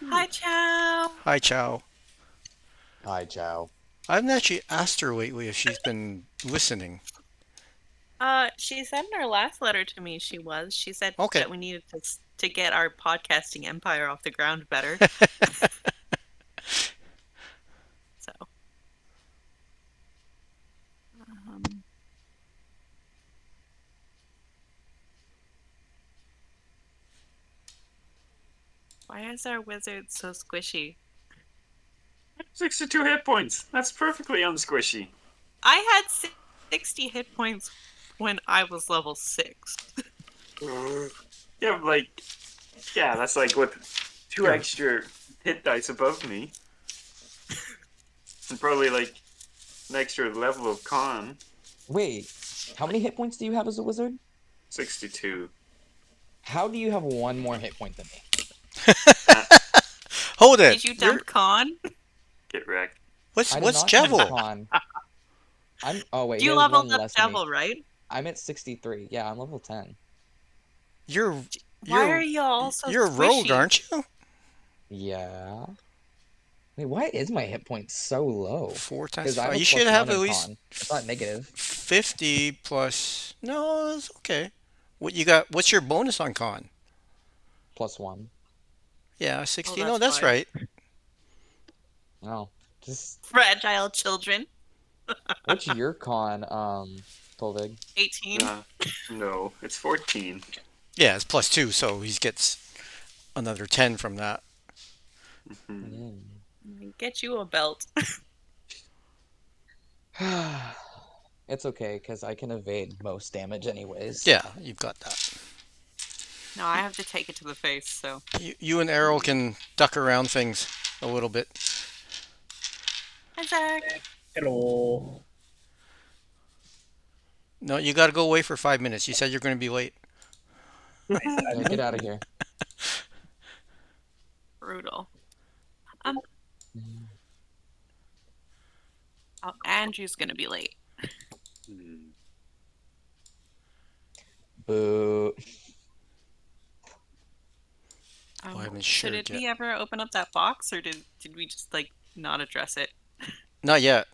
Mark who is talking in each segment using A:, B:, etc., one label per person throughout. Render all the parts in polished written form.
A: Hi, Chow.
B: Hi, Chow.
C: Hi, Chow.
B: I haven't actually asked her lately if she's been listening.
A: She said in her last letter to me she was. She said
B: Okay.
A: that we needed to get our podcasting empire off the ground better. So, um, why is our wizard so squishy?
D: 62 hit points. That's perfectly unsquishy.
A: I had 60 hit points when I was level 6.
D: Yeah, that's like with two
B: Yeah.
D: extra hit dice above me. And probably like an extra level of con.
C: Wait, how many hit points do you have as a wizard?
D: 62.
C: How do you have one more hit point than me?
B: Hold it.
A: Did you dump con?
D: Get wrecked.
B: What's
C: I did
B: what's
C: not dump
B: Jevil?
C: con. Oh wait, he
A: You
C: has
A: leveled
C: one
A: up
C: less than me.
A: Devil, right?
C: I'm at 63. Yeah, I'm level 10.
B: You're
A: Why are
B: you're
A: you all so
B: you're a rogue,
A: squishy?
B: aren't you?
C: Yeah. Wait, why is my hit point so low?
B: 4 times
C: Because I have
B: 5.
C: a
B: You
C: plus
B: should have
C: one
B: at
C: in
B: least
C: con. It's not negative.
B: 50 plus. No, it's okay. What you got? What's your bonus on con?
C: Plus one.
B: Yeah, 60.
A: Oh,
B: No,
A: that's
B: that's
A: why.
B: right.
C: Oh, just
A: Fragile children.
C: what's your con, Tolvig?
A: 18.
D: No, it's 14.
B: Yeah, it's plus 2, so he gets another 10 from that.
D: Mhm.
A: Get you a belt.
C: It's okay, because I can evade most damage anyways.
B: Yeah, you've got that.
A: No, I have to take it to the face, so.
B: You and Errol can duck around things a little bit.
A: Hi, Zach.
E: Hello.
B: No, you got to go away for 5 minutes. You said you're going to be late.
C: Yeah, get out of here.
A: Brutal. Oh, Andrew's gonna be late.
D: Hmm.
C: Boo.
B: I haven't
A: So
B: shared
A: did
B: yet.
A: we ever open up that box, or did we just like not address it?
B: Not yet.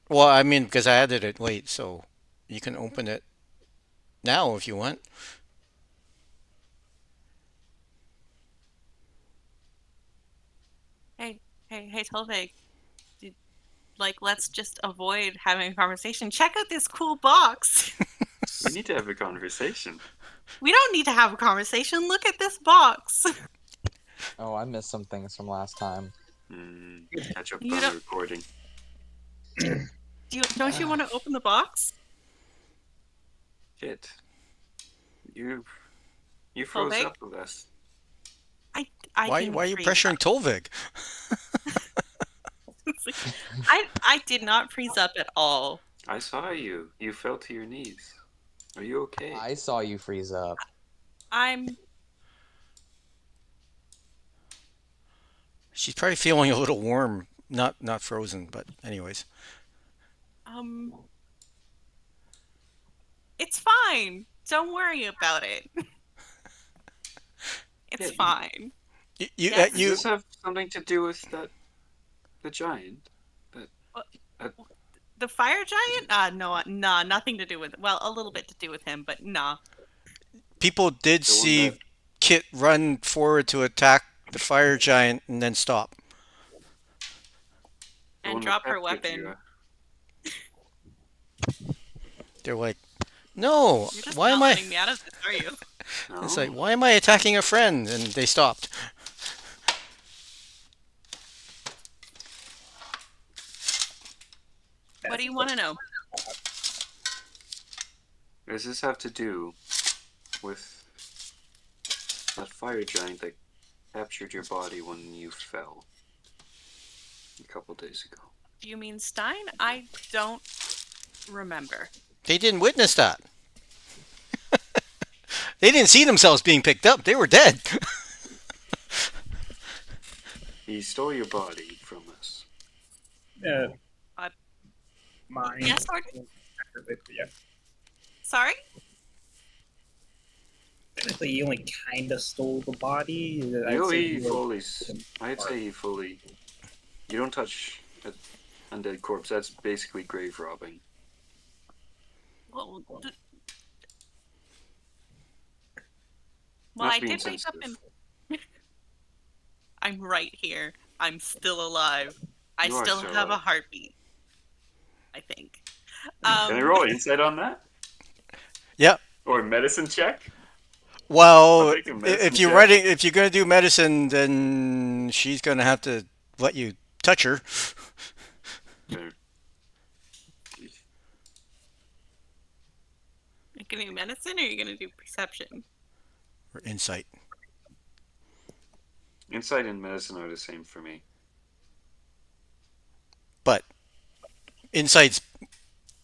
B: Well, I mean, because I added it late, so you can open it now if you want.
A: Hey, Tolvig. Let's just avoid having a conversation. Check out this cool box.
D: We need to have a conversation.
A: We don't need to have a conversation. Look at this box.
C: Oh, I missed some things from last time.
D: Catch up
A: You
D: on
A: don't-
D: the recording.
A: Don't you want to open the box?
D: Shit. You froze
A: Tolvig?
D: up with us.
A: I
B: Why
A: didn't
B: are you
A: freeze
B: pressuring Tolvig?
A: I did not freeze up at all.
D: I saw you. You fell to your knees. Are you okay?
C: I saw you freeze up.
A: I'm
B: She's probably feeling a little warm, not frozen, but anyways.
A: um. It's fine. Don't worry about it. It's
D: Yeah,
A: fine.
B: You
A: Yes.
D: Does
B: you
D: this have something to do with the giant?
A: The fire giant? No, nah, nothing to do with. Well, a little bit to do with him, but nah.
B: people did
D: The one
B: see
D: that
B: Kit run forward to attack the fire giant and then stop.
D: the
A: And
D: one
A: drop
D: that
A: her
D: captured
A: weapon.
B: They're like, "No,
A: You're just
B: why
A: not
B: am I?"
A: letting me out of this, are you?
D: No.
B: It's like, "Why am I attacking a friend?" And they stopped.
A: What do you want to know?
D: Does this have to do with that fire giant that captured your body when you fell a couple days ago?
A: Do you mean Stein? I don't remember.
B: They didn't witness that. They didn't see themselves being picked up. They were dead.
D: He stole your body from us.
E: Uh,
A: Uh,
E: mine.
A: yes, or
E: Yeah.
A: sorry?
E: Technically, he only kind of stole the body. I'd
D: No,
E: say
D: he
E: he, like,
D: fully.
E: didn't
D: I'd
E: part.
D: say he fully. You don't touch an undead corpse. That's basically grave robbing.
A: Well,
D: Not
A: I
D: to be
A: did wake up
D: insensitive.
A: and I'm right here. I'm still alive. I
D: You are
A: still
D: still
A: have a
D: alive.
A: heartbeat. I think.
D: Can I roll insight on that?
B: Yeah.
D: Or a medicine check? I'll
B: Well,
D: take a medicine
B: if you're gonna do medicine, then she's gonna have to let you touch her.
D: check.
A: You gonna do medicine or are you gonna do perception?
B: Or insight.
D: Insight and medicine are the same for me.
B: But insight's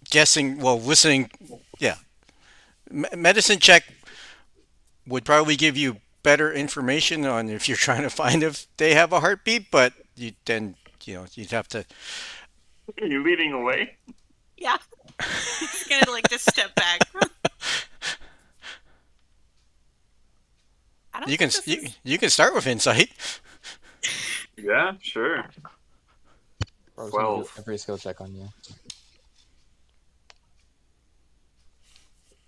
B: guessing. Well, listening. Yeah. Medicine check would probably give you better information on if you're trying to find if they have a heartbeat. But you'd have to.
D: Are you leading away?
A: Yeah. He's gonna like just step back. I don't
B: You can
A: think this is...
B: you can start with insight.
D: Yeah, sure.
C: I was gonna do
D: 12.
C: every skill check on you.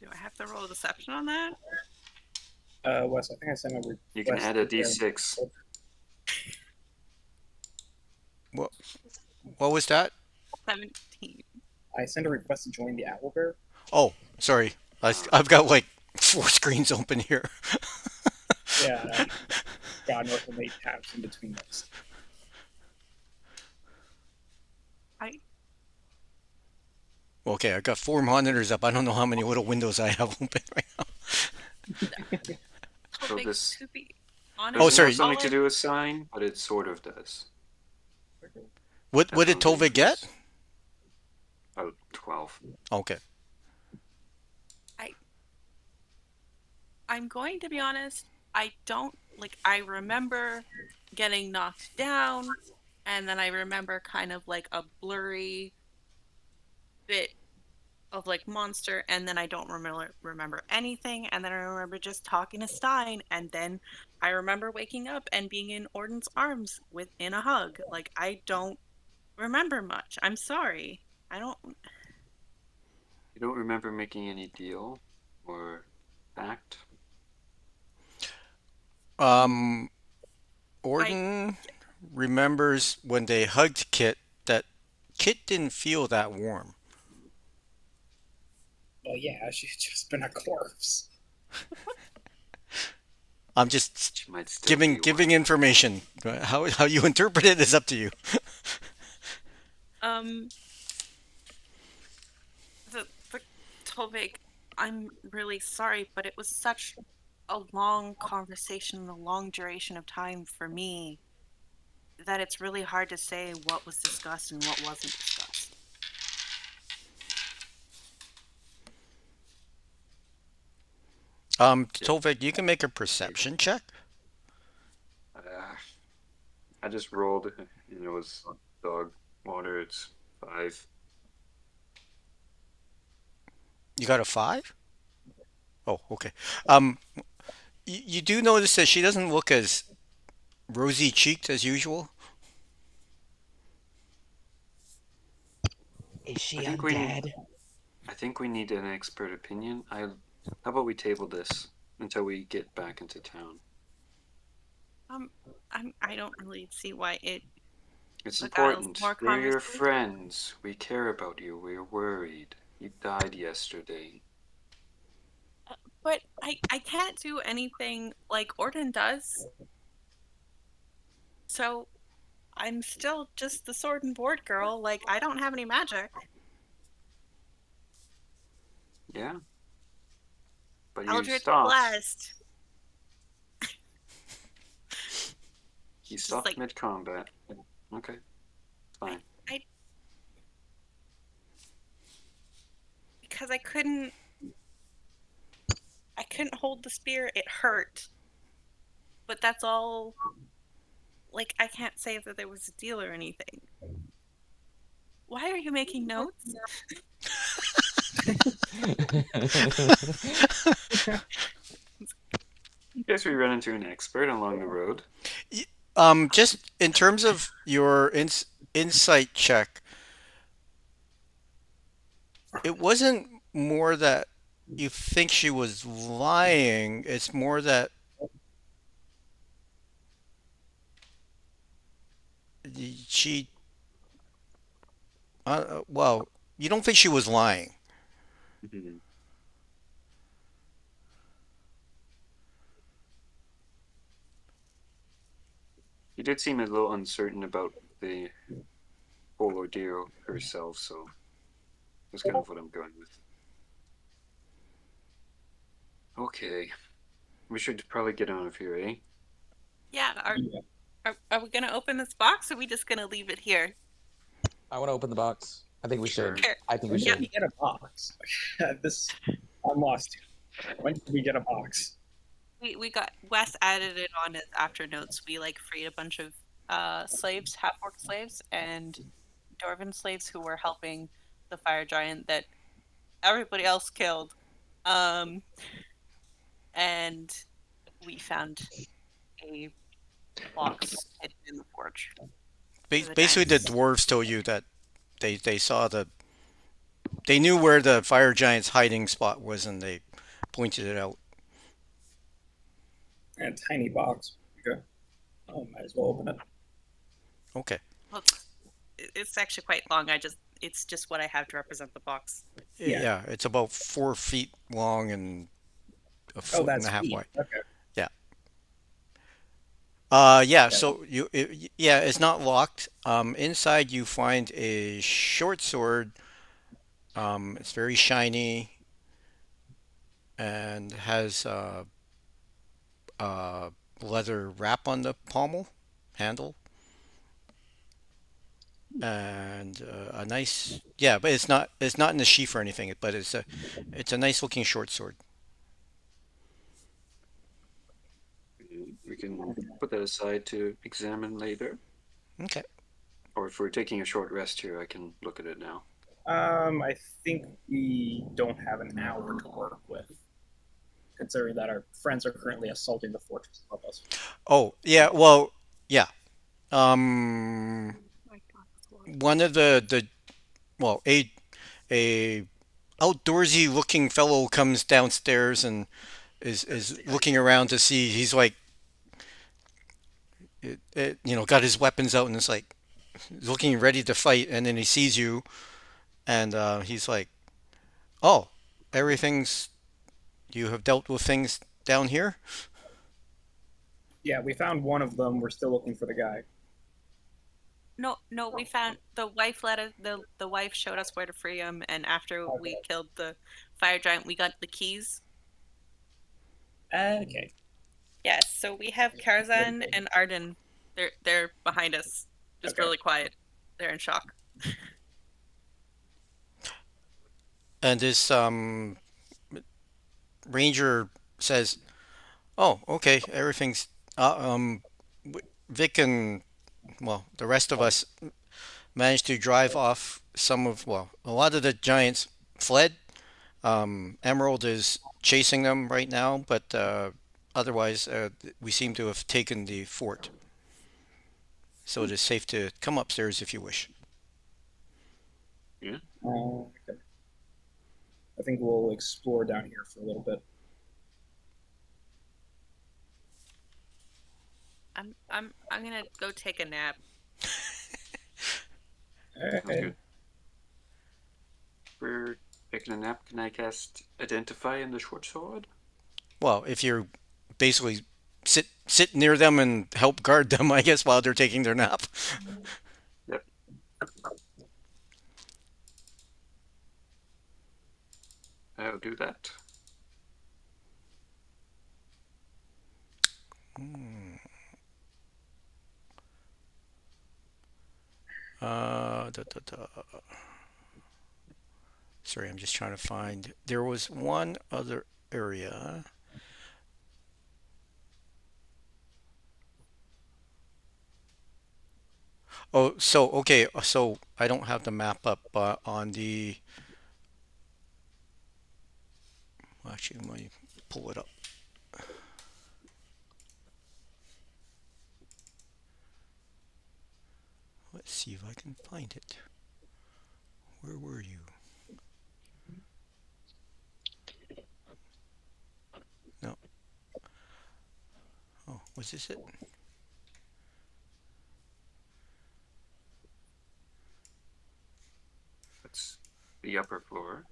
A: Do I have to roll a deception on that?
E: Wes, I think I sent over.
D: You can add a d6.
B: What was that?
A: 17.
E: I sent a request to join the Owlbear.
B: Oh, sorry. I've got like 4 screens open here.
E: Yeah, God knows how many tabs in between those.
B: Okay, I've got 4 monitors up. I don't know how many little windows I have open right now.
D: So
A: Hoping
D: this-
A: to be
D: Doesn't
A: honest.
B: sorry.
D: have something to do with sign, but it sort of does.
B: What did
D: Definitely
B: Tove get?
D: does. Oh, 12.
B: Okay.
A: I'm going to be honest. I don't like. I remember getting knocked down, and then I remember kind of like a blurry bit of like monster, and then I don't remember anything, and then I remember just talking to Stein, and then I remember waking up and being in Orden's arms in a hug. Like I don't remember much. I'm sorry. I don't.
D: You don't remember making any deal or pact?
B: Orden remembers when they hugged Kit that Kit didn't feel that warm.
E: Well, yeah, she's just been a corpse.
B: I'm just
D: She might still
B: giving
D: be one.
B: information. How you interpret it is up to you.
A: The Tovig, I'm really sorry, but it was such a long conversation, a long duration of time for me, that it's really hard to say what was discussed and what wasn't discussed.
B: Tolvik, you can make a perception check.
D: I just rolled, and it was dog water. It's 5.
B: You got a 5? Oh, okay. You do notice that she doesn't look as rosy cheeked as usual.
C: Is she
D: I think we-
C: undead?
D: I think we need an expert opinion. How about we table this until we get back into town?
A: I don't really see why it.
D: It's
A: Look, I'll-
D: important.
A: more
D: We're your
A: conversation?
D: friends. We care about you. We're worried. You died yesterday.
A: But I can't do anything like Orden does. So I'm still just the sword and board girl. Like, I don't have any magic.
D: Yeah. But you
A: Eldritch
D: stopped.
A: Blast.
D: You
A: Just
D: stopped
A: like-
D: mid-combat. Okay. Fine.
A: Because I couldn't hold the spear. It hurt. But that's all. Like, I can't say that there was a deal or anything. Why are you making notes?
D: I guess we run into an expert along the road.
B: Just in terms of your insight check, it wasn't more that you think she was lying. It's more that she, well, you don't think she was lying.
D: Mhm. She did seem a little uncertain about the whole ordeal herself, so that's kind of what I'm going with. Okay, we should probably get out of here, eh?
A: Yeah.
E: Yeah.
A: Are we gonna open this box, or are we just gonna leave it here?
C: I want to open the box. I think we
D: Sure.
C: should. I think we
E: When did
C: should.
E: we get a box? This I'm lost. When did we get a box?
A: We got Wes added it on his after notes. We like freed a bunch of slaves, half orc slaves, and Dwarven slaves who were helping the fire giant that everybody else killed. Um, and we found a box hidden in the forge for the
B: Basically, the
A: giants.
B: dwarves told you that they saw they knew where the fire giant's hiding spot was, and they pointed it out.
E: A tiny box. Okay. Oh, might as well open it.
B: Okay.
A: Well, it's actually quite long. It's just what I have to represent the box.
E: Yeah.
B: Yeah, it's about 4 feet long and a
E: Oh,
B: foot and
E: that's
B: a half
E: feet.
B: wide.
E: Okay.
B: Yeah. Yeah.
E: Yeah.
B: So yeah, it's not locked. Inside you find a short sword. It's very shiny and has uh, leather wrap on the pommel handle, and a nice, yeah, but it's not in the sheath or anything. But it's a nice looking short sword.
D: We can put that aside to examine later.
B: Okay.
D: Or if we're taking a short rest here, I can look at it now.
E: I think we don't have an hour to work with, considering that our friends are currently assaulting the fortress above us.
B: Oh yeah. Well, yeah. Um, one of the well, a outdoorsy looking fellow comes downstairs and is looking around to see. He's like, got his weapons out and is like looking ready to fight, and then he sees you, and he's like, "Oh, everything's you have dealt with things down here."
E: Yeah, we found one of them. We're still looking for the guy.
A: No, no, we found the wife let us. The wife showed us where to free him, and after we
E: Okay.
A: killed the fire giant, we got the keys.
E: Okay.
A: Yes, so we have Karzan and Arden. They're behind us, just
E: Okay.
A: really quiet. They're in shock.
B: And this ranger says, "Oh, okay, everything's Vic and well, the rest of us managed to drive off a lot of the giants fled. Emerald is chasing them right now, but otherwise, we seem to have taken the fort. So it is safe to come upstairs if you wish."
D: Yeah.
E: Okay. I think we'll explore down here for a little bit.
A: I'm gonna go take a nap.
D: Sounds
E: Okay.
D: good. We're taking a nap. Can I cast Identify in the short sword?
B: Well, if you're basically sit near them and help guard them, I guess, while they're taking their nap.
D: Yep. I'll do that.
B: Da, da, da. Sorry, I'm just trying to find. There was one other area. Oh, so okay, so I don't have the map up on the. Well, actually, let me pull it up. Let's see if I can find it. Where were you? No. Oh, was this it?
D: That's the upper floor.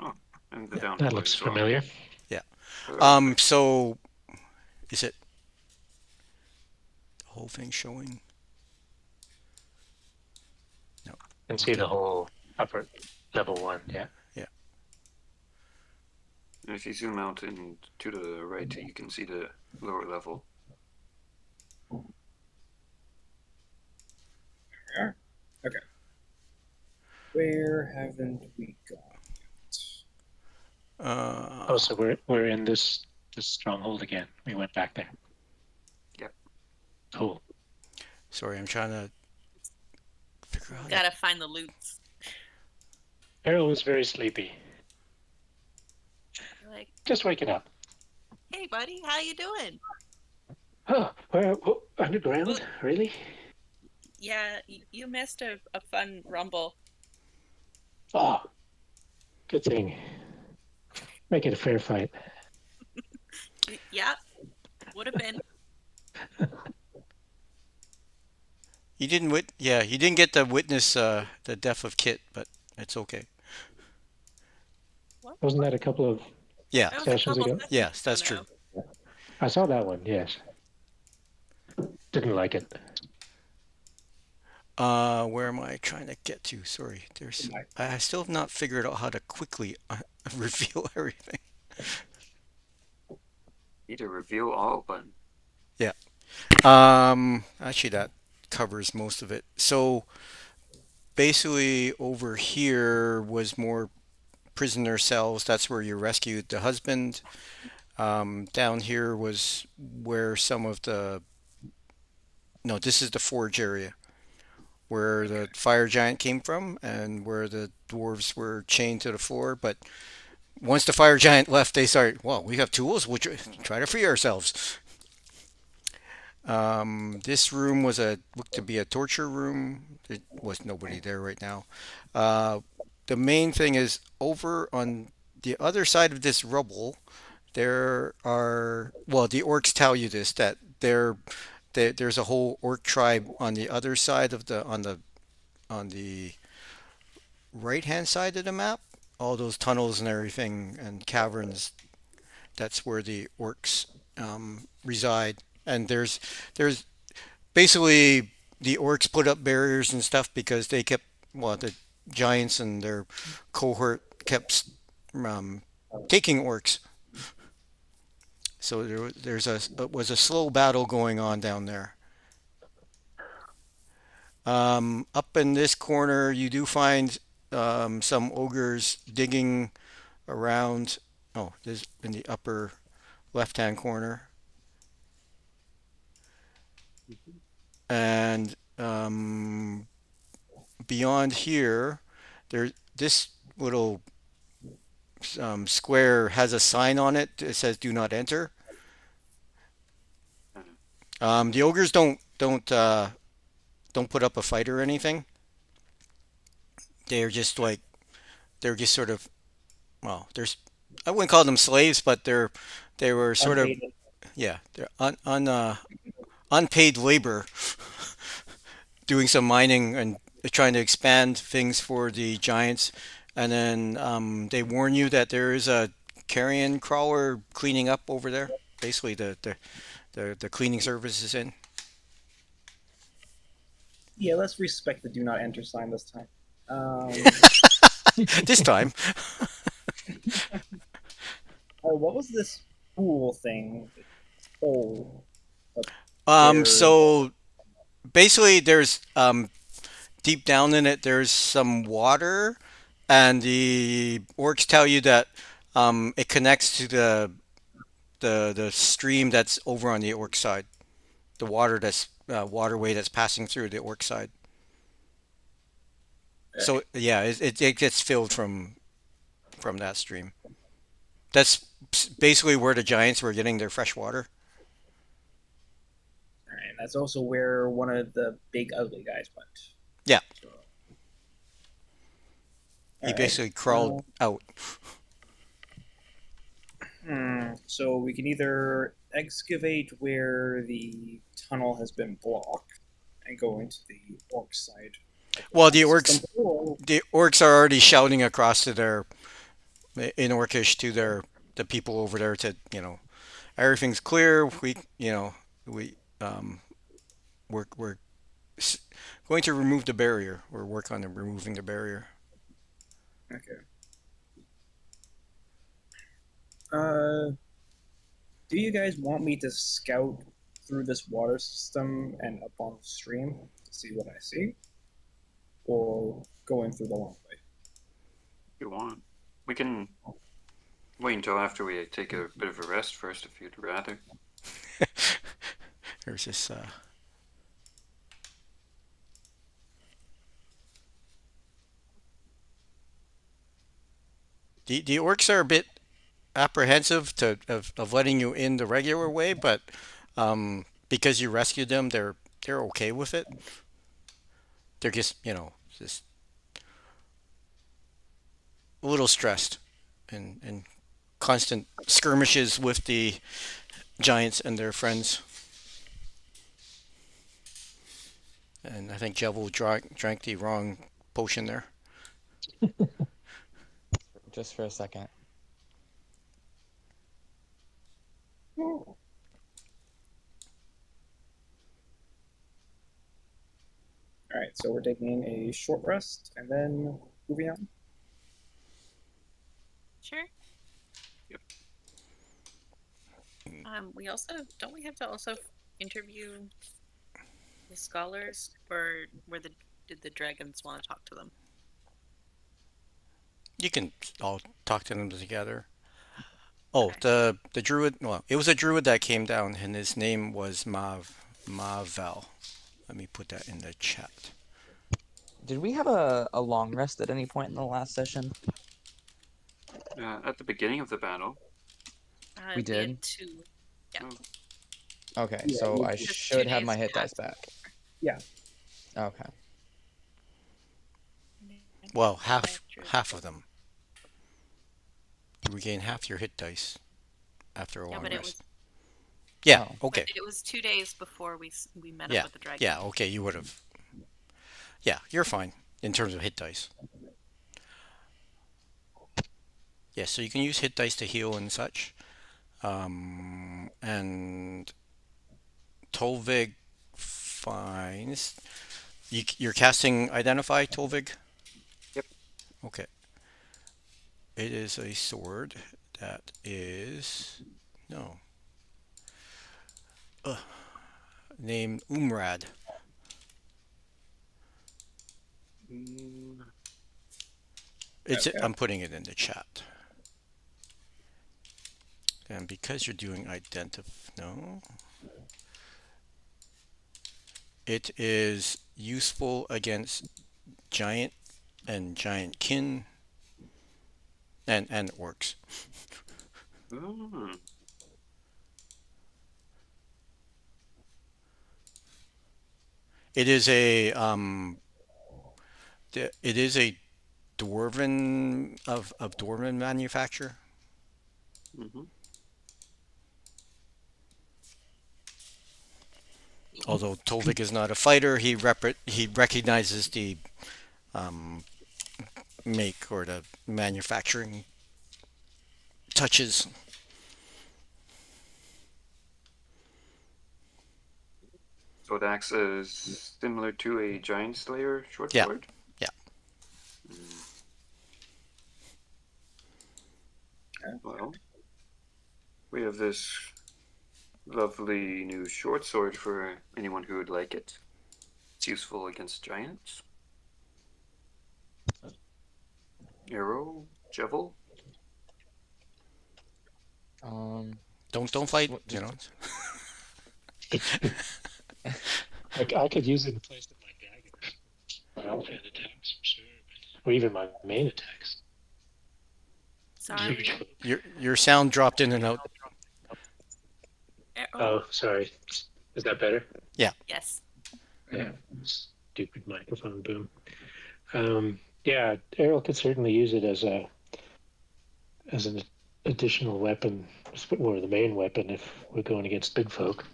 D: Oh, and the down
F: That
D: floor
F: looks
D: as well.
F: familiar.
B: So is it the whole thing showing?
F: You can see the whole upper level 1, yeah.
D: And if you zoom out and to the right, you can see the lower level.
E: Okay. Where haven't we gone?
F: Oh, so we're in this stronghold again. We went back there.
D: Yep.
F: Cool.
B: Sorry, I'm trying to figure out.
A: Gotta find the loots.
F: Harold was very sleepy.
A: Like,
F: Just waking up.
A: hey, buddy, how you doing?
F: Oh, where underground?
A: Well-
F: Really?
A: Yeah, you missed a fun rumble.
F: Oh, good thing. Make it a fair fight.
A: Yeah, would have been.
B: You didn't you didn't get to witness the death of Kit, but it's okay.
F: Wasn't that a couple of...
B: Yeah,
A: That was
F: Sessions
A: a couple
F: ago?
A: sessions
B: yes, that's
A: ago
B: true.
F: I saw that one, yes. Didn't like it.
B: Where am I trying to get to? Sorry, I still have not figured out how to quickly reveal everything.
D: Need a reveal all button.
B: Actually, that covers most of it. So basically, over here was more prisoner cells. That's where you rescued the husband. Down here was where some of the... No, this is the forge area where the fire giant came from and where the dwarves were chained to the floor. But once the fire giant left, they started, well, we have tools, we'll try to free ourselves. This room looked to be a torture room. There was nobody there right now. The main thing is over on the other side of this rubble, there are, well, the orcs tell you this, that there's a whole orc tribe on the other side of on the right hand side of the map. All those tunnels and everything and caverns. That's where the orcs reside. And there's basically the orcs put up barriers and stuff because they kept, well, the giants and their cohort kept taking orcs. So it was a slow battle going on down there. Up in this corner, you do find some ogres digging around. Oh, this in the upper left-hand corner. And beyond here, this little square has a sign on it. It says "Do not enter." The ogres don't put up a fight or anything. They're just like they're just sort of, well, there's, I wouldn't call them slaves, but they were sort of,
E: Unpaid.
B: yeah, they're unpaid labor doing some mining and trying to expand things for the giants. And then they warn you that there is a carrion crawler cleaning up over there. Basically, the cleaning service is in.
E: Yeah, let's respect the do not enter sign this time.
B: This time.
E: Oh, what was this pool thing? Oh, There-
B: So basically, there's deep down in it, there's some water, and the orcs tell you that it connects to the stream that's over on the orc side, the waterway that's passing through the orc side. So yeah, it gets filled from that stream. That's basically where the giants were getting their fresh water.
E: alright. And that's also where one of the big ugly guys went.
B: Yeah.
E: So,
B: He
E: alright,
B: basically crawled out.
E: So we can either excavate where the tunnel has been blocked and go into the orc side.
B: Well, the
E: System, or-
B: orcs are already shouting across to their in Orcish to the people over there to everything's clear. We're s- going to remove the barrier or work on removing the barrier.
E: Okay. Do you guys want me to scout through this water system and up on the stream to see what I see? Or go in through the long way?
D: If you want. We can wait until after we take a bit of a rest first, if you'd rather.
B: There's this. The orcs are a bit apprehensive of letting you in the regular way, but because you rescued them, they're okay with it. They're just a little stressed and constant skirmishes with the giants and their friends. And I think Jevil drank the wrong potion there.
C: Just for a second.
E: All right, so we're taking a short rest and then moving on.
A: Sure.
D: Yep.
A: We also don't we have to also interview the scholars, or did the dragons want to talk to them?
B: You can all talk to them together. Oh,
A: Okay.
B: the druid. Well, it was a druid that came down, and his name was Mavel. Let me put that in the chat.
C: Did we have a long rest at any point in the last session?
D: At the beginning of the battle.
C: We
A: Had
C: did?
A: 2. Yeah.
D: Oh,
C: Okay,
E: Yeah,
C: so I
A: Just
C: should
A: 2
C: have my
A: days
C: hit dice
A: past
C: back.
A: before.
E: Yeah.
C: Okay.
B: Well, half of them. You regain half your hit dice after a
A: Yeah,
B: long
A: but it
B: rest.
A: was
B: Yeah.
C: Oh.
B: Okay.
A: it was 2 days before we met
B: Yeah.
A: up with the dragon.
B: Yeah. Okay. You would have. Yeah. You're fine in terms of hit dice. Yeah. So you can use hit dice to heal and such. And Tolvig finds. You're casting Identify, Tolvig?
D: Yep.
B: Okay. It is a sword that is. No. Named Umrad.
D: mm,
E: Okay.
B: I'm putting it in the chat. And because you're doing no. It is useful against giant and giant kin and orcs.
D: oh,
B: It is a it is a dwarven of dwarven manufacture.
D: mhm.
B: Although Tolvik is not a fighter, he recognizes the um, make or the manufacturing touches.
D: So it acts as similar to a giant slayer short
B: Yeah.
D: sword?
B: Yeah.
D: Well, we have this lovely new short sword for anyone who would like it. It's useful against giants. Arrow, Jevil.
B: Don't fight.
C: What-
B: You know.
F: I could use it in place of my dagger. My offhand attacks, for sure. Or even my main attacks.
A: Sorry.
B: Your sound dropped in and out.
A: Oh,
F: Oh, sorry. Is that better?
A: Yes.
F: Yeah. Stupid microphone boom. Yeah, Errol could certainly use it as an additional weapon, or the main weapon if we're going against big folk.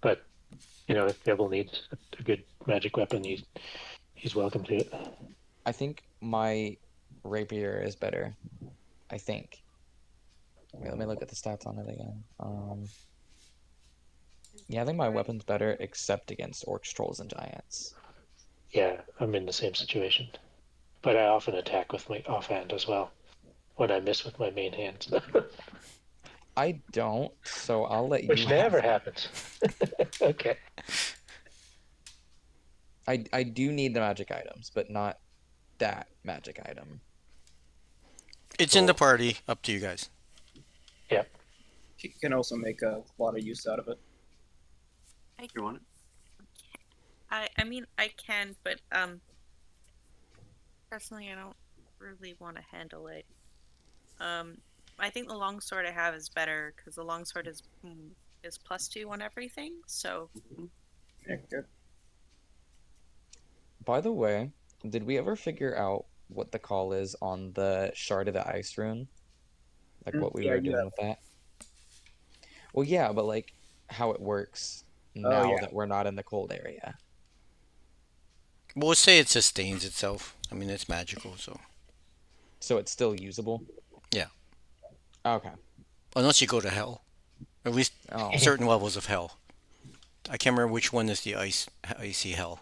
F: But if Devil needs a good magic weapon, he's welcome to it.
C: I think my rapier is better. I think. Wait, let me look at the stats on it again. Yeah, I think my weapon's better, except against orcs, trolls, and giants.
F: Yeah, I'm in the same situation. But I often attack with my offhand as well when I miss with my main hand.
C: I don't, so I'll let you
F: Which
C: have
F: never
C: it.
F: happens. Okay.
C: I do need the magic items, but not that magic item.
B: It's in the
F: Cool.
B: party. Up to you guys.
F: Yeah.
E: You can also make a lot of use out of it.
D: You want it?
A: I mean I can, but personally I don't really want to handle it. I think the longsword I have is better because the longsword is +2 on everything. So
E: Yeah, good.
C: By the way, did we ever figure out what the call is on the Shard of the Ice rune? Like what we
E: Yeah,
C: were
E: you
C: doing
E: have.
C: with that? Well, yeah, but like how it works
E: Oh
C: now
E: yeah.
C: that we're not in the cold area.
B: Well, let's say it sustains itself. I mean, it's magical, so
C: So it's still usable?
B: yeah.
C: Okay.
B: Unless you go to hell, at least
C: Oh.
B: certain levels of hell. I can't remember which one is the icy hell.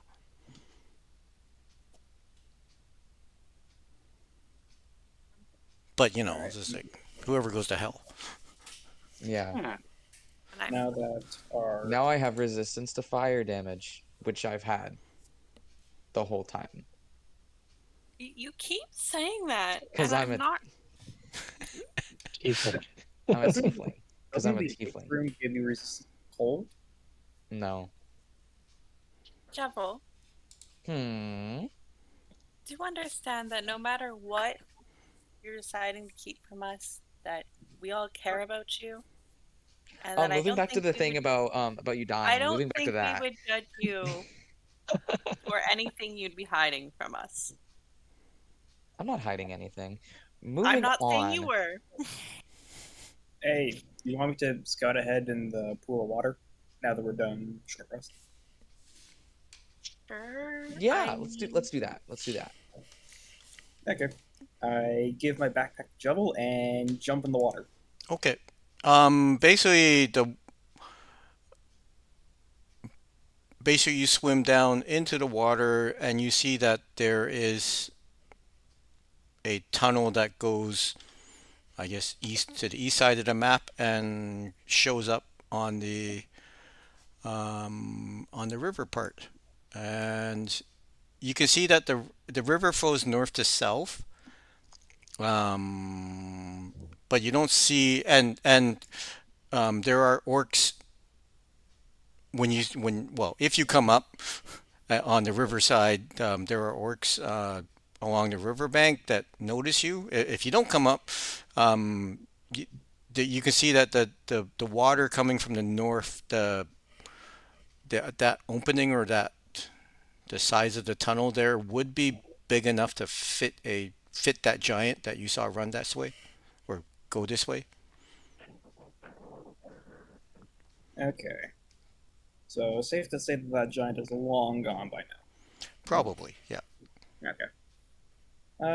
B: But
E: All right.
B: it's just like whoever goes to hell.
C: Yeah.
D: Yeah.
A: and I'm
E: Now that our
C: Now I have resistance to fire damage, which I've had the whole time.
A: you keep saying that,
C: 'Cause
A: and
C: I'm
A: I'm
C: a-
A: not.
F: Ethan.
C: I'm a tiefling. Because I'm
E: doesn't
C: a
E: the
C: tiefling.
E: room give you resistance to cold?
C: No.
A: Devil,
C: Hmm.
A: do you understand that no matter what you're deciding to keep from us, that we all care about you, and that I
C: Moving
A: don't
C: back to
A: think
C: the
A: we
C: thing
A: would.
C: about you
A: I
C: dying.
A: don't
C: Moving back to
A: think we
C: that.
A: would judge you for anything you'd be hiding from us.
C: I'm not hiding anything.
A: I'm
C: Moving
A: not saying you
C: on.
A: were.
E: Hey, you want me to scout ahead in the pool of water now that we're done short rest?
A: Sure.
C: Yeah, let's do that. Let's do that.
E: Okay. I give my backpack to Jubble and jump in the water.
B: Okay. Basically you swim down into the water and you see that there is a tunnel that goes, I guess, east to the east side of the map and shows up on the river part, and you can see that the river flows north to south, but you don't see and there are orcs when well if you come up on the riverside, there are orcs along the riverbank that notice you. If you don't come up, um, you, you can see that the water coming from the north, that opening or that the size of the tunnel there would be big enough to fit that giant that you saw run this way or go this way.
E: Okay. So safe to say that that giant is long gone by
B: Probably, yeah.
E: now. Okay.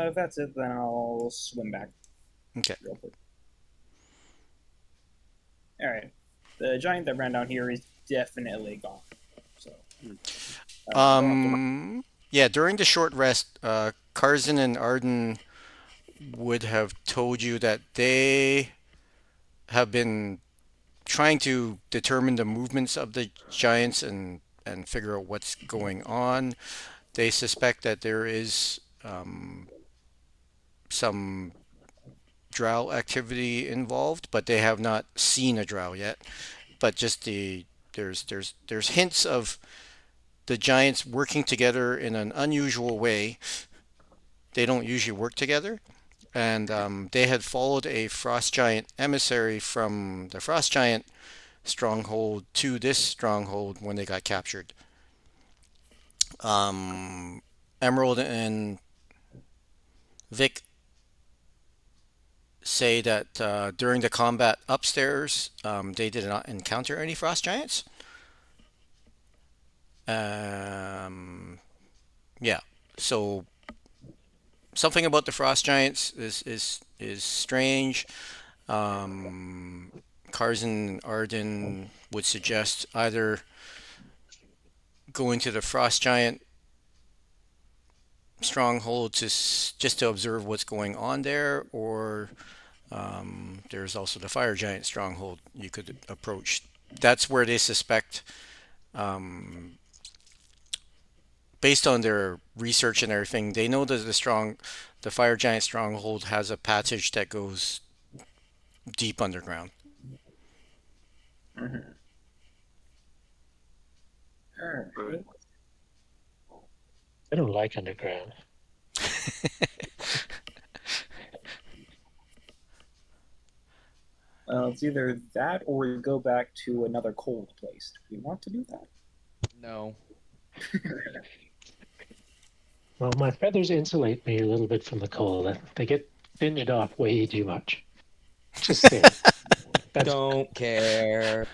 E: If that's it, then I'll swim back
B: Okay.
E: real quick. All right. The giant that ran down here is definitely gone. So. Don't have to-
B: Yeah. During the short rest, Karzin and Arden would have told you that they have been trying to determine the movements of the giants and figure out what's going on. They suspect that there is some drow activity involved, but they have not seen a drow yet. But just there's hints of the giants working together in an unusual way. They don't usually work together, and they had followed a frost giant emissary from the frost giant stronghold to this stronghold when they got captured. Emerald and Vic say that during the combat upstairs, they did not encounter any frost giants. Yeah, so something about the frost giants is strange. Um, Karzan and Arden would suggest either going to the frost giant stronghold just to observe what's going on there, or there's also the fire giant stronghold you could approach. That's where they suspect, um, based on their research and everything, they know that the fire giant stronghold has a passage that goes deep underground.
E: Mhm. Alright.
D: Right.
F: I don't like underground.
E: It's either that or we go back to another cold place. Do we want to do that?
C: No.
F: Well, my feathers insulate me a little bit from the cold. They get singed off way too much. Just saying. That's
C: Don't care.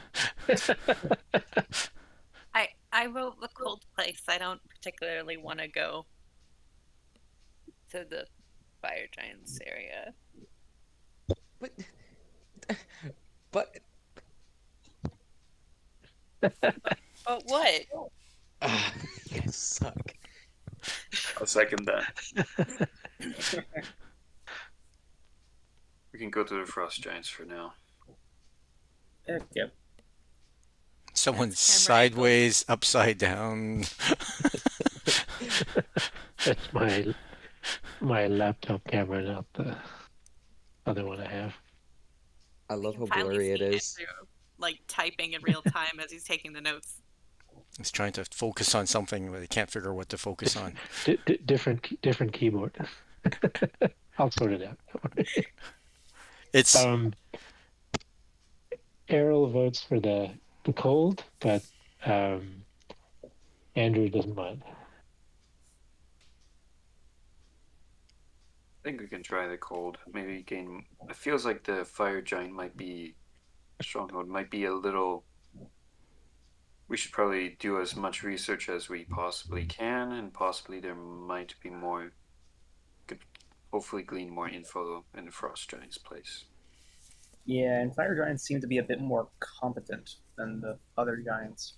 A: I wrote the cold place. I don't particularly want to go to the fire giants area.
C: But but
A: But what?
C: you suck.
D: I'll second that. We can go to the frost giants for now.
E: Heck yep.
B: Someone's
A: That's camera angle.
B: sideways, upside down.
F: that's my laptop camera, not the other one I have.
C: I love
A: You
C: how
A: can finally
C: blurry it
A: see
C: is.
A: Andrew, like typing in real time as he's taking the notes.
B: He's trying to focus on something, but he can't figure out what to focus on.
F: Different keyboard. I'll sort it out.
B: It's
F: Errol votes for the cold, but Andrew doesn't mind.
D: I think we can try the cold. Maybe gain. It feels like the fire giant stronghold might be a little. We should probably do as much research as we possibly can, and possibly there might be more. Could hopefully glean more info in the frost giant's place.
E: Yeah, and fire giants seem to be a bit more competent than the other giants.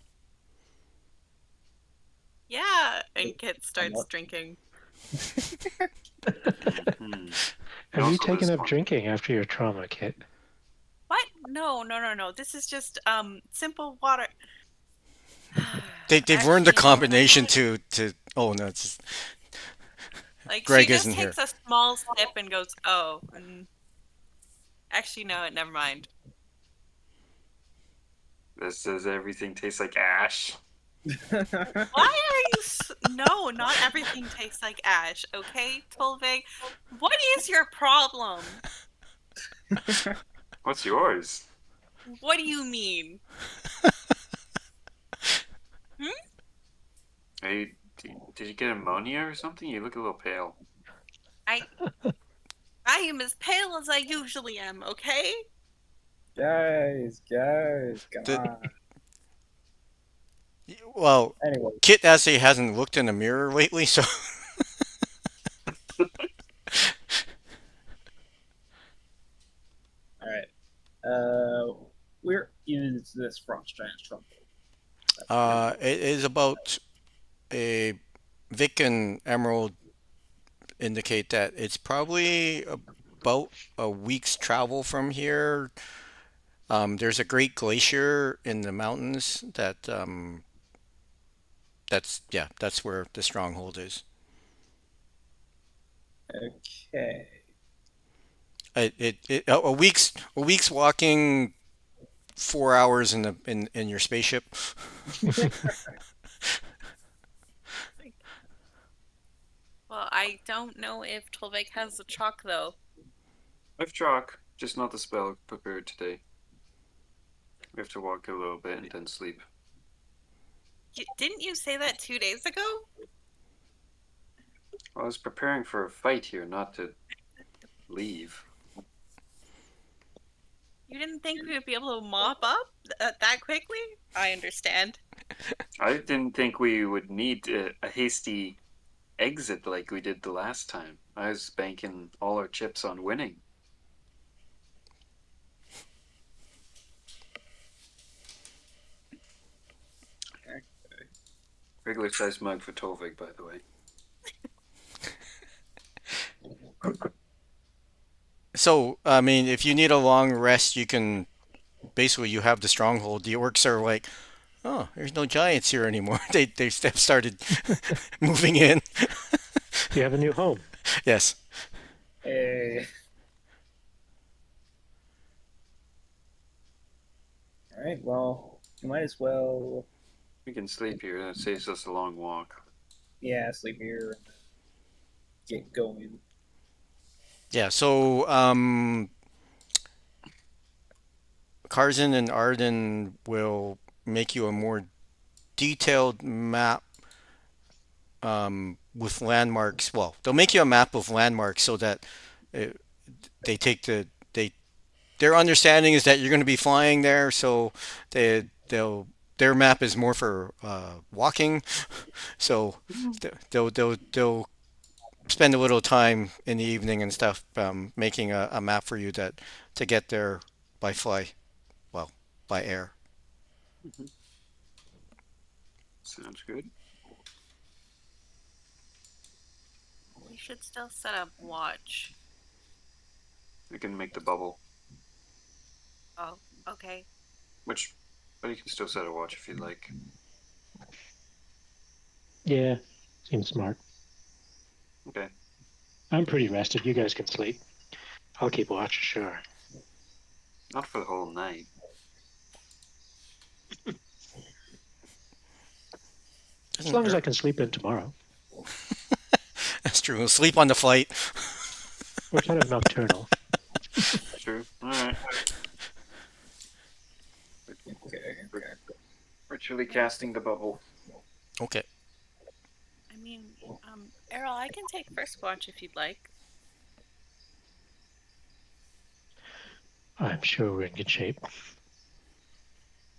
A: Yeah, and Kit starts
E: Somewhat.
A: drinking.
D: Hmm.
F: Have you
D: Also
F: taken
D: this
F: up
D: one.
F: drinking after your trauma, Kit?
A: What? No. This is just simple water.
B: they've learned the
A: Actually, no,
B: combination
A: that's not
B: to. Oh no, it's
A: like
B: Greg
A: she just
B: isn't here.
A: takes a small sip and goes, "Oh." And actually, no, never mind.
D: This says everything tastes like ash.
A: Why are you? No, not everything tastes like ash. Okay, Tolve, what is your problem?
D: What's yours?
A: What do you mean?
D: Hey, did you get ammonia or something? You look a little pale.
A: I am as pale as I usually am. Okay.
E: guys, come
B: The-
E: on.
B: Well,
E: Anyway,
B: Kit actually hasn't looked in a mirror lately, so
E: alright. Where is this frost giant stronghold?
B: it is about a Vic and Emerald indicate that it's probably about a week's travel from here. There's a great glacier in the mountains that's where the stronghold is.
E: Okay.
B: A week's walking, 4 hours in your spaceship.
A: Well, I don't know if Tolvek has the chalk though.
D: I've chalk, just not the spell prepared today. We have to walk a little bit and then sleep.
A: Didn't you say that 2 days ago?
D: I was preparing for a fight here, not to leave.
A: You didn't think we would be able to mop up that quickly? I understand.
D: I didn't think we would need a hasty exit like we did the last time. I was banking all our chips on winning. Regular sized mug for Tovig, by the way.
B: So, I mean, if you need a long rest, you can basically you have the stronghold. The orcs are like, oh, there's no giants here anymore. They've started moving in.
F: You have a new home.
B: Yes.
E: Hey. All right. Well, you might as well,
D: We can sleep here. That saves us a long walk.
E: yeah, sleep here and get going.
B: Yeah. So, Karzin and Arden will make you a more detailed map with landmarks. Well, they'll make you a map of landmarks so that uh they take their understanding is that you're going to be flying there, so they'll their map is more for walking, so they'll spend a little time in the evening and stuff making a map for you that to get there by well, by air.
D: Mm-hmm. Sounds good.
A: We should still set up watch.
D: We can make the bubble,
A: Oh, okay.
D: but you can still set a watch if you'd like.
F: Yeah, seems smart.
D: Okay.
F: I'm pretty rested. You guys can sleep. I'll keep watch, sure.
D: Not for the whole night.
F: As long as I can sleep in tomorrow.
B: That's true. We'll sleep on the flight.
F: We're kind of nocturnal.
D: True. Alright.
E: Okay.
D: Ritually casting the bubble.
B: Okay.
A: I mean, Errol, I can take first watch if you'd like.
F: I'm sure we're in good shape.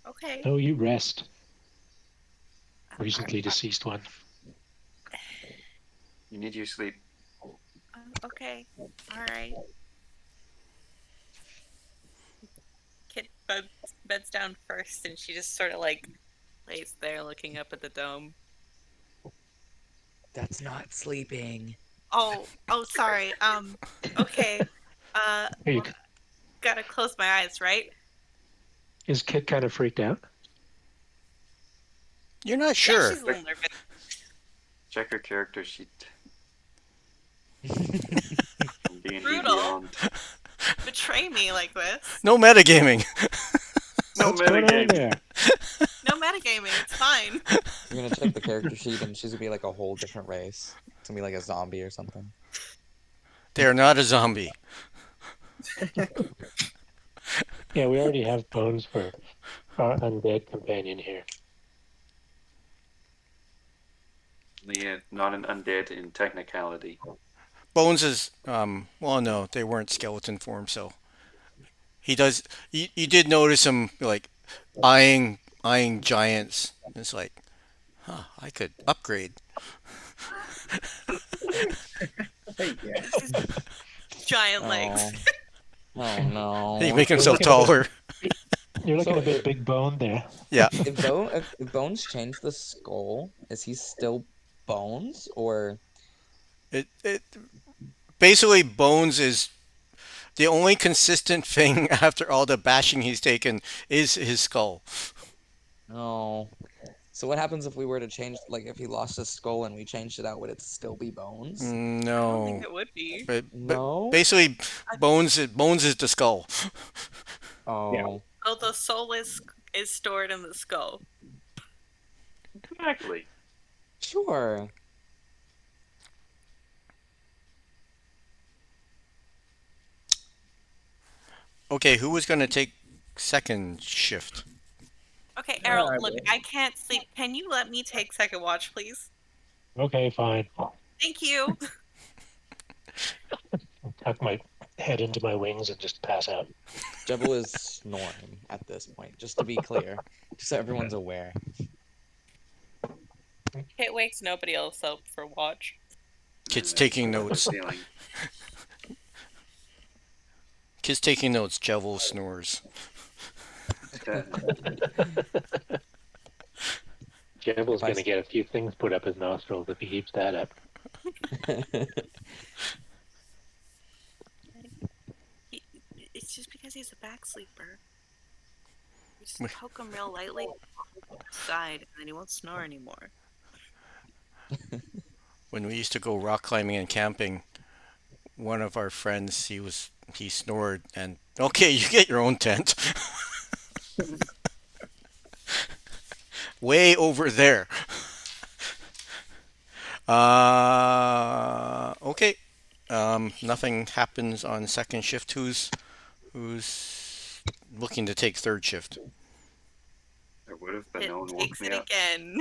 A: Okay.
F: No, you rest. Recently deceased one.
D: You need your sleep.
A: Okay. All right. Kit beds down first, and she just sort of like lays there looking up at the dome.
C: That's not sleeping.
A: Oh, sorry. Okay.
F: Here you
A: Gotta close my eyes, right?
F: Is Kit kind of freaked out?
B: You're not
A: Yeah,
B: sure.
A: she's a little nervous.
D: Check her character sheet. D&D
A: Brutal.
D: Beyond.
A: Betray me like this.
B: No metagaming.
D: No
F: What's going on
D: metagame.
F: there?
A: No metagaming. It's fine.
C: You're gonna check the character sheet, and she's gonna be like a whole different race. It's gonna be like a zombie or something.
B: They are not a zombie.
F: Yeah, we already have bones for our undead companion here.
D: Yeah, not an undead in technicality.
B: Bones is well, no, they weren't skeleton form, so he does. You did notice him like eyeing giants. It's like, huh, I could upgrade.
E: Yeah.
A: Giant legs.
C: Oh no.
B: He make himself
F: looking at the-
B: taller.
F: You're looking
C: So
F: a bit big bone there.
B: Yeah.
C: If Bones changed the skull, is he still Bones or?
B: It basically Bones is the only consistent thing after all the bashing he's taken is his skull.
C: No. So what happens if we were to change, like, if he lost his skull and we changed it out, would it still be Bones?
A: I don't
B: No.
A: think it would be.
B: But
C: No.
B: basically Bones is the skull.
C: Oh.
E: Yeah.
A: Oh, the soul is stored in the skull.
D: Exactly.
C: Sure.
B: Okay, who was going to take second shift.
A: Okay, Errol,
E: I
A: look,
E: will.
A: I can't sleep. Can you let me take second watch, please?
F: Okay, fine.
A: Thank you.
F: I'll tuck my head into my wings and just pass out.
C: Jebel is snoring at this point, just to be clear, just so everyone's aware.
A: It wakes nobody else up for watch.
B: Kids
D: That's
B: taking
D: what I have a
B: notes.
D: feeling.
B: Kids taking notes. Jevel snores.
F: Jebel's
C: If I
F: going to
C: s-
F: get a few things put up his nostrils if he keeps that up.
A: It's just because he's a back sleeper. You just
B: Wait.
A: poke him real lightly, side, and then he won't snore anymore.
B: When we used to go rock climbing and camping, one of our friends, he snored, and okay, you get your own tent. Way over there. Okay. Nothing happens on second shift. Who's looking to take third shift?
D: I would have, but
A: It
D: no one woke
A: takes
D: me
A: it
D: up.
A: again.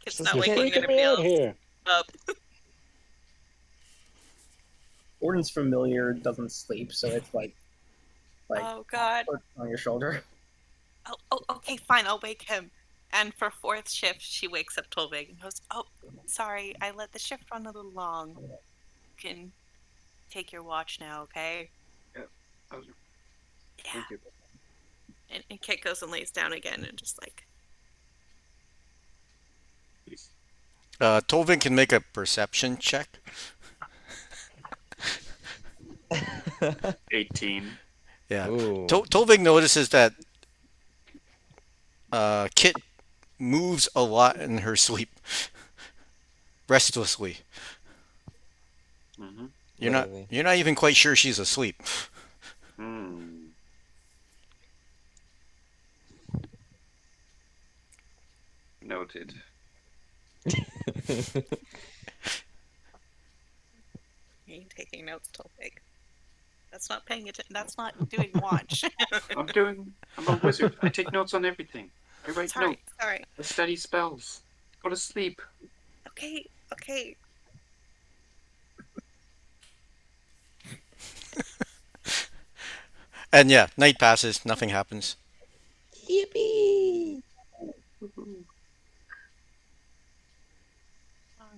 A: It's
C: Just
A: not
C: You're
F: You're
A: waking
F: freaking me
A: anybody
F: out
A: else
F: here.
A: up.
E: Gordon's familiar doesn't sleep, so it's like
A: Oh God.
E: on your shoulder.
A: Oh, okay, fine. I'll wake him. And for fourth shift, she wakes up Tolvig and goes, "Oh, sorry, I let the shift run a little long. You can take your watch now, okay?"
D: I was-
A: Yeah.
D: Thank you.
A: And Kit goes and lays down again and just like,
B: Tolvin can make a perception check.
D: 18.
B: Yeah.
C: Ooh.
B: Tolvin notices that Kit moves a lot in her sleep, restlessly.
D: Mm-hmm.
C: Literally.
B: You're not even quite sure she's asleep.
D: Hmm. Noted.
A: "You taking notes, Tolvig? That's not paying attention. That's not doing watch."
D: I'm a wizard. I take notes on everything. I write
A: Sorry,
D: notes.
A: sorry.
D: I study spells. Go to sleep.
A: Okay, okay.
B: And yeah, night passes, nothing happens.
C: Yippee!
A: Long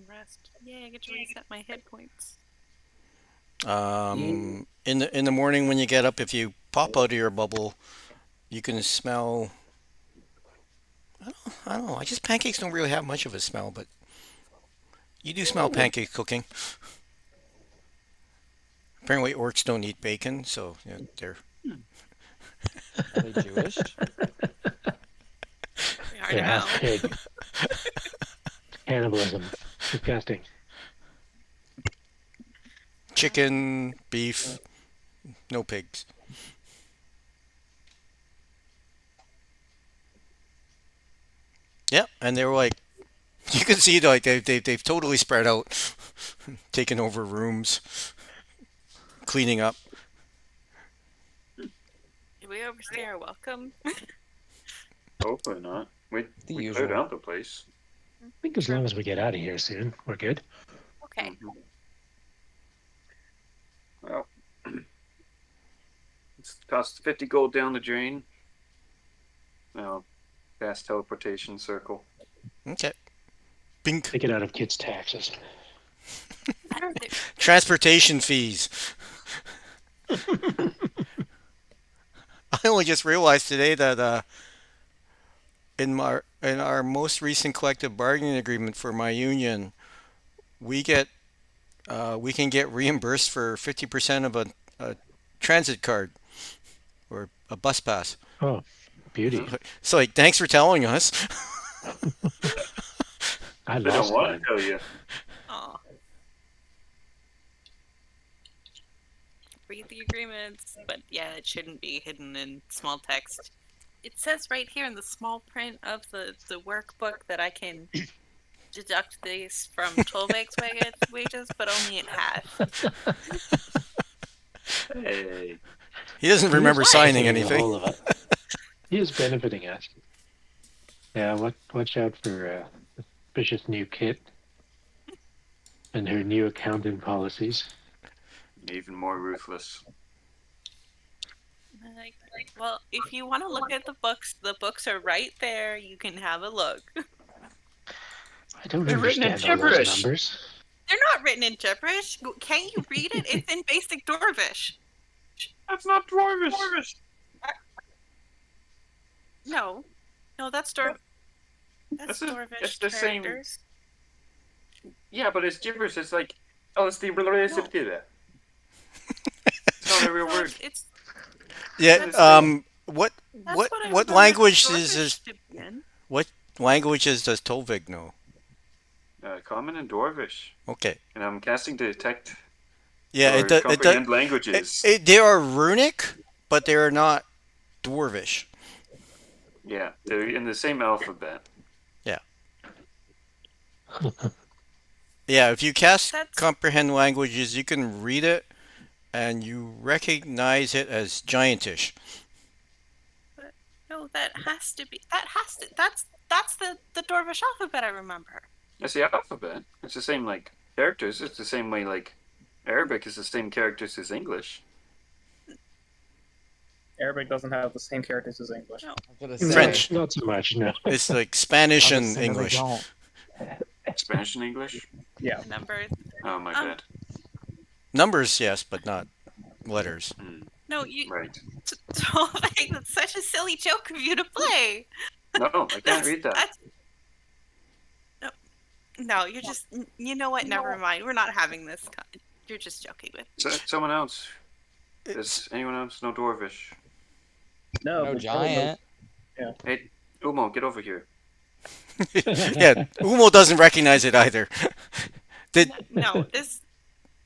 A: rest. Yay, I get to reset my hit points.
B: In the morning when you get up, if you pop out of your bubble, you can smell. I don't know. I guess pancakes don't really have much of a smell, but you do smell pancake cooking. Apparently, orcs don't eat bacon, so yeah, they're.
C: Are they Jewish?
A: We are
F: They're
A: now.
F: half pig. Cannibalism. Disgusting.
B: Chicken, beef, no pigs. Yeah, and they were like, you can see like they've totally spread out, taking over rooms, cleaning up.
A: Did we overstay our welcome?
D: Hopefully not. We
C: The
D: cleared
C: usual.
D: out the place.
F: I think as long as we get out of here soon, we're good.
A: Okay.
D: Mhm. Well, it's cost 50 gold down the drain. Now, fast teleportation circle.
B: Okay. Bink.
F: Take it out of kids' taxes.
B: Transportation fees. I only just realized today that in our most recent collective bargaining agreement for my union, we can get reimbursed for 50% of a transit card or a bus pass.
F: Oh, beauty.
B: So like, thanks for telling us.
F: I
D: They don't
F: lost
D: want
F: mine.
D: to tell you.
A: Aw. Read the agreements, but yeah, it shouldn't be hidden in small text. It says right here in the small print of the workbook that I can deduct these from Tolveg's wages, but only in half.
D: Hey.
B: He doesn't
F: He is
B: remember signing
F: benefiting
B: anything.
F: all of it. He is benefiting us. Yeah, watch out for suspicious new Kit and her new accounting policies.
D: Even more ruthless.
A: Like, well, if you want to look at the books are right there. You can have a look.
F: I don't
D: They're written in
F: understand all those
D: gibberish.
F: numbers.
A: They're not written in gibberish. Can't you read it? It's in basic Dwarvish.
D: That's not Dwarvish.
A: No, that's That's
D: It's
A: Dwarvish
D: the same.
A: characters.
D: Yeah, but it's gibberish. It's like, oh, it's the relative data. It's not a real
A: No,
D: word.
A: it's
B: Yeah.
A: That's
B: What
A: that's
B: what
A: what I
B: what
A: remember
B: language
A: Dwarvish
B: is
A: to be in.
B: what languages does Tolvig know?
D: Common and Dwarvish.
B: Okay.
D: And I'm casting to detect
B: Yeah,
D: or
B: it does.
D: comprehend languages.
B: They are runic, but they are not Dwarvish.
D: Yeah, they're in the same alphabet.
B: Yeah, if you cast
A: That's-
B: comprehend languages, you can read it and you recognize it as giantish.
A: No, that has to be. That's the Dwarvish alphabet. I remember.
D: It's the alphabet. It's the same like characters. It's the same way like Arabic is the same characters as English.
E: Arabic doesn't have the same characters as English.
A: No.
C: I was gonna say,
B: French.
F: Not so much, no.
B: It's like Spanish
C: I
B: and
C: was gonna say, they
B: English.
C: don't.
D: Spanish and English.
E: Yeah.
A: Numbers.
D: Oh my
A: Um,
D: bad.
B: Numbers, yes, but not letters.
A: No, you.
D: Right.
A: That's such a silly joke of you to play.
D: No, I can't read that.
A: No, you're just. You know what? Never mind. We're not having this. You're just joking with.
D: Someone else.
B: It's,
D: Does anyone else know Dwarvish?
E: No,
C: No
E: but
C: giant.
D: Hey, Umo, get over here.
B: yeah, Umo doesn't recognize it either.
A: No, this.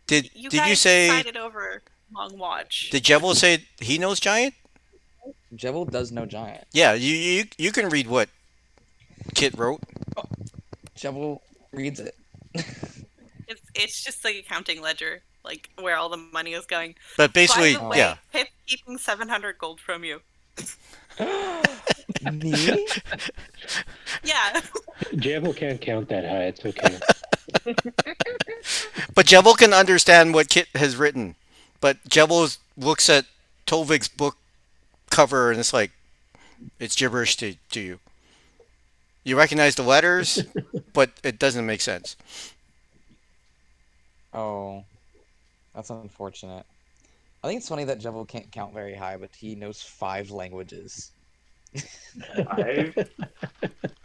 B: Did
A: You
B: did
A: guys
B: you say?
A: decided over long watch.
B: Did Jevil say he knows giant?
C: Jebel does know giant.
B: Yeah, you can read what Kit wrote.
C: Jebel reads it.
A: It's just like accounting ledger, like where all the money is going.
B: But basically,
A: By the way,
B: yeah.
A: Pip's keeping 700 gold from you.
C: Me?
A: Yeah.
F: Jabble can't count that high. It's okay.
B: But Jevil can understand what Kit has written. But Jevil looks at Tolvig's book cover and it's like, it's gibberish to you. You recognize the letters, but it doesn't make sense.
C: Oh, that's unfortunate. I think it's funny that Jebel can't count very high, but he knows 5 languages.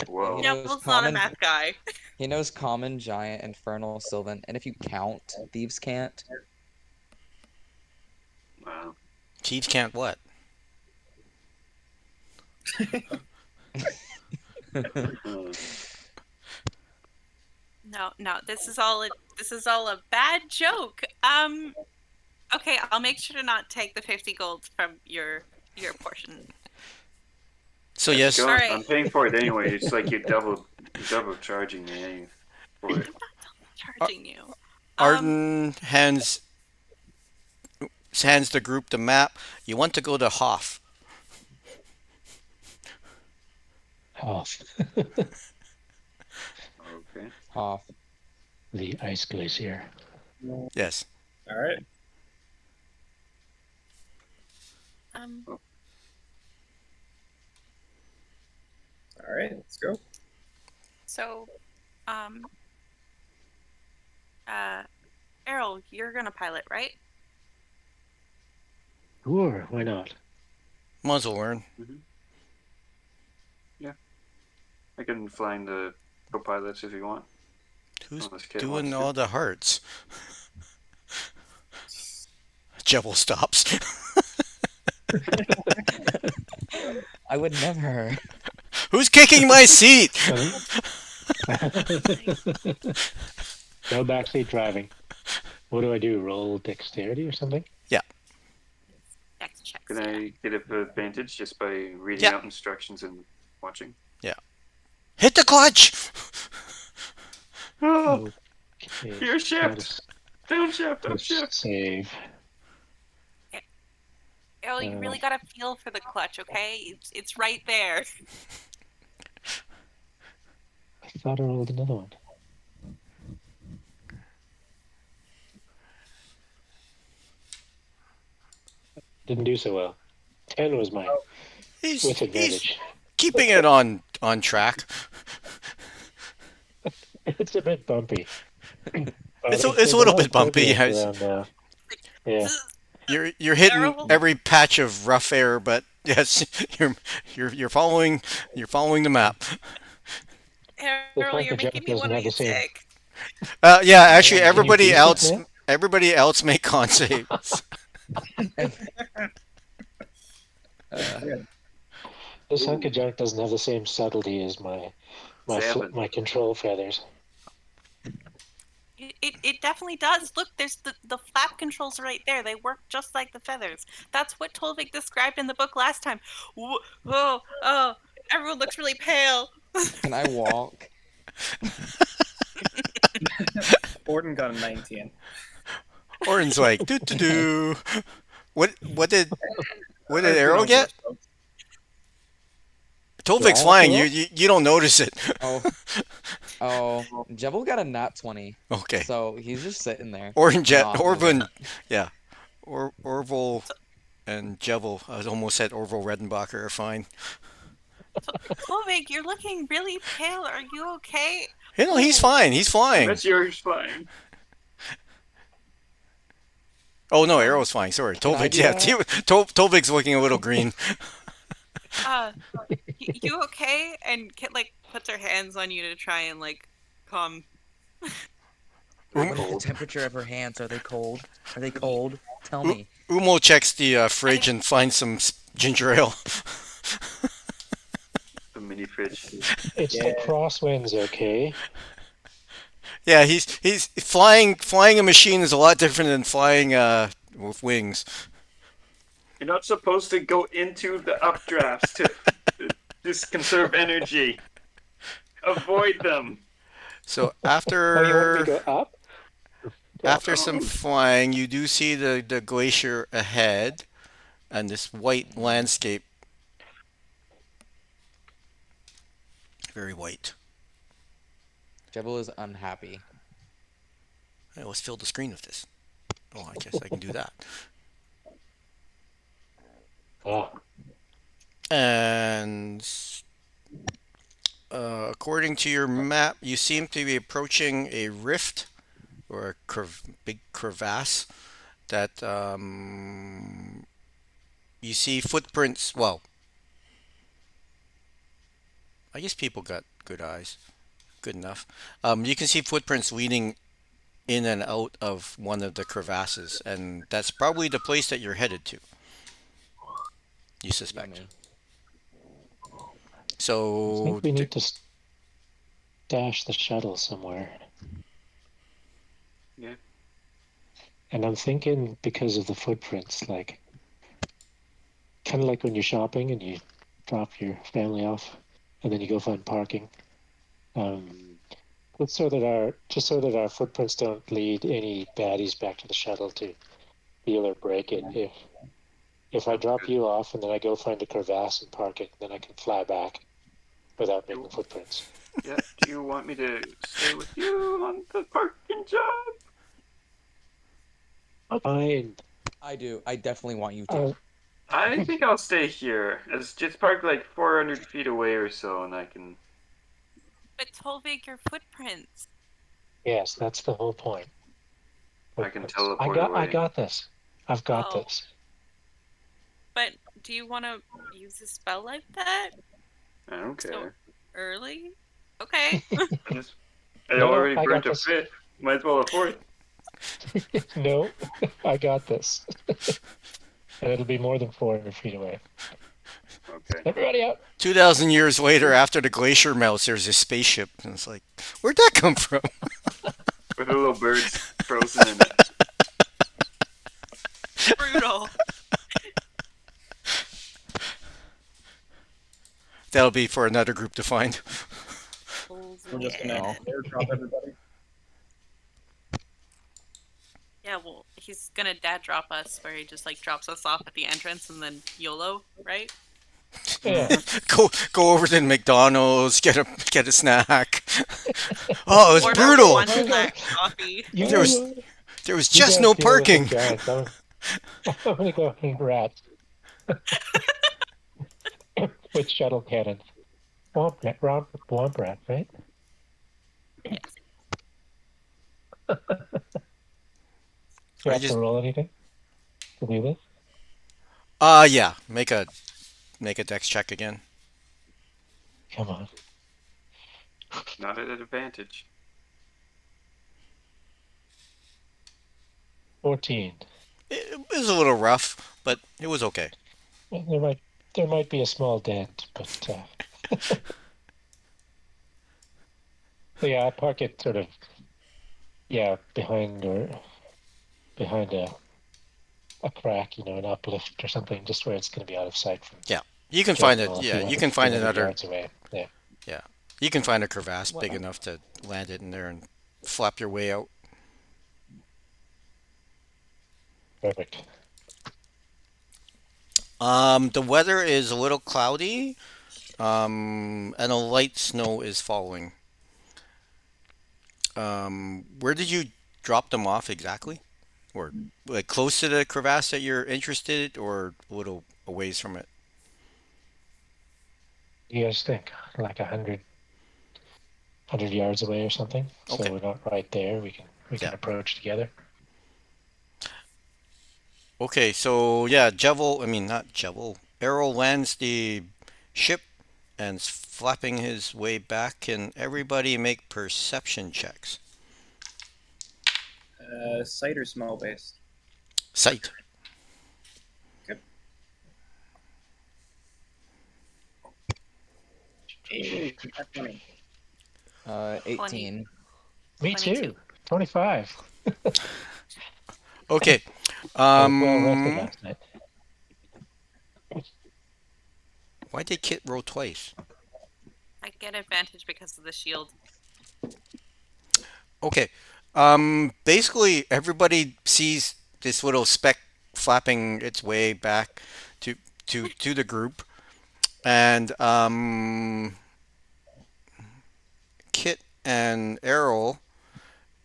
D: Whoa.
C: He
A: Yeah,
C: knows
A: Will's not a
C: common-
A: math guy.
C: He knows common, giant, infernal, sylvan, and if you count, thieves can't.
D: Wow.
B: Thieves can't what?
A: No, this is all a bad joke. Okay, I'll make sure to not take the 50 gold from your portion.
B: So yes,
D: Go on,
A: Alright.
D: I'm paying for it anyway. It's like you're double charging me for it.
A: Charging you.
B: Arden hands the group the map. You want to go to Hoff.
F: Oh,
D: Okay.
C: Hoff.
F: the ice glacier.
B: Yes.
E: All right. All right. Let's go.
A: So, Errol, you're gonna pilot, right?
F: Sure, why not?
B: Muzzle learn.
D: I can find the co-pilots if you want.
B: Who's
D: Unless Kit
B: doing
D: wants
B: all the hearts? Jebel stops.
C: I would never.
B: Who's kicking my seat?
F: No backseat driving. What do I do? Roll dexterity or something?
A: Dex checks.
D: Can
A: yeah.
D: I get advantage just by reading
B: Yeah.
D: out instructions and watching?
B: Hit the clutch.
D: Oh,
F: Okay,
D: you're
F: gotta
D: shift. Downshift,
F: Let's
D: upshift.
F: save.
A: Errol, you really gotta feel for the clutch, okay? It's right there.
F: I thought I rolled another one. Didn't do so well. 10 was mine
B: He's
F: with advantage.
B: keeping it on track.
F: It's a bit bumpy.
B: It's a little bit bumpy. Yes.
F: Around now. Yeah.
B: You're hitting
A: Errol?
B: every patch of rough air, but yes, you're following the map.
A: Errol, you're making me
F: doesn't
A: want to
F: have the
A: get
F: same-
A: sick.
B: Yeah, actually,
F: Can you
B: everybody
F: beat it,
B: else
F: man?
B: make con saves.
F: This hunk of junk doesn't have the same subtlety as
D: Seven.
F: my control feathers.
A: It definitely does. Look, there's the flap controls right there. They work just like the feathers. That's what Tolvik described in the book last time. Oh, everyone looks really pale.
C: Can I walk?
E: Gordon got a 19.
B: Orin's like do do do. What did
E: I've
B: Arrow
E: been
B: get?
E: over-
B: Tolvik's
F: I
B: flying.
F: have
B: You don't notice it.
C: Oh, Jebel got a nat 20.
B: Okay.
C: So he's just sitting there.
B: Orvin,
C: Not moving.
B: yeah. Orville and Jevel. I almost said Orville Redenbacher are fine.
A: Tolvik, you're looking really pale. Are you okay?
B: You know, he's fine. He's flying.
D: That's yours flying.
B: Oh no, Arrow's flying. Sorry,
C: Can I
B: Tolvik.
C: do
B: Yeah,
C: that?
B: Tolvik's looking a little green.
A: You okay? And Kit puts her hands on you to try and calm.
C: What is the temperature of her hands? Are they cold? Are they cold? Tell me.
B: Umo checks the fridge and finds some ginger ale.
D: The mini fridge.
F: It's
E: Yeah.
F: the crosswinds, okay?
B: Yeah, he's flying. Flying a machine is a lot different than flying with wings.
D: You're not supposed to go into the updrafts to just conserve energy. Avoid them.
B: So
F: Oh, you want me
B: after
F: to go up?
B: after some flying, you do see the glacier ahead, and this white landscape. Very white.
C: Jebel is unhappy.
B: Hey, let's fill the screen with this. Oh, I guess I can do that.
F: Oh,
B: And according to your map, you seem to be approaching a rift or a big crevasse that you see footprints. Well, I guess people got good eyes. Good enough. You can see footprints leading in and out of one of the crevasses, and that's probably the place that you're headed to. You suspect.
C: Yummy.
F: I
B: So
F: think we need to stash the shuttle somewhere.
D: Yeah.
F: And I'm thinking because of the footprints, kind of like when you're shopping and you drop your family off, and then you go find parking. Just so that our footprints don't lead any baddies back to the shuttle to steal or break it. If I drop you off and then I go find a crevasse and park it, then I can fly back without making footprints.
D: Yeah. Do you want me to stay with you on the parking job?
F: Fine.
C: I do. I definitely want you to.
F: Oh,
D: I think I'll stay here. It's just parked 400 feet away or so, and I can.
A: But Tolvik, your footprints.
F: yes, that's the whole point.
D: I can
F: Footprints.
D: teleport
F: I
D: away.
F: got this. I've got
A: Oh.
F: this.
A: But do you want to use a spell like that
D: I don't care.
A: early? Okay.
D: I
F: No,
D: already
F: I
D: burnt
F: got
D: a
F: this.
D: fifth. Might as well a fourth.
F: No, I got this. And it'll be more than 400 feet away.
D: Okay.
F: Everybody out.
B: 2,000 years later, after the glacier melts, there's a spaceship, and it's like, where'd that come from?
D: With the little birds frozen in it.
A: Brutal.
B: That'll be for another group to find.
E: We're just gonna airdrop everybody.
A: Yeah, Yeah, well, he's gonna dad drop us where he just like drops us off at the entrance and then YOLO, right?
F: Yeah.
B: Go over to McDonald's, get a snack. Oh, it was
A: Order
B: brutal.
A: one snack coffee.
F: You
B: There was
F: guys-
B: there was
F: you
B: just
F: guys
B: no
F: deal with
B: parking.
F: it, guys. I'm gonna go and rats with shuttle cannons. Womp rat, right?
A: Yes.
F: You
B: I
F: have
B: just
F: to roll anything to do this?
B: yeah, make a dex check again.
F: Come on.
D: Not at an advantage.
F: 14.
B: It was a little rough, but it was okay.
F: There might be a small dent, but so yeah, I park it sort of behind a crack, an uplift or something, just where it's going to be out of sight from.
B: You can find it.
F: General,
B: Yeah,
F: a few
B: you can find
F: 100
B: another.
F: yards away. Yeah.
B: You can find a crevasse big
C: Well-
B: enough to land it in there and flap your way out.
F: Perfect.
B: The weather is a little cloudy, and a light snow is falling. Where did you drop them off exactly? Or like close to the crevasse that you're interested, or a little a ways from it?
F: You guys think like 100 yards away or something?
B: Okay.
F: So we're not right there. We can
B: Yeah.
F: approach together.
B: Okay, so yeah, not Jevel. Errol lands the ship and is flapping his way back. Can everybody make perception checks?
E: Sight or smell based?
B: Sight.
E: That's funny.
C: 18.
F: Me
A: 22.
F: too. 25.
B: Okay.
F: I was well rested last night.
B: Why did Kit roll twice?
A: I get advantage because of the shield.
B: Okay. Basically, everybody sees this little speck flapping its way back to the group, and Kit and Errol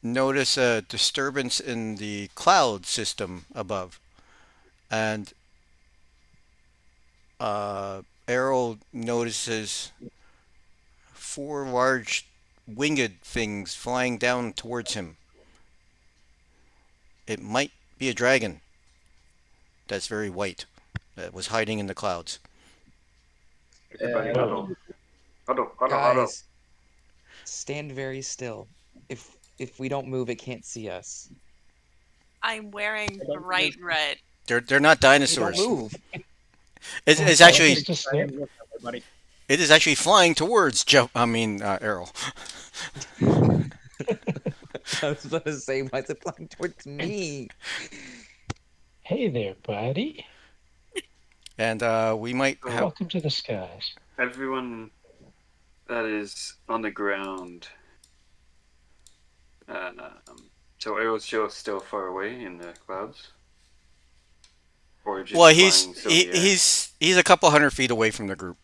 B: notice a disturbance in the cloud system above, and Errol notices four large winged things flying down towards him. It might be a dragon that's very white that was hiding in the clouds.
D: Everybody
E: Uh,
D: huddle. Huddle.
C: Guys, stand very still. If we don't move, it can't see us.
A: I'm wearing
E: I don't
A: bright
E: think-
A: red.
B: They're not
C: You don't
B: dinosaurs.
C: move.
B: It's actually
F: It's just
E: I am with everybody.
B: it is actually flying towards Errol.
C: I was about to say, why is it flying towards me?
F: Hey there, buddy.
B: And we might have
F: Welcome to the skies.
D: Everyone that is on the ground. So Arrow's still far away in the clouds. Or just
B: well,
D: flying so in the air?
B: he's a couple 100 feet away from the group.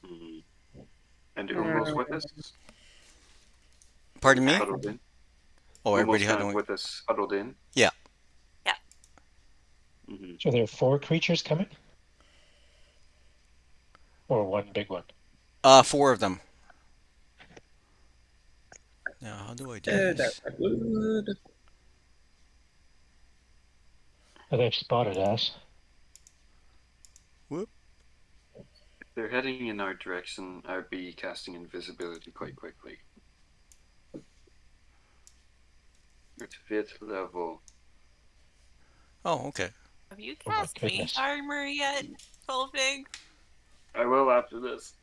D: Mhm. And Umbo's with us.
B: Pardon me?
D: Huddled in.
B: Oh, everybody
D: Umbo's kind of
B: huddling.
D: with us, huddled in.
B: Yeah.
A: Yeah.
D: Mm-hmm.
F: So there are 4 creatures coming? Or one big one?
B: Four of them. Now, how do I do this?
E: That's good.
F: Oh, they've spotted us.
D: If they're heading in our direction, I'd be casting invisibility quite quickly. You're at 5th level.
B: Oh, okay.
A: Have you
F: Oh my
A: cast mage
F: goodness.
A: armor yet, Solvig?
D: I will after this.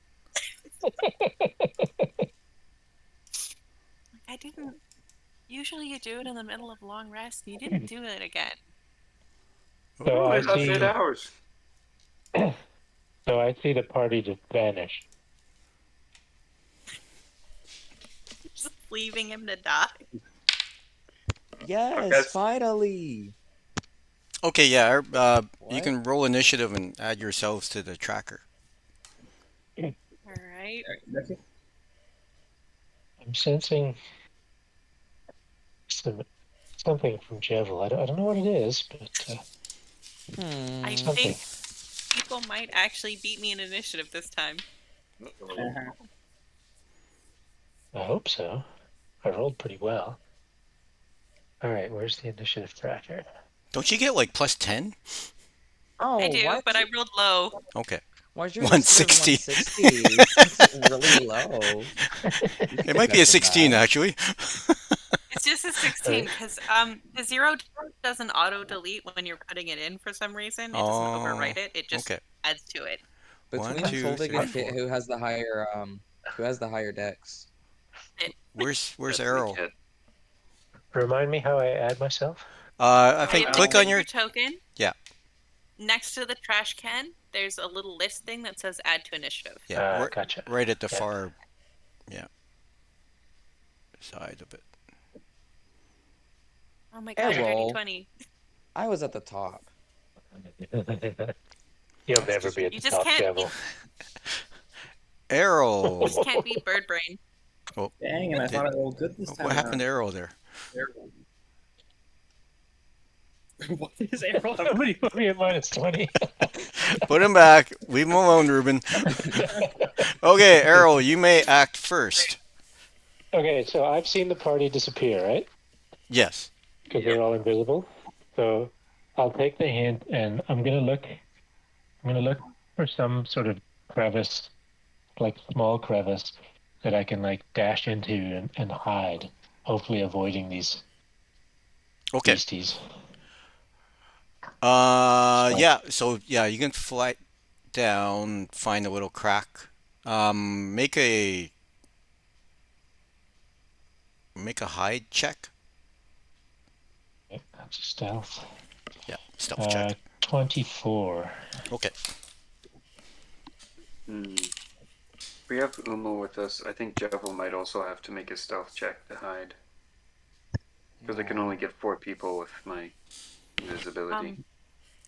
A: I didn't. Usually you do it in the middle of a long rest. You didn't do it again.
F: So
D: Oh,
F: I
D: I have
F: see.
D: 8 hours.
F: So I see the party just vanish.
A: Just leaving him to die.
C: Yes, finally.
B: Okay, yeah. You
C: What?
B: can roll initiative and add yourselves to the tracker.
A: All right.
E: Alright, Becky?
F: I'm sensing some, something from Jevil. I don't know what it is, but
A: I
F: something.
A: think people might actually beat me in initiative this time.
E: Uh-huh.
F: I hope so. I rolled pretty well. All right, where's the initiative tracker?
B: Don't you get like +10?
C: Oh,
A: I do, but I rolled low.
B: Okay.
C: why's your initiative
B: 160.
C: 160? That's really low. You could
B: It
C: do
B: might be
C: better
B: a
C: than
B: 16
C: that.
B: actually.
A: It's just a 16 because the 0 doesn't auto delete when you're putting it in for some reason. It doesn't
B: Oh,
A: overwrite it. It just
B: okay.
A: adds to it.
B: 1,
C: Between
B: 2,
C: Toldig
B: 3,
C: and Kit,
B: 4.
C: who has the higher dex?
B: Where's
D: Definitely
B: Arrow?
D: Kit.
F: Remind me how I add myself?
B: I
A: So
B: think
A: you
B: click
A: click
B: on your
A: your token.
B: yeah.
A: Next to the trash can, there's a little list thing that says add to initiative.
B: Yeah,
F: Gotcha.
B: right at the
F: Yeah.
B: far side of it.
A: Oh my god, dirty
C: Errol.
A: 20.
C: I was at the top.
F: You'll never be at
A: You
F: the
A: just
F: top,
A: can't
F: Jevil.
B: Arrow.
A: You just can't beat bird brain.
E: Dang, and I
B: Did-
E: thought I rolled good this time
B: What happened to
E: around.
B: Arrow there?
E: What is Arrow?
F: Somebody put me at -20.
B: Put him back. Leave him alone, Ruben. Okay, Arrow, you may act first.
F: Okay, so I've seen the party disappear, right?
B: Yes.
F: Because they're all invisible. So I'll take the hint, and I'm gonna look. I'm gonna look for some sort of crevice, like small crevice, that I can like dash into and hide. Hopefully, avoiding these
B: Okay.
F: beasties.
B: Yeah. So yeah, you can fly down, find a little crack. Make a hide check.
F: Okay, that's a stealth.
B: Yeah, stealth check.
F: 24.
B: Okay.
D: We have Umo with us. I think Jevil might also have to make a stealth check to hide. Because I can only get 4 people with my invisibility.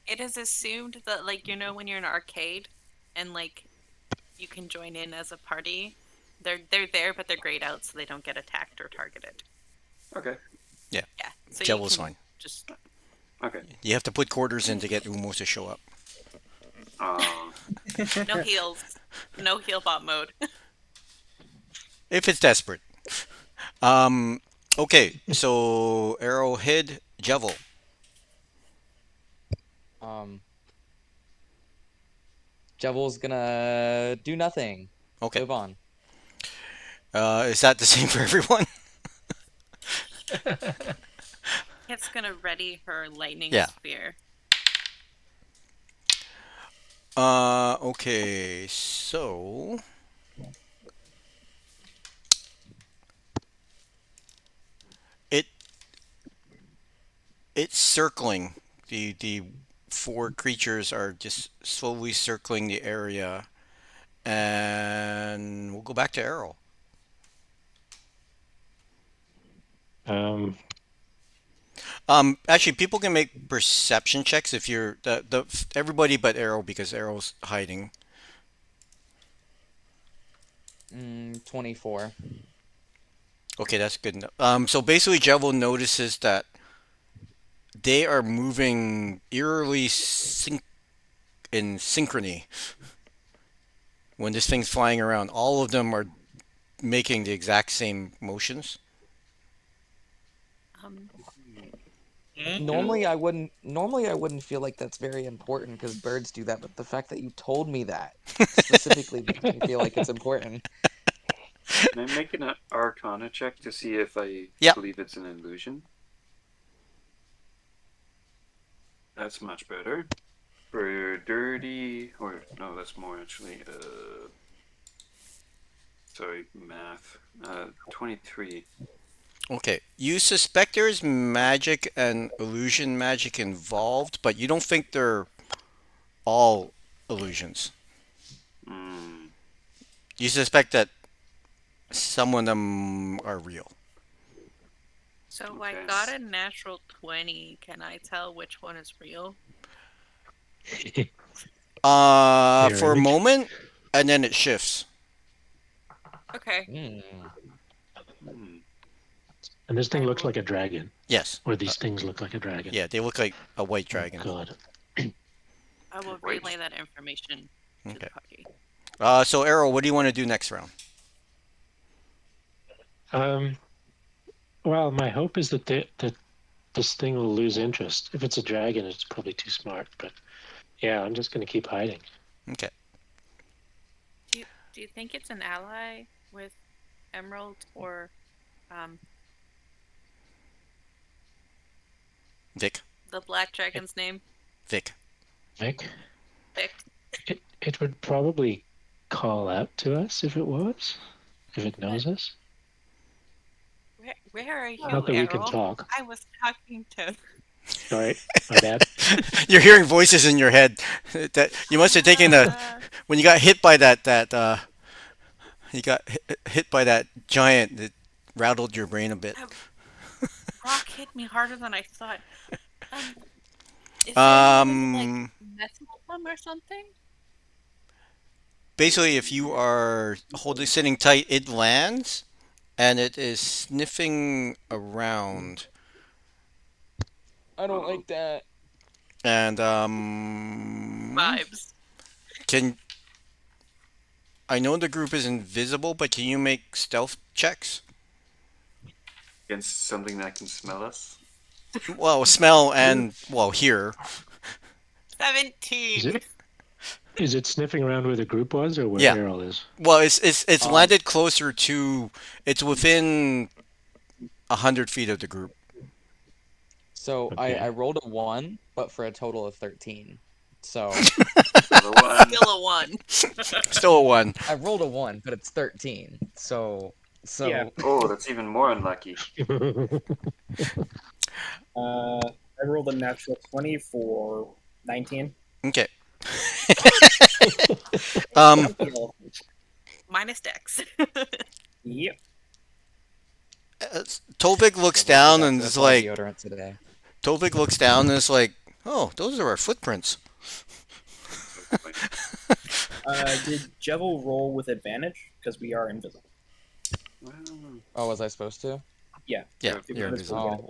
A: It is assumed that, like, when you're in an arcade and, like, you can join in as a party, they're there, but they're grayed out so they don't get attacked or targeted.
D: Okay.
A: Yeah. So
B: Jevil's
A: you can
B: fine.
A: just
D: Okay.
B: You have to put quarters in to get Umo to show up.
A: no heals. No heal bot mode.
B: If it's desperate. Okay, so Arrowhead, Jevil.
C: Jevil's gonna do nothing.
B: Okay.
C: Move on.
B: Is that the same for everyone?
A: It's gonna ready her lightning
B: Yeah.
A: spear.
B: Okay, so it it's circling. The 4 creatures are just slowly circling the area, and we'll go back to Arrow. Actually, people can make perception checks if you're the everybody but Arrow because Arrow's hiding.
C: 24.
B: Okay, that's good enough. So basically, Jevil notices that they are moving eerily in synchrony. When this thing's flying around, all of them are making the exact same motions.
C: Normally I wouldn't feel like that's very important because birds do that, but the fact that you told me that specifically makes me feel like it's important.
D: Can I make an Arcana check to see if I
B: Yeah.
D: believe it's an illusion? That's much better. For dirty, or no, that's more actually. Sorry, math. 23.
B: Okay, you suspect there's magic and illusion magic involved, but you don't think they're all illusions. You suspect that some of them are real.
A: So I
D: Okay.
A: got a natural 20. Can I tell which one is real?
F: Yeah,
B: For a
F: really?
B: moment, and then it shifts.
A: Okay.
C: Hmm.
D: Hmm.
F: And this thing
A: I
F: looks
A: will-
F: like a dragon,
B: Yes.
F: or these things look like a dragon.
B: Yeah, they look like a white
F: Oh,
B: dragon.
F: God.
A: I will
D: Wait.
A: relay that information to
B: Okay.
A: the party.
B: So Arrow, what do you want to do next round?
F: Well, my hope is that that this thing will lose interest. If it's a dragon, it's probably too smart. But yeah, I'm just going to keep hiding.
B: Okay.
A: Do you think it's an ally with Emerald or
B: Vic.
A: the Black Dragon's name?
B: Vic.
F: Vic,
A: Vic.
F: it would probably call out to us if it knows us.
A: Where are you,
F: Not that we can
A: Errol?
F: talk.
A: I was talking to.
F: Sorry, my bad.
B: You're hearing voices in your head. That you must have taken the when you got hit by that you got hit by that giant that rattled your brain a bit.
A: Rock hit me harder than I thought. Is there like messing with them or something?
B: Basically, if you are sitting tight, it lands, and it is sniffing around.
C: I don't like that.
B: And
A: Vibes.
B: can I know the group is invisible, but can you make stealth checks?
D: Against something that can smell us.
B: Well, smell and hear.
A: 17.
F: Is it sniffing around where the group was, or where
B: Yeah.
F: Errol is?
B: Well, it's landed closer to. It's within 100 feet of the group.
C: So
F: Okay.
C: I rolled a 1, but for a total of 13. So
D: The one.
A: Still a 1.
B: Still a 1.
C: I rolled a 1, but it's 13. So
E: Yeah.
D: Oh, that's even more unlucky.
E: I rolled a natural 20 for 19.
B: Okay.
A: Minus Dex.
E: Yep.
B: Tolvik looks down and is like,
C: deodorant today.
B: Tolvik looks down and is like, oh, those are our footprints.
E: Did Jevil roll with advantage? Because we are invisible.
D: Well,
C: Oh, was I supposed to?
B: Yeah,
D: Yeah,
B: you're invisible.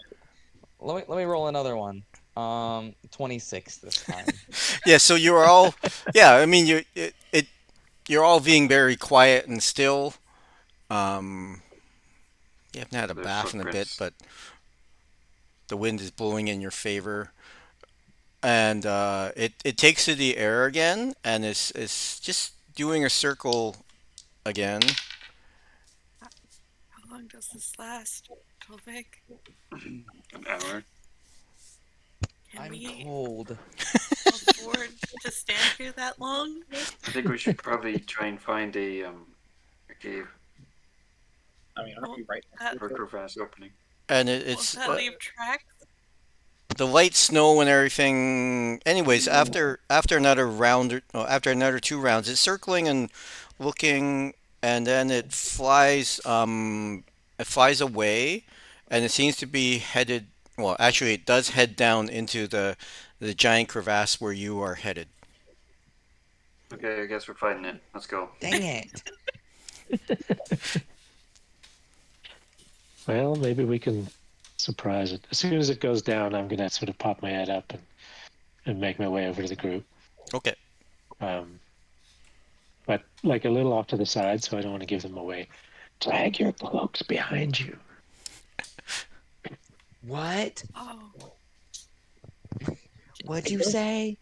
C: Oh. Let me roll another one. 26 this time.
B: Yeah, so you're all, yeah. I mean, you're all being very quiet and still. You haven't had a
D: Their
B: bath in a bit,
D: footprints.
B: but the wind is blowing in your favor, and it takes to the air again, and it's just doing a circle again.
A: How long does this last, Tovik?
D: an hour.
A: Can
C: I'm
A: we
C: cold.
A: afford to stand here that long?
D: I think we should probably try and find a cave
E: I mean, aren't we right next to
D: or
E: it?
D: crevasse opening.
B: And
A: Will
B: it's
A: that leave tracks?
B: the light snow and everything. Anyways, after another round, after another 2 rounds, it's circling and looking, and then it flies away, and it seems to be headed. Well, actually, it does head down into the giant crevasse where you are headed.
D: Okay, I guess we're fighting it. Let's go.
C: Dang it.
F: Well, maybe we can surprise it. As soon as it goes down, I'm gonna sort of pop my head up and make my way over to the group.
B: Okay.
F: But like a little off to the side, so I don't want to give them away. Drag your cloaks behind you.
C: What?
A: Oh,
C: What'd you say?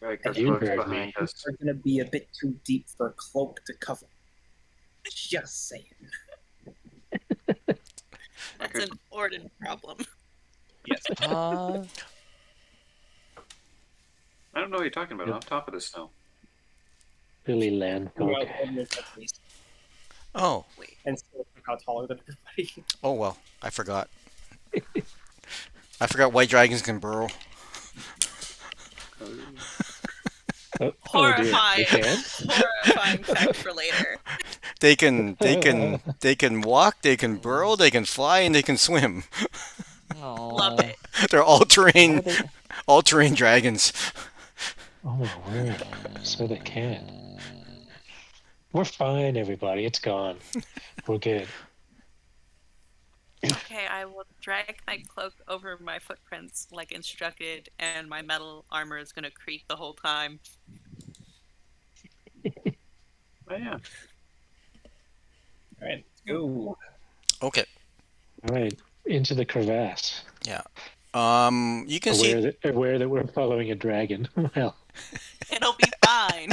D: Right, got
F: You
D: cloaks
F: heard
D: behind
F: me.
D: us.
E: Are going to be a bit too deep for a cloak to cover. Just saying.
A: that's
D: Okay.
A: an Orden problem.
E: Yes.
C: Uh,
D: I don't know what you're talking about. On top of the snow.
F: Really land
E: Well,
F: folk.
E: almost at least.
B: Oh.
E: And still how taller than everybody.
B: Oh well. I forgot. I forgot white dragons can burrow.
F: Oh dear,
A: Horrifying.
F: we can.
A: Horrifying fact for later.
B: they can walk, they can burrow, they can fly, and they can swim.
A: Love
C: Oh,
A: it.
B: They're
C: how would they?
B: all terrain dragons.
F: Oh my word! So they can. We're fine, everybody. It's gone. We're good.
A: Okay, I will drag my cloak over my footprints like instructed, and my metal armor is gonna creak the whole time.
D: Oh yeah.
E: All right, let's go.
B: Okay.
F: All right, into the crevasse.
B: Yeah. You can
F: Aware
B: see.
F: that we're following a dragon. Well,
A: It'll be fine.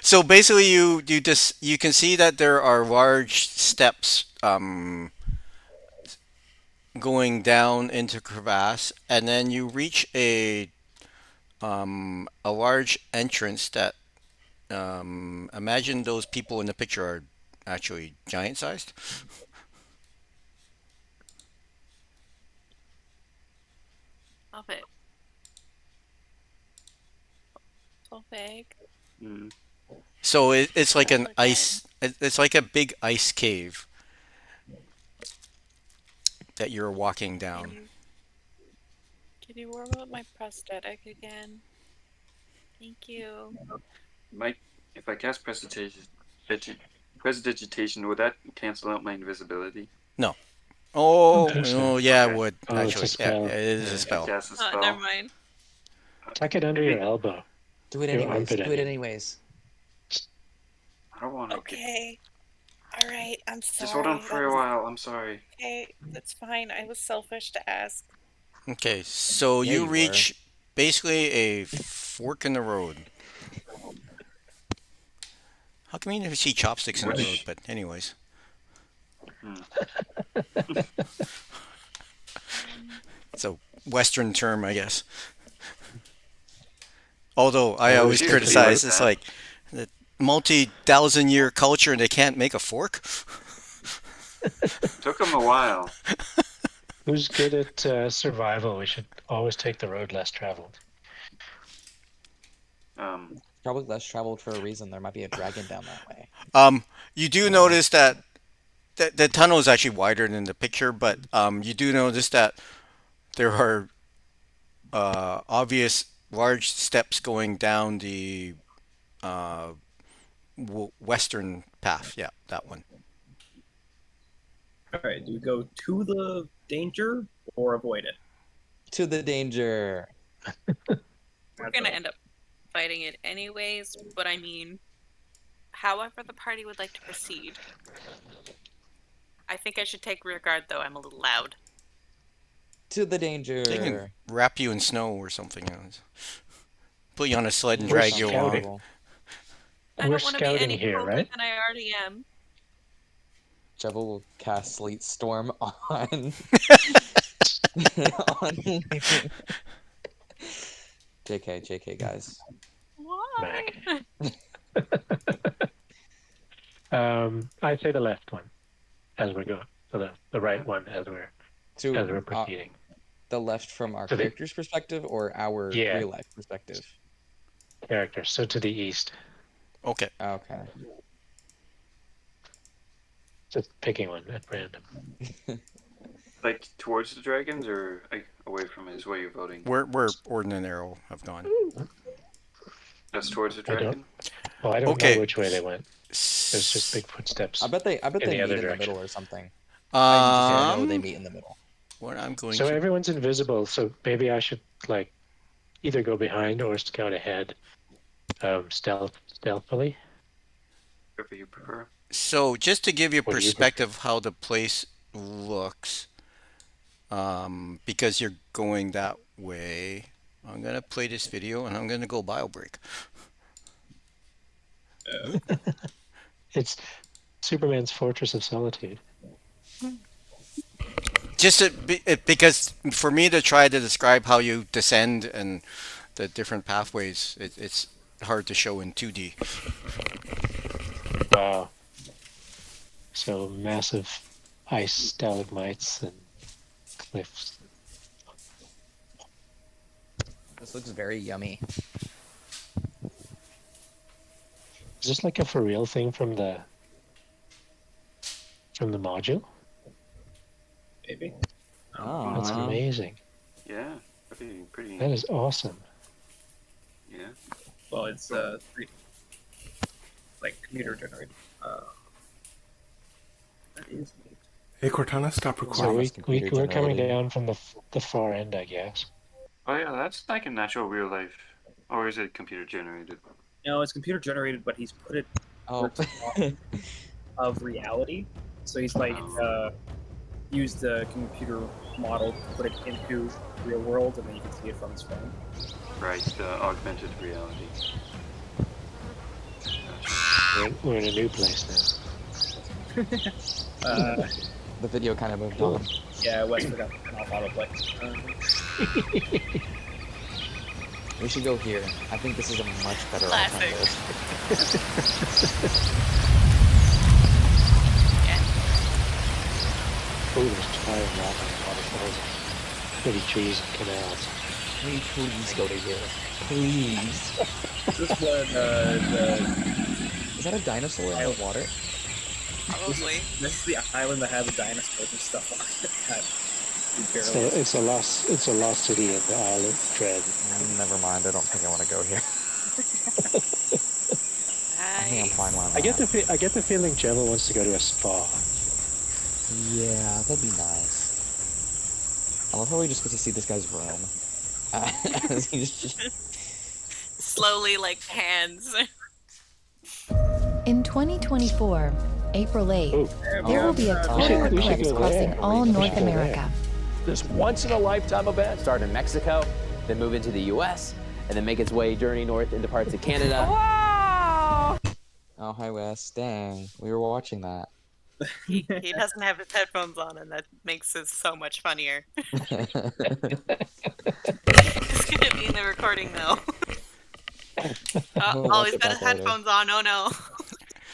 B: So basically, you can see that there are large steps going down into crevasse, and then you reach a large entrance that imagine those people in the picture are actually giant sized.
A: Love it. So big.
D: Mm.
B: So it's like an
A: Never
B: ice. It's like a big ice cave that you're walking
A: Can
B: down.
A: can you warm up my prosthetic again? Thank you.
D: Might if I cast prestidigitation, would that cancel out my invisibility?
B: No. Oh,
F: Interesting.
B: oh yeah, it
D: Okay.
B: would
F: Oh, it's a
B: actually. Yeah,
F: spell.
B: it is a
F: Yeah.
B: spell.
D: Cast a
A: Oh,
D: spell.
A: never mind.
F: Tuck it under your elbow.
C: Do it
F: Your
C: anyways.
F: armpit, I
C: Do it
F: mean.
C: anyways.
D: I don't want to get.
G: Okay. All right. I'm sorry.
D: Just hold on for
G: That
D: a
G: was
D: while. I'm sorry.
G: okay. That's fine. I was selfish to ask.
B: Okay, so
C: Yeah,
B: you
C: you were.
B: reach basically a fork in the road. How come you never see chopsticks in the road?
D: Which-
B: But anyways,
D: Hmm.
B: it's a Western term, I guess. Although I
F: Oh,
B: always
D: it's
B: criticize,
D: like
B: it's
D: that.
B: like the multi-thousand-year culture and they can't make a fork.
D: Took him a while.
F: Who's good at survival? We should always take the road less traveled.
C: Probably less traveled for a reason. There might be a dragon down that way.
B: You do notice that the tunnel is actually wider than the picture, but you do notice that there are obvious large steps going down the uh, western path. Yeah, that one.
E: All right, do we go to the danger or avoid it?
C: To the danger.
A: We're gonna end up fighting it anyways, but I mean, however the party would like to proceed. I think I should take rear guard, though. I'm a little loud.
C: To the
B: They can
C: danger.
B: wrap you in snow or something. Put you on a sled and
F: We're
B: drag you along.
F: scouting.
A: I
F: We're
A: don't want to be
F: scouting
A: any
F: here,
A: colder
F: right?
A: than I already am.
C: Jebel will cast Sleet Storm on. on JK, guys.
A: Why?
F: I say the left one as we're going. So the right one as we're
C: To
F: proceeding.
C: the left from our
F: To the-
C: character's perspective or our
F: Yeah.
C: real life perspective?
F: Character. So to the east.
B: Okay.
C: Okay.
F: Just picking one at random.
D: Like towards the dragons or like away from it is what you're voting.
B: Where Orden and Arrow have gone.
D: That's towards the
F: I don't-
D: dragon.
F: Well, I don't
B: Okay.
F: know which way they went. There's just big footsteps.
C: I bet they
F: In
C: meet
F: the other
C: in the
F: direction.
C: middle or something. I know they
B: Um,
C: meet in the middle.
B: what I'm going
F: So
B: to
F: everyone's invisible. So maybe I should like either go behind or scout ahead, stealthily.
D: Whatever you prefer.
B: So just to give you
F: What do you
B: perspective how the place looks, because you're going that way, I'm gonna play this video and I'm gonna go bio break.
F: It's Superman's Fortress of Solitude.
B: Because for me to try to describe how you descend and the different pathways, it's hard to show in 2D.
F: Wow. So massive ice stalagmites and cliffs.
C: This looks very yummy.
F: Is this like a for real thing from the from the module.
E: Maybe.
F: That's
C: Oh.
F: amazing.
D: Yeah, pretty.
F: That is awesome.
D: Yeah.
E: Well, it's 3D. Like computer generated. That is neat.
H: Hey Cortana, stop
F: So
H: recording.
F: we're coming
C: Computer-generated.
F: down from the far end, I guess.
D: Oh yeah, that's like a natural real life, or is it computer generated?
E: No, it's computer generated, but he's put it
C: Oh.
E: of reality. So he's like used the computer model to put it into real world, and then you can see it from his phone.
D: Right, augmented reality.
F: We're in a new place
E: Uh,
C: The video kind of moved on.
E: yeah, Wes forgot to turn off autoplay.
C: We should go here. I think this is a much better
A: Classic.
C: alternative.
F: now. Oh, there's fire and rock and waterfalls, pretty trees and canals.
C: Can we please go to here? Please.
E: Is this what
C: Is that a dinosaur in the water?
A: Probably.
E: this is the island that has the dinosaurs and stuff on it? God, you
F: So
E: barely-
F: it's a lost city in the Isle of Dread.
C: Never mind. I don't think I want to go here. I think I'm
A: Nice.
C: fine where I'm
F: I get
C: at.
F: the feeling Gemma wants to go to a spa.
C: Yeah, that'd be nice. I love how we just get to see this guy's room. As he's just
A: Slowly, like hands.
I: In 2024, April 8th,
F: Oh,
I: there will be a
C: We
I: total
F: should
I: eclipse
F: go
I: crossing
F: there.
I: all
F: We should
I: North
F: go there.
I: America.
J: This once-in-a-lifetime event started in Mexico, then move into the U.S., and then make its way journey north into parts of Canada.
C: oh hi Wes, dang, we were watching that.
A: He doesn't have his headphones on, and that makes it so much funnier. It's gonna be in the recording though.
C: We'll
A: Oh,
C: watch
A: he's
C: it
A: got his
C: back later.
A: headphones on. Oh no.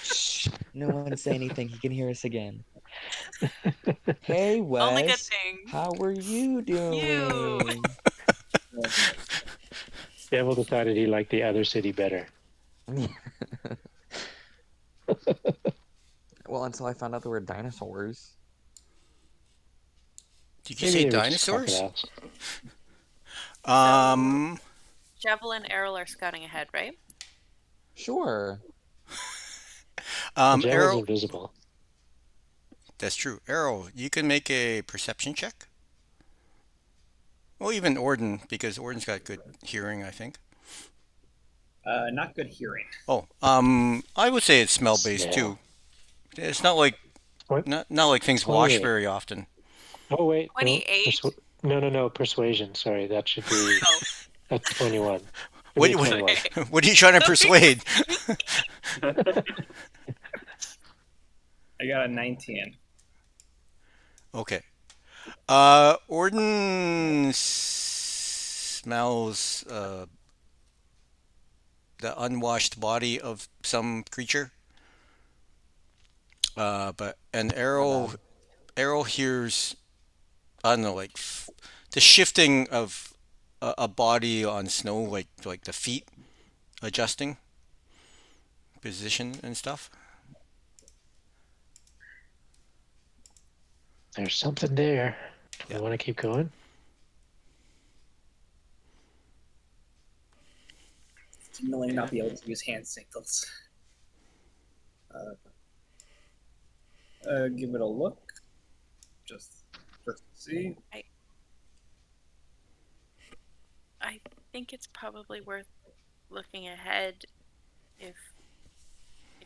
C: Shh, no one say anything. He can hear us again. Hey Wes,
A: Only good thing.
C: how are you doing?
F: Devil decided he liked the other city better.
C: Well, until I found out there were dinosaurs.
B: Did you
F: Maybe
B: say
F: they were just
B: dinosaurs?
F: crocodiles.
A: Javelin and Errol are scouting ahead, right?
C: Sure.
F: The Gemma's
B: Errol,
F: invisible.
B: that's true. Errol, you can make a perception check. Well, even Orden, because Orden's got good hearing, I think.
E: not good hearing.
B: Oh, I would say it's smell based too. It's not like
F: What?
B: not like things wash
F: 28.
B: very often.
F: Oh wait, no,
A: 28?
F: no, persuasion. Sorry, that should be
A: Oh.
F: that's 21.
B: What,
F: Give me
B: what,
F: 21.
B: what are you trying to persuade?
E: I got a 19.
B: Okay. Orden smells the unwashed body of some creature. And Errol hears, I don't know, like the shifting of a body on snow, like the feet adjusting position and stuff.
F: There's something there.
B: Yeah.
F: You want to keep going?
E: Signaling not be able to use hand signals. Give it a look. Just first to see.
A: I think it's probably worth looking ahead if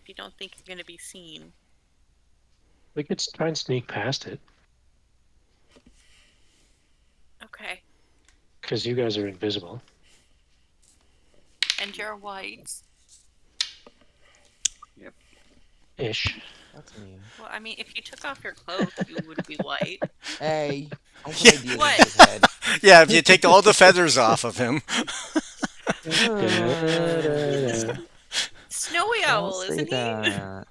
A: you don't think you're gonna be seen.
F: We could try and sneak past it
A: Okay.
F: because you guys are invisible.
A: And you're white.
F: Ish.
C: That's mean.
A: Well, I mean, if you took off your clothes, you would be white.
C: Hey, don't put
B: Yeah.
C: ideas
A: What?
C: in his head.
B: Yeah, if you take all the feathers off of him.
A: Snowy
C: Don't
A: owl,
C: say
A: isn't he?
C: that.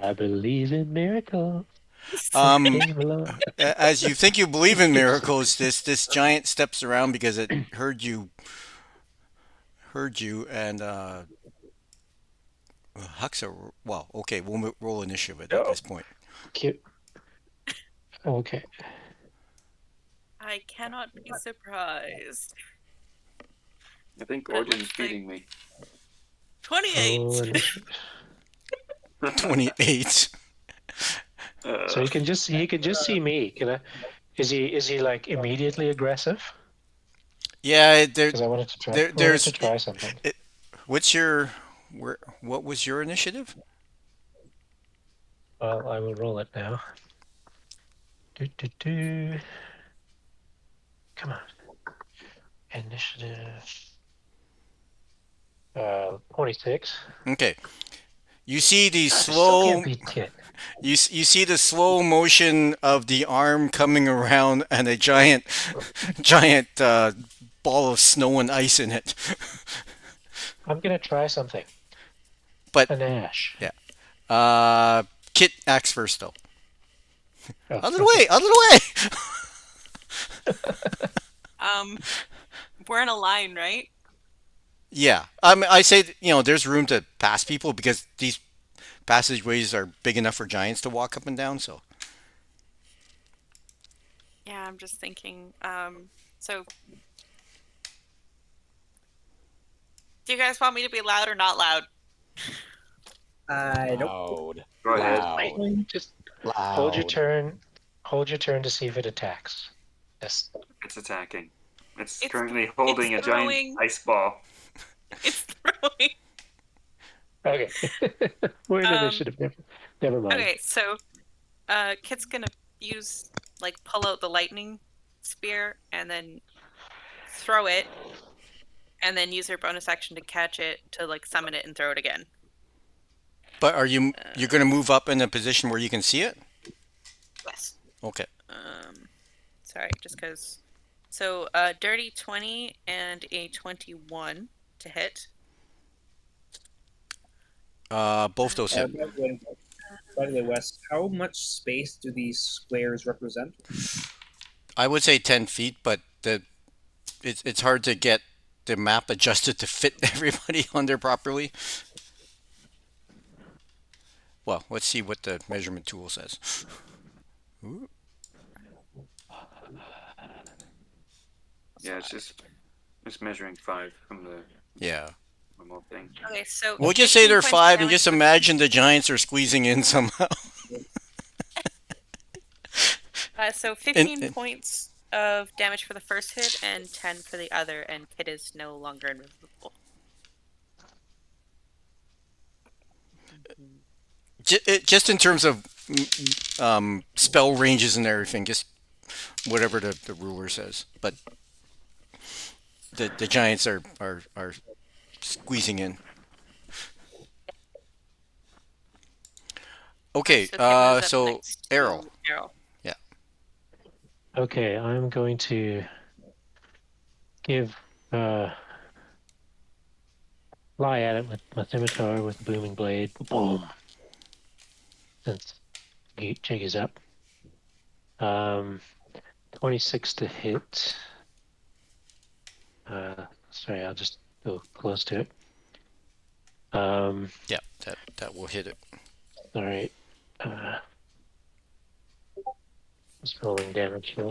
F: I believe in miracles.
B: Um,
F: Came along.
B: as you think you believe in miracles, this giant steps around because it heard you, and Huck's a well. Okay, we'll roll initiative at this point.
F: Cute. Okay.
A: I cannot be surprised.
D: I think
A: That
D: Gordon's
A: looks like-
D: beating me.
A: 28.
F: Roll initiative.
B: 28.
F: So he can just see me. Can I? Is he like immediately aggressive?
B: Yeah, there,
F: Because I wanted to try.
B: there,
F: wanted
B: there's.
F: to try something.
B: What's your, what was your initiative?
F: Well, I will roll it now. Do. Come on. Initiative. 26.
B: Okay. You see the
F: I still
B: slow,
F: can't beat Kit.
B: you see the slow motion of the arm coming around and a giant ball of snow and ice in it.
F: I'm gonna try something.
B: But
F: An ash.
B: yeah. Kit acts first though.
F: Oh,
B: Out of the way! Out of the way!
A: We're in a line, right?
B: Yeah. I say there's room to pass people because these passageways are big enough for giants to walk up and down. So
A: Yeah, I'm just thinking. So do you guys want me to be loud or not loud?
E: I don't.
C: Loud.
D: Go ahead.
C: Loud.
F: Just
C: Loud.
F: hold your turn. Hold your turn to see if it attacks. Yes.
D: It's attacking. It's
A: It's-
D: currently holding
A: it's
D: a giant
A: throwing.
D: ice ball.
A: It's throwing.
F: Okay. We're in
A: Um,
F: initiative. Never mind.
A: Okay, so Kit's gonna pull out the lightning spear and then throw it, and then use her bonus action to catch it to summon it and throw it again.
B: but you're going to move up in a position where you can see it?
A: Yes.
B: Okay.
A: Sorry, just because. So dirty 20 and a 21 to hit.
B: Both those hit.
E: By the way, Wes, how much space do these squares represent?
B: I would say 10 feet, but it's hard to get the map adjusted to fit everybody on there properly. Well, let's see what the measurement tool says. Ooh.
D: Yeah, it's just measuring 5 from the
B: Yeah.
D: remote thing.
A: Okay, so
B: We'll just say
A: 15
B: they're
A: points
B: 5 and
A: damage
B: just
A: for-
B: imagine the giants are squeezing in somehow.
A: So 15
B: and-
A: points of damage for the first hit and 10 for the other, and Kit is no longer invisible.
B: Just in terms of spell ranges and everything, just whatever the ruler says. But the giants are squeezing in. Okay,
A: Kim moves up
B: so
A: next to
B: Errol.
A: Errol.
F: Okay, I'm going to give fly at it with my scimitar with the booming blade. Boom. Since Jig is up. 26 to hit. Sorry, I'll just go close to it.
B: Yeah, that will hit it.
F: All right. Just rolling damage here.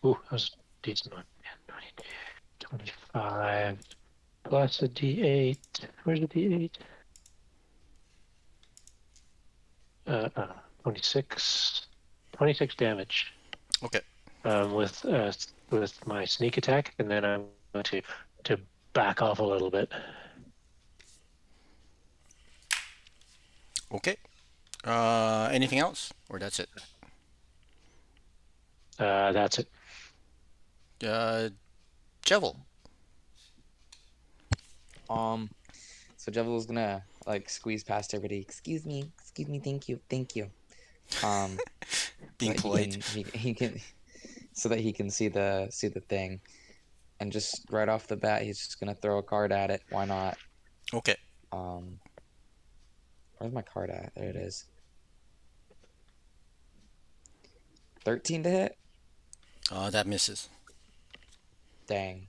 F: Ooh, that was a decent one. Yeah, 25 plus a d8. Where's the d8? 26 damage.
B: Okay.
F: With my sneak attack, and then I'm going to back off a little bit.
B: Okay. Anything else, or that's it?
F: That's it.
B: Jevel.
C: So Javel's gonna squeeze past everybody. Excuse me, thank you.
B: Being
C: so
B: polite.
C: he can so that he can see the thing, and just right off the bat, he's just gonna throw a card at it. Why not?
B: Okay.
C: Where's my card at? There it is. 13 to hit.
B: That misses.
C: Dang.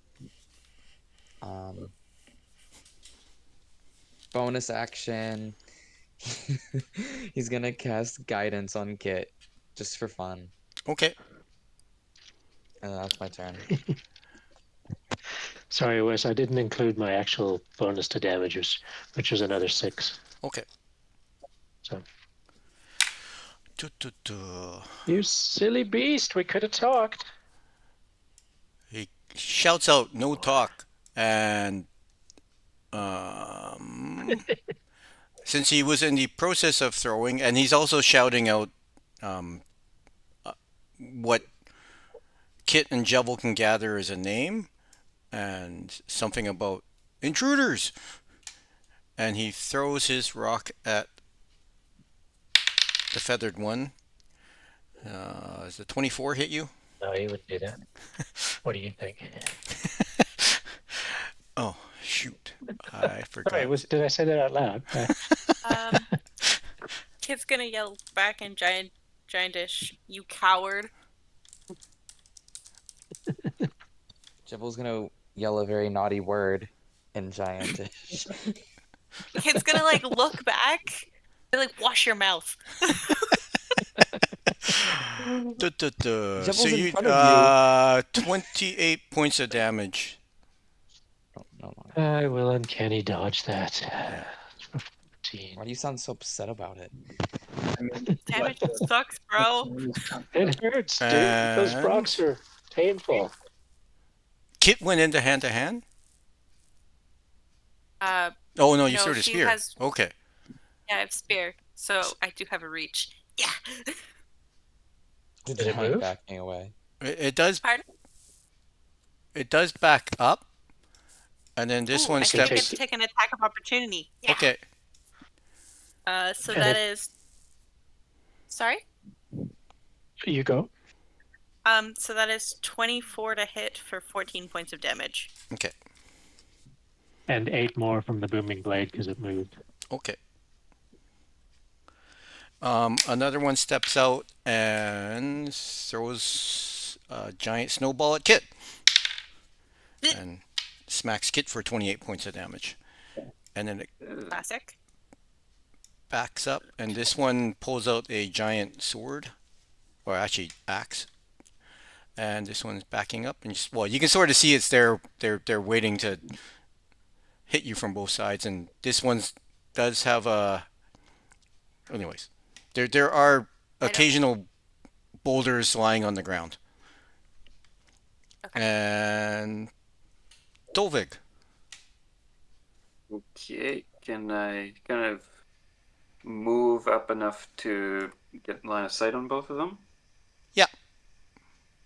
C: Bonus action. He's gonna cast guidance on Kit just for fun.
B: Okay.
C: And that's my turn.
F: Sorry, Wes, I didn't include my actual bonus to damages, which was another 6.
B: Okay.
F: So,
B: Du-du-du.
F: you silly beast, we could have talked.
B: He shouts out, "No talk!" And since he was in the process of throwing, and he's also shouting out um, what Kit and Jevil can gather as a name, and something about intruders. And he throws his rock at the feathered one. Does the 24 hit you?
F: No, you wouldn't do that. What do you think?
B: Oh, shoot. I forgot.
F: Sorry, did I say that out loud?
A: Kid's gonna yell back in giantish, "You coward!"
C: Jibble's gonna yell a very naughty word in giantish.
A: Kid's gonna like look back and like wash your mouth.
B: Du-du-du.
C: Jevils
B: So
C: in
B: you
C: front of
B: 28 points of damage.
C: Oh, no.
F: I will uncanny dodge that. 14.
C: Why do you sound so upset about it?
E: I mean,
A: Damage
E: what the-
A: sucks, bro.
F: It hurts, dude. Those
B: And-
F: rocks are painful.
B: Kit went into hand to hand?
A: Uh,
B: Oh, no, you
A: No,
B: threw the
A: she
B: spear.
A: has-
B: Okay.
A: yeah, I have spear, so I do have a reach. Yeah.
C: The
F: Did it
C: giant
F: move?
C: backing away.
B: It does.
A: Pardon?
B: It does back up, and then this
A: Ooh,
B: one
A: I think I get
B: steps.
A: to take an attack of opportunity. Yeah.
B: Okay.
A: So
F: And
A: that
F: it-
A: is. Sorry.
F: You go.
A: So that is 24 to hit for 14 points of damage.
B: Okay.
F: And 8 more from the booming blade because it moved.
B: Okay. Another one steps out and throws a giant snowball at Kit, and smacks Kit for 28 points of damage. And then it
A: Classic.
B: backs up, and this one pulls out a giant sword, or actually axe. And this one's backing up, and well, you can sort of see it's there. They're waiting to hit you from both sides, and this one's does have a. Anyways, there are
A: don't-
B: occasional boulders lying on the ground.
A: Okay.
B: And Dolvig.
D: Okay, can I kind of move up enough to get line of sight on both of them?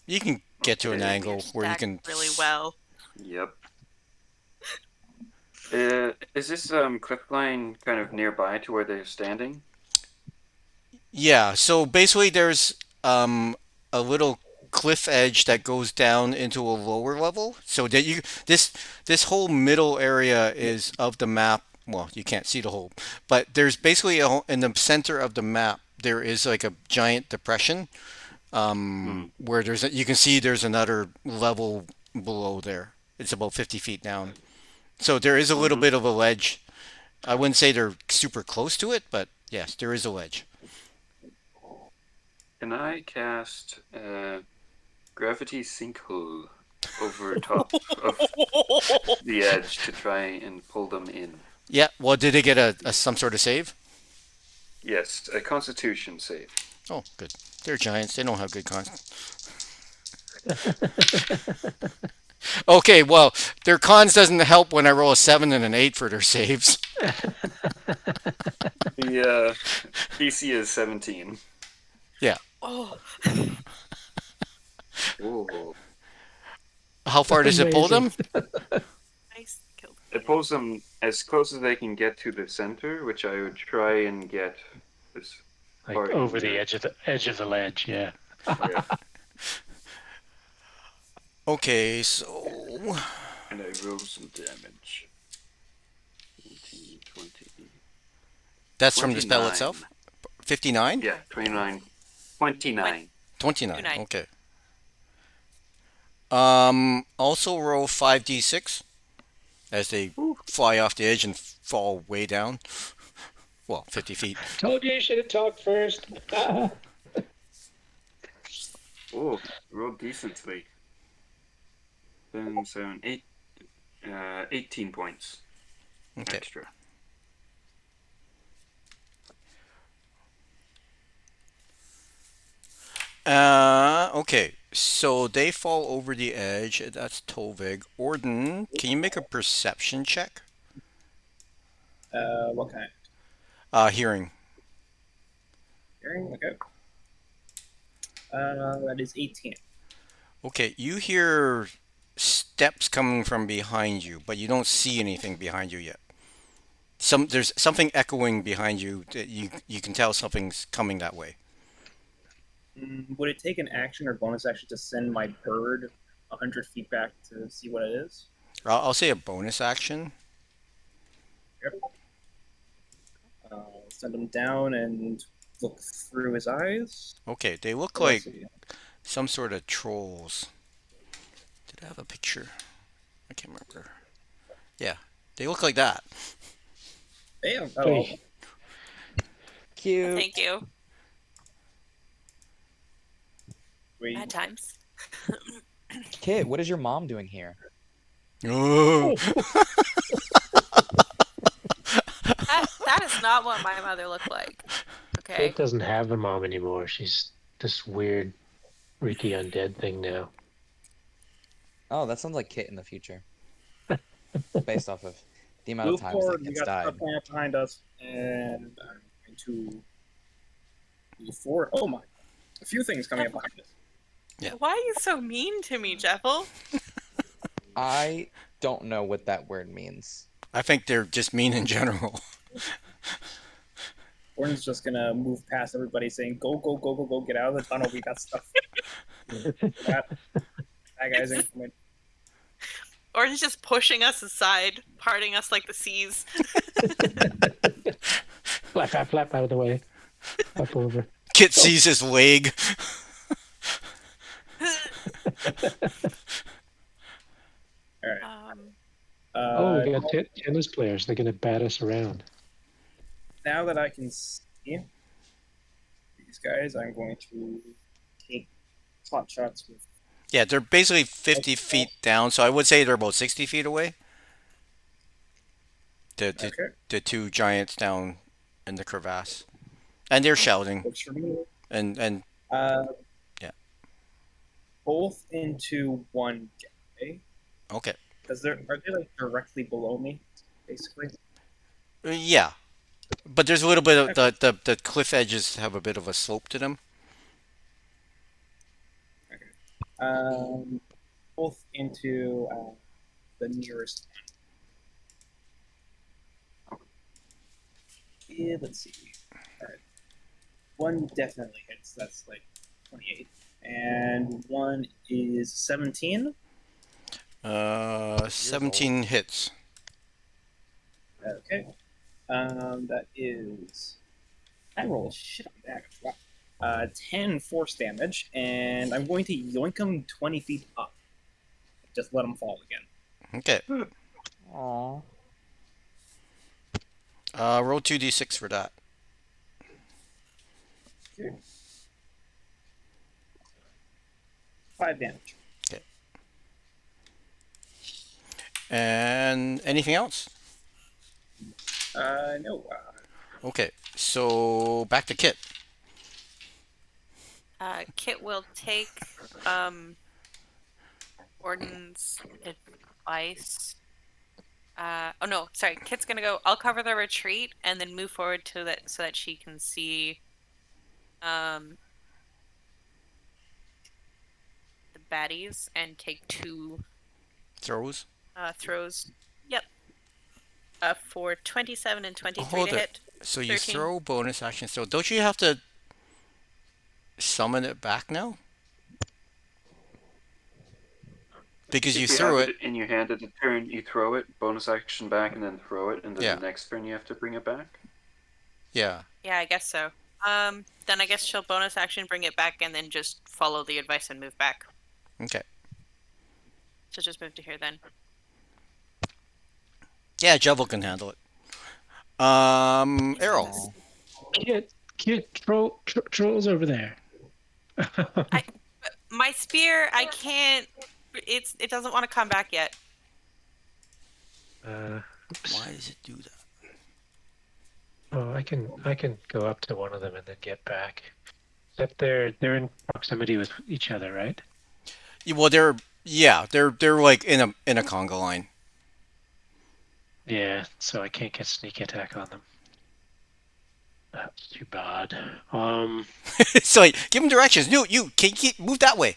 B: You can get to an
D: Okay.
B: angle where you can.
A: really well.
D: Yep. Is this cliff line kind of nearby to where they're standing?
B: Yeah, so basically there's a little cliff edge that goes down into a lower level. So that this whole middle area is of the map. Well, you can't see the whole, but there's basically in the center of the map there is like a giant depression where you can see there's another level below there. It's about 50 feet down. So there is a little bit of a ledge. I wouldn't say they're super close to it, but yes, there is a ledge.
D: Can I cast gravity sinkhole over top of the edge to try and pull them in?
B: Yeah, well, did they get a some sort of save?
D: Yes, a Constitution save.
B: Oh, good. They're giants. They don't have good con. Okay, well, their cons doesn't help when I roll a 7 and an 8 for their saves.
D: The DC is 17.
A: Oh,
D: Ooh.
B: How far does it pull them?
A: nice. Killed.
D: It pulls them as close as they can get to the center, which I would try and get this
F: Like
D: far in
F: over the
D: here.
F: edge of the ledge, yeah.
D: Yeah.
B: Okay, so
D: And I roll some damage. 19, 20.
B: that's from the spell
D: 29.
B: itself? 59?
D: Yeah, 29. 29.
B: 29.
A: 29.
B: Okay. Also roll 5d6 as they fly off the edge and fall way down. Well, 50 feet.
F: Told you should have talked first.
D: Oh, rolled decently. 10, 7, 8, 18 points
B: Okay.
D: extra.
B: Okay. So they fall over the edge. That's Tovig. Orden, can you make a perception check?
E: What kind?
B: Hearing.
E: Hearing? Okay. That is 18.
B: Okay, you hear steps coming from behind you, but you don't see anything behind you yet. There's something echoing behind you that you can tell something's coming that way.
E: Would it take an action or bonus action to send my bird 100 feet back to see what it is?
B: I'll say a bonus action.
E: Yep. Send him down and look through his eyes.
B: Okay, they look
E: Oh,
B: like
E: let's see.
B: some sort of trolls. Did I have a picture? I can't remember. Yeah, they look like that.
E: Damn. Oh,
F: Hey.
C: Cute.
A: Thank you.
E: wait.
A: At times.
C: Kit, what is your mom doing here?
B: Oh.
A: That is not what my mother looked like. Okay.
F: Kate doesn't have a mom anymore. She's this weird, freaky undead thing now.
C: Oh, that sounds like Kit in the future. Based off of the amount
E: Move
C: of times
E: forward.
C: that
E: We
C: Kit's
E: got
C: died.
E: stuff plant behind us, and I'm going to move forward. Oh my! A few things coming up behind us.
B: Yeah.
A: Why are you so mean to me, Jeffel?
C: I don't know what that word means.
B: I think they're just mean in general.
E: Orton's just gonna move past everybody, saying, "Go, go, go, go, go! Get out of the tunnel. We got stuff." that guy's incoming.
A: Or he's just pushing us aside, parting us like the seas.
F: Flap, flap, flap out of the way. Up over.
B: Kit sees his leg.
E: All right.
F: Oh, we got tennis players. They're going to bat us around.
E: Now that I can see these guys, I'm going to take pot shots with.
B: Yeah, they're basically 50 feet down, so I would say they're about 60 feet away.
E: Okay.
B: The two giants down in the crevasse. And they're shouting.
E: Works for me.
B: And yeah.
E: Both into one guy.
B: Okay.
E: Because are they like directly below me, basically?
B: Yeah. But there's a little bit of the cliff edges have a bit of a slope to them.
E: Both into the nearest one. Yeah, let's see. All right. One definitely hits. That's like 28. And one is 17.
B: 17 hits.
E: Okay. That is. I roll shit on that. Wow. 10 force damage, and I'm going to yoink him 20 feet up. Just let him fall again.
B: Okay.
C: Aww.
B: Roll 2d6 for that.
E: Okay. 5 damage.
B: Okay. And anything else?
E: No.
B: Okay. So back to Kit.
A: Kit will take Orden's advice. Oh no, sorry. Kit's gonna go. I'll cover the retreat and then move forward to that so that she can see the baddies and take 2
B: Throws.
A: throws. Yep. For 27 and 23
B: Hold
A: to
B: it.
A: hit.
B: So you
A: 13.
B: throw bonus action. So don't you have to summon it back now? Because you
D: If
B: threw
D: have
B: it.
D: in your hand at the turn, you throw it, bonus action back, and then throw it, and then
B: Yeah.
D: the next turn you have to bring it back.
B: Yeah.
A: Yeah, I guess so. Then I guess she'll bonus action, bring it back, and then just follow the advice and move back.
B: Okay.
A: So just move to here then.
B: Yeah, Jevil can handle it. Errol.
C: Oh,
F: Trolls over there.
A: My spear, I can't. It doesn't want to come back yet.
F: Oops.
B: Why does it do that?
F: Oh, I can go up to one of them and then get back. Except they're in proximity with each other, right?
B: Yeah, well, they're like in a conga line.
F: Yeah, so I can't get sneak attack on them. That's too bad.
B: So like, give him directions. No, you can move that way.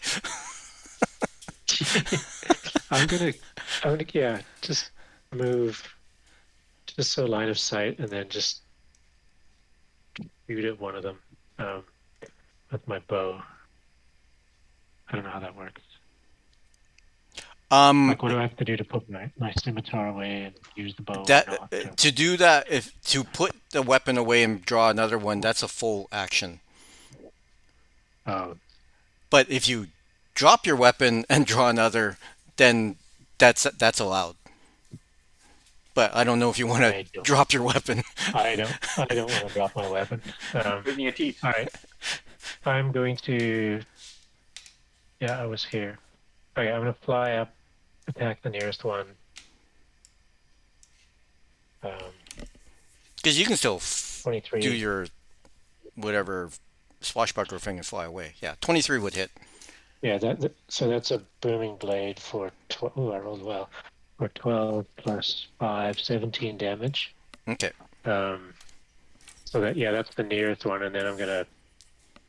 F: I'm gonna yeah, just move just so line of sight, and then just shoot at one of them with my bow. I don't know how that works. Like, what do I have to do to put my scimitar away and use the bow? Or
B: that
F: not?
B: to do that, if to put the weapon away and draw another one, that's a full action.
F: Oh,
B: But if you drop your weapon and draw another, then that's allowed. But I don't know if you want
F: I
B: to
F: don't.
B: drop your weapon.
F: I don't want to drop my weapon.
D: With your teeth.
F: All right, I'm going to. Yeah, I was here. Okay, I'm gonna fly up, attack the nearest one.
B: Because you can still
F: 23.
B: do your whatever swashbuckler thing and fly away. Yeah, 23 would hit.
F: Yeah, so that's a booming blade for 12. Ooh, I rolled well. For 12 plus 5, 17 damage.
B: Okay.
F: So that's the nearest one, and then I'm gonna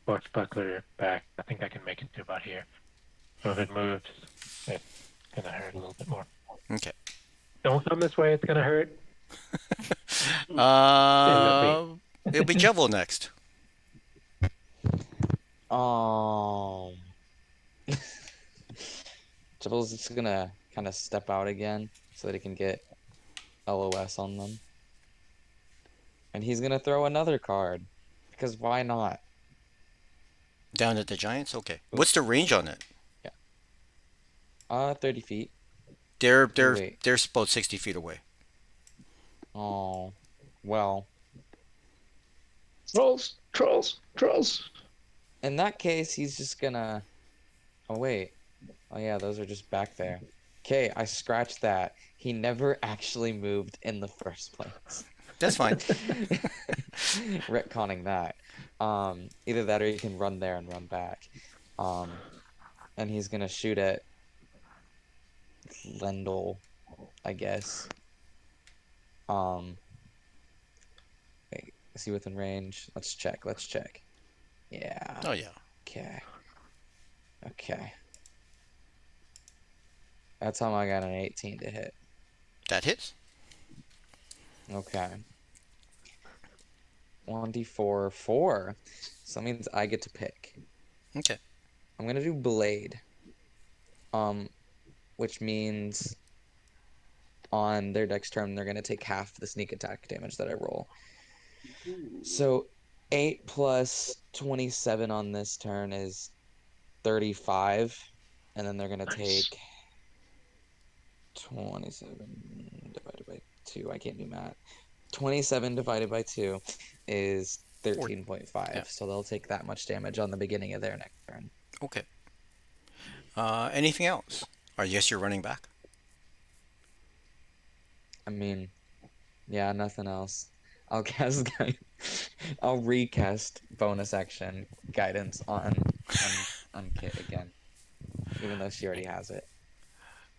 F: swashbuckler back. I think I can make it to about here. So if it moves, it's gonna hurt a little bit more.
B: Okay.
F: Don't come this way; it's gonna hurt.
B: It'll be Jevil next.
C: Jibble's just gonna kind of step out again so that he can get LOS on them. And he's gonna throw another card. Because why not?
B: Down at the Giants? Okay. What's the range on it?
C: 30 feet.
B: They're
C: Wait.
B: about 60 feet away.
C: Oh, well.
F: Trolls.
C: In that case, he's just gonna... Oh, wait. Oh, yeah, those are just back there. Okay, I scratched that. He never actually moved in the first place.
B: That's fine.
C: Retconning that. Either that or he can run there and run back. And he's gonna shoot at Lendl, I guess. Wait, is he within range? Let's check. Yeah.
B: Oh yeah.
C: Okay. That's how I got an 18 to hit.
B: That hits.
C: Okay. 1d4, 4. So that means I get to pick.
B: Okay.
C: I'm gonna do blade. Which means on their next turn they're gonna take half the sneak attack damage that I roll. So 8 plus 27 on this turn is 35, and then they're gonna take 27 divided by 2. I can't do math. 27 divided by 2 is 13.5.
B: Yeah.
C: So they'll take that much damage on the beginning of their next turn.
B: Okay. Anything else? I guess you're running back.
C: I mean, yeah, nothing else. I'll I'll recast bonus action guidance on Kit again, even though she already has it.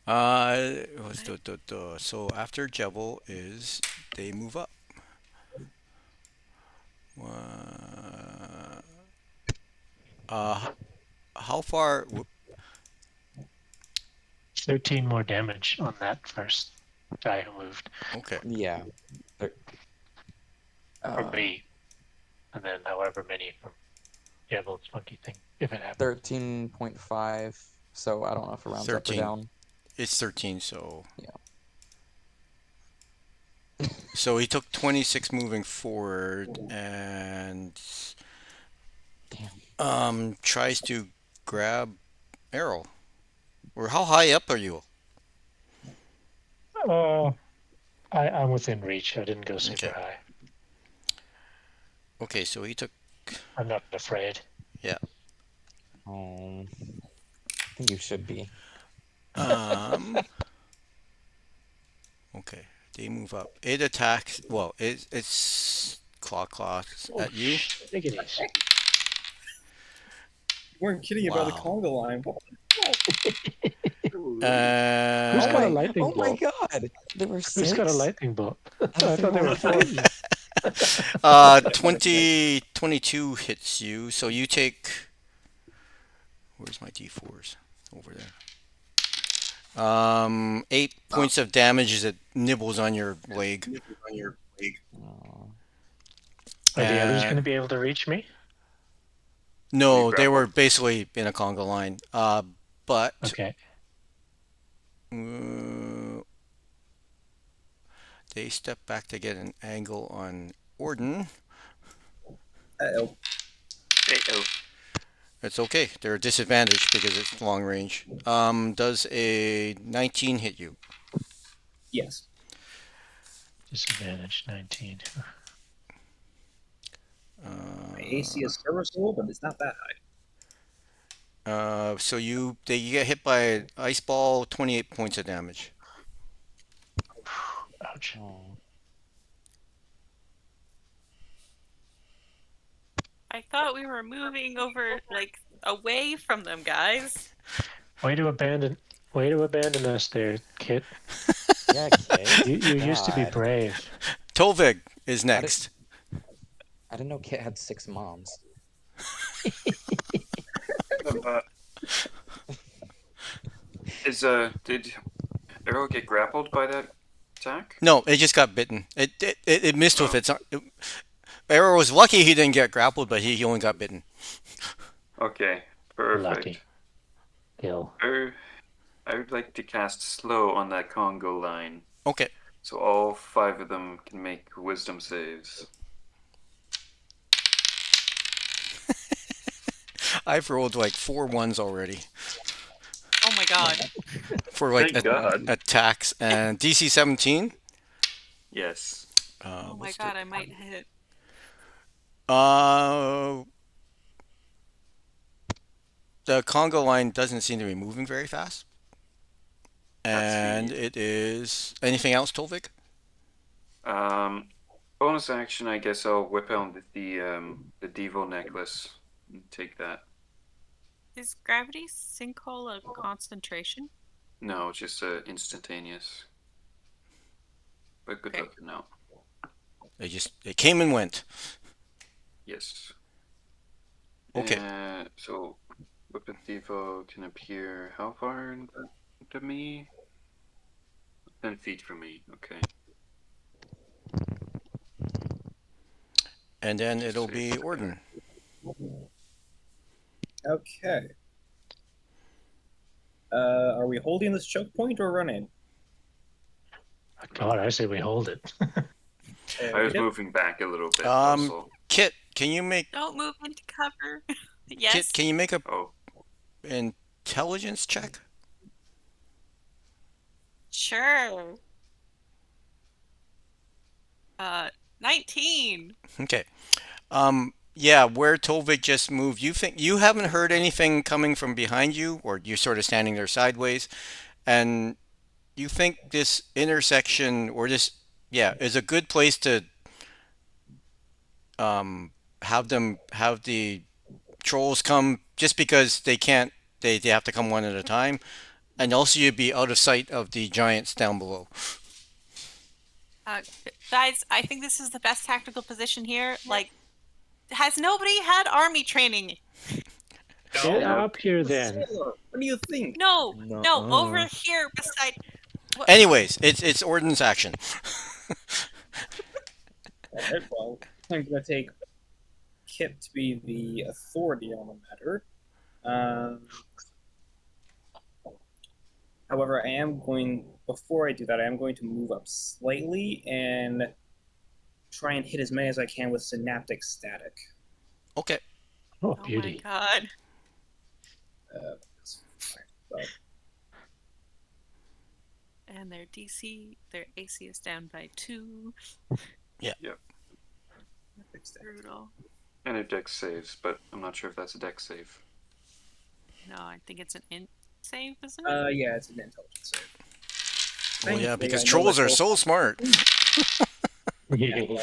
B: So after Jevil is they move up. How far?
F: 13 more damage on that first guy who moved.
B: Okay.
C: Yeah.
F: From me. And then however many from Devil's funky thing, if it happens.
C: 13.5. So I don't know if it rounds
B: 13.
C: up or down.
B: It's 13, so.
C: Yeah.
B: So he took 26 moving forward and tries to grab Errol. Or how high up are you?
F: I'm within reach. I didn't go super
B: Okay.
F: high.
B: Okay, so he took.
F: I'm not afraid.
C: Oh, I think you should be.
B: Okay, they move up. It attacks. Well, it's claws at you.
F: Take it easy.
E: You weren't kidding about the
B: Wow.
E: Congo line. What
F: Who's
B: Uh,
F: got a lightning
C: oh my
F: bolt?
C: God! There were
F: Who's
C: six.
F: got a lightning bolt? I
C: thought
F: thought they
C: there
F: were
C: were
F: fighting.
B: 22 hits you, so you take. Where's my d4s? Over there. 8 points of damage as it nibbles on your leg.
C: Oh.
F: Are the others
B: Uh,
F: going to be able to reach me?
B: No,
D: You
B: they were
D: grappled.
B: basically in a conga line. But
F: Okay.
B: uh, they step back to get an angle on Orden.
E: Uh-oh.
D: Hey-oh.
B: It's okay. They're disadvantaged because it's long range. Does a 19 hit you?
E: Yes.
F: Disadvantage 19.
E: My AC is serviceable, but it's not that high.
B: So you get hit by an ice ball, 28 points of damage.
F: Ouch.
C: Oh.
A: I thought we were moving over, like, away from them, guys.
F: Way to abandon us there, Kit.
C: Yeah, Kit.
F: You used to be
C: God.
F: brave.
B: Tolvig is next.
C: I didn't know Kit had 6 moms.
D: Did Arrow get grappled by that attack?
B: No, it just got bitten. It missed with its. Arrow was lucky he didn't get grappled, but he only got bitten.
D: Okay, perfect.
F: Lucky. Kill.
D: I would like to cast slow on that Congo line,
B: Okay.
D: so all 5 of them can make wisdom saves.
B: I've rolled like 4 ones already
A: Oh my god.
B: for like
D: Thank God.
B: attacks and DC 17.
D: Yes.
A: Oh my god, I might hit.
B: The Congo line doesn't seem to be moving very fast.
D: That's
B: And
D: the-
B: it is anything else, Tolvik?
D: Bonus action, I guess I'll whip out the Devo necklace and take that.
A: Is gravity sinkhole a concentration?
D: No, just instantaneous. But good
A: Okay.
D: luck now.
B: It came and went.
D: Yes.
B: Okay.
D: So, Weapon Devo can appear how far to me? 10 feet from me. Okay.
B: And then it'll be Orden.
E: Okay. Are we holding this choke point or running?
F: God, I say we hold it.
D: I was moving back a little bit.
B: Um,
D: Also.
B: Kit, can you make
A: Don't move into cover. Yes.
B: Kit, can you make a
D: Oh,
B: intelligence check?
A: Sure. 19.
B: Okay. Yeah, where Tolvik just moved, you haven't heard anything coming from behind you, or you're sort of standing there sideways, and you think this intersection or this, yeah, is a good place to have the trolls come, just because they have to come one at a time, and also you'd be out of sight of the giants down below.
A: Guys, I think this is the best tactical position here. Like, has nobody had army training?
F: Get up here then.
E: What do you think?
A: No,
C: Nuh-uh.
A: over here beside.
B: Anyways, it's Orden's action.
E: Alright, well, I'm gonna take Kip to be the authority on the matter. However, before I do that, I am going to move up slightly and try and hit as many as I can with synaptic static.
B: Okay.
F: Oh,
A: Oh
F: beauty.
A: my god. And their AC is down by 2.
B: Yeah.
D: Yep.
A: Brutal.
D: And it dex saves, but I'm not sure if that's a dex save.
A: No, I think it's an int save, isn't it?
E: Yeah, it's an intelligence save.
B: Oh yeah,
E: Thankfully,
B: because
E: I know
B: trolls
E: that
B: are so smart.
E: Yeah, well,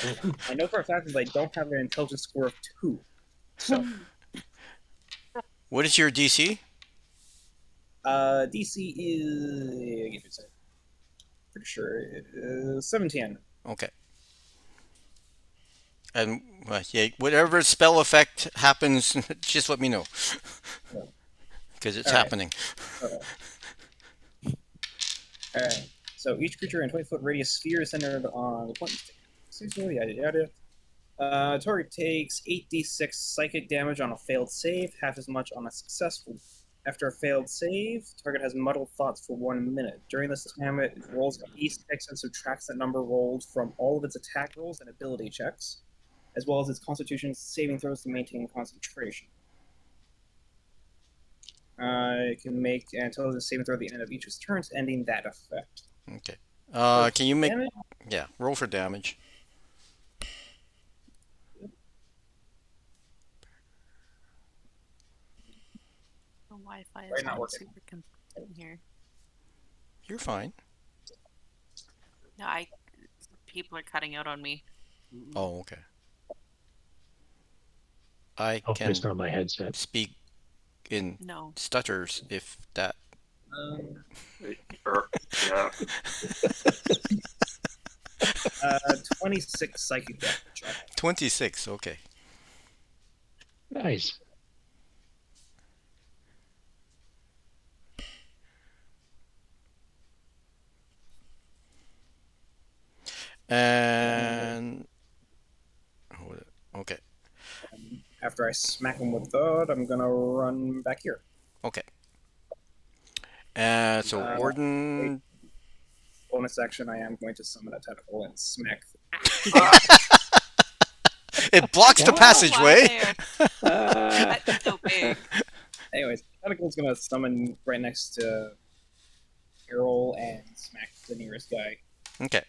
E: I know for a fact that I don't have an intelligence score of 2. So,
B: What is your DC?
E: DC is. Give me a second. Pretty sure it is 17.
B: Okay. And yeah, whatever spell effect happens, just let me know, because it's
E: All right.
B: happening.
E: Alright. So each creature in a 20-foot radius sphere is centered on the point. Yada yada. Target takes 8d6 psychic damage on a failed save, half as much on a successful. After a failed save, target has muddled thoughts for 1 minute. During this time, it rolls a d6 and subtracts the number rolled from all of its attack rolls and ability checks, as well as its Constitution saving throws to maintain concentration. It can make an intelligence saving throw at the end of each of its turns, ending that effect.
B: Okay. Can you make?
E: Damage?
B: Yeah, roll for damage.
A: The Wi-Fi is
E: Right, not
A: not
E: working.
A: super consistent here.
B: You're fine.
A: No, people are cutting out on me.
B: Oh, okay. I
F: Hopefully
B: can
F: it's not my headset.
B: speak in
A: No.
B: stutters if that.
D: Yeah.
E: 26 psychic damage.
B: 26. Okay.
F: Nice.
B: And okay.
E: After I smack him with that, I'm gonna run back here.
B: Okay. So
E: Uh,
B: Orden.
E: Bonus action, I am going to summon a tentacle and smack.
B: It blocks the
F: Yeah.
B: passageway.
A: That's so big.
E: Anyways, tentacle's gonna summon right next to Errol and smack the nearest guy.
B: Okay.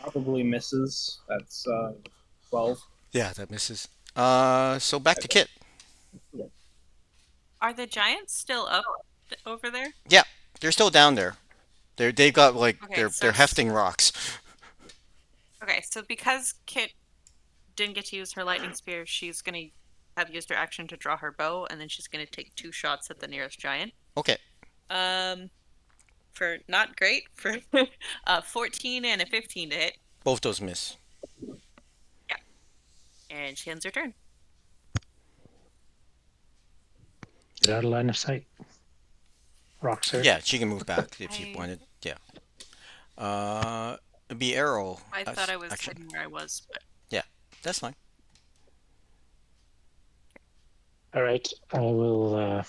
E: Probably misses. That's 12.
B: Yeah, that misses. So back to Kit.
A: Are the giants still up over there?
B: Yeah, they're still down there. They've got like
A: Okay, so
B: they're hefting rocks.
A: Okay, so because Kit didn't get to use her lightning spear, she's gonna have used her action to draw her bow, and then she's gonna take 2 shots at the nearest giant.
B: Okay.
A: For not great for 14 and a 15 to hit,
B: Both those miss.
A: and she ends her turn.
F: Get out of line of sight. Rock, sir.
B: Yeah, she can move back if you
A: I-
B: wanted. Yeah. It'd be Arrow.
A: I thought I was
B: action.
A: sitting where I was, but
B: That's fine.
F: All right. I will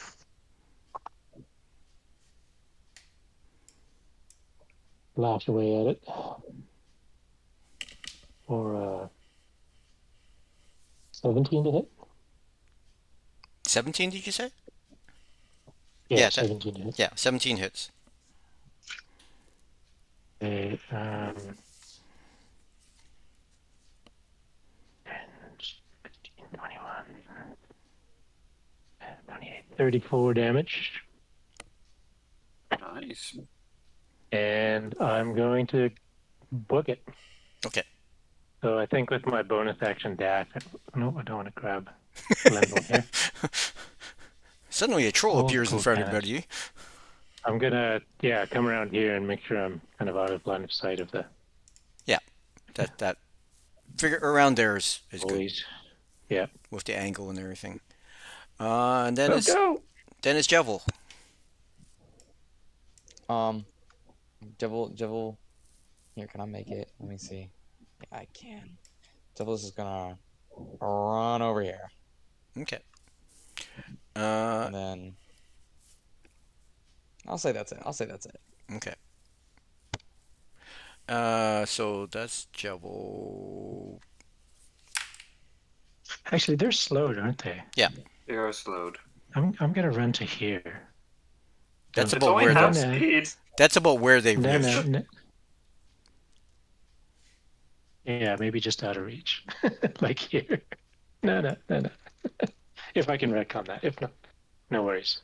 F: lash away at it. For 17 to hit?
B: 17, did you say?
F: Yeah,
B: Yeah, that-
F: 17 to hit.
B: Yeah, 17 hits.
F: Okay, 21, 28, 34 damage.
D: Nice.
F: And I'm going to book it.
B: Okay.
F: So I think with my bonus action dash, no, I don't want to grab Lendl here.
B: Suddenly a troll
F: Oh,
B: appears in
F: cool,
B: front
F: yeah.
B: of you.
F: I'm gonna, come around here and make sure I'm kind of out of line of sight of the
B: That figure around there is good
F: bullies. Yeah.
B: with the angle and everything. And then
F: Let's
B: it's
F: go.
B: Jevel.
C: Devil. Here, can I make it? Let me see. Yeah, I can. Devil's just gonna run over here,
B: Okay.
C: and then I'll say that's it.
B: Okay. So that's Jevel.
F: Actually, they're slowed, aren't they?
D: They are slowed.
F: I'm gonna run to here.
B: That's
D: It's
B: about
D: only
B: where
D: half
F: they-
D: speed.
B: That's about where they
F: No,
B: live.
F: no, no. Yeah, maybe just out of reach. Like here. No. If I can retcon that. If not, no worries.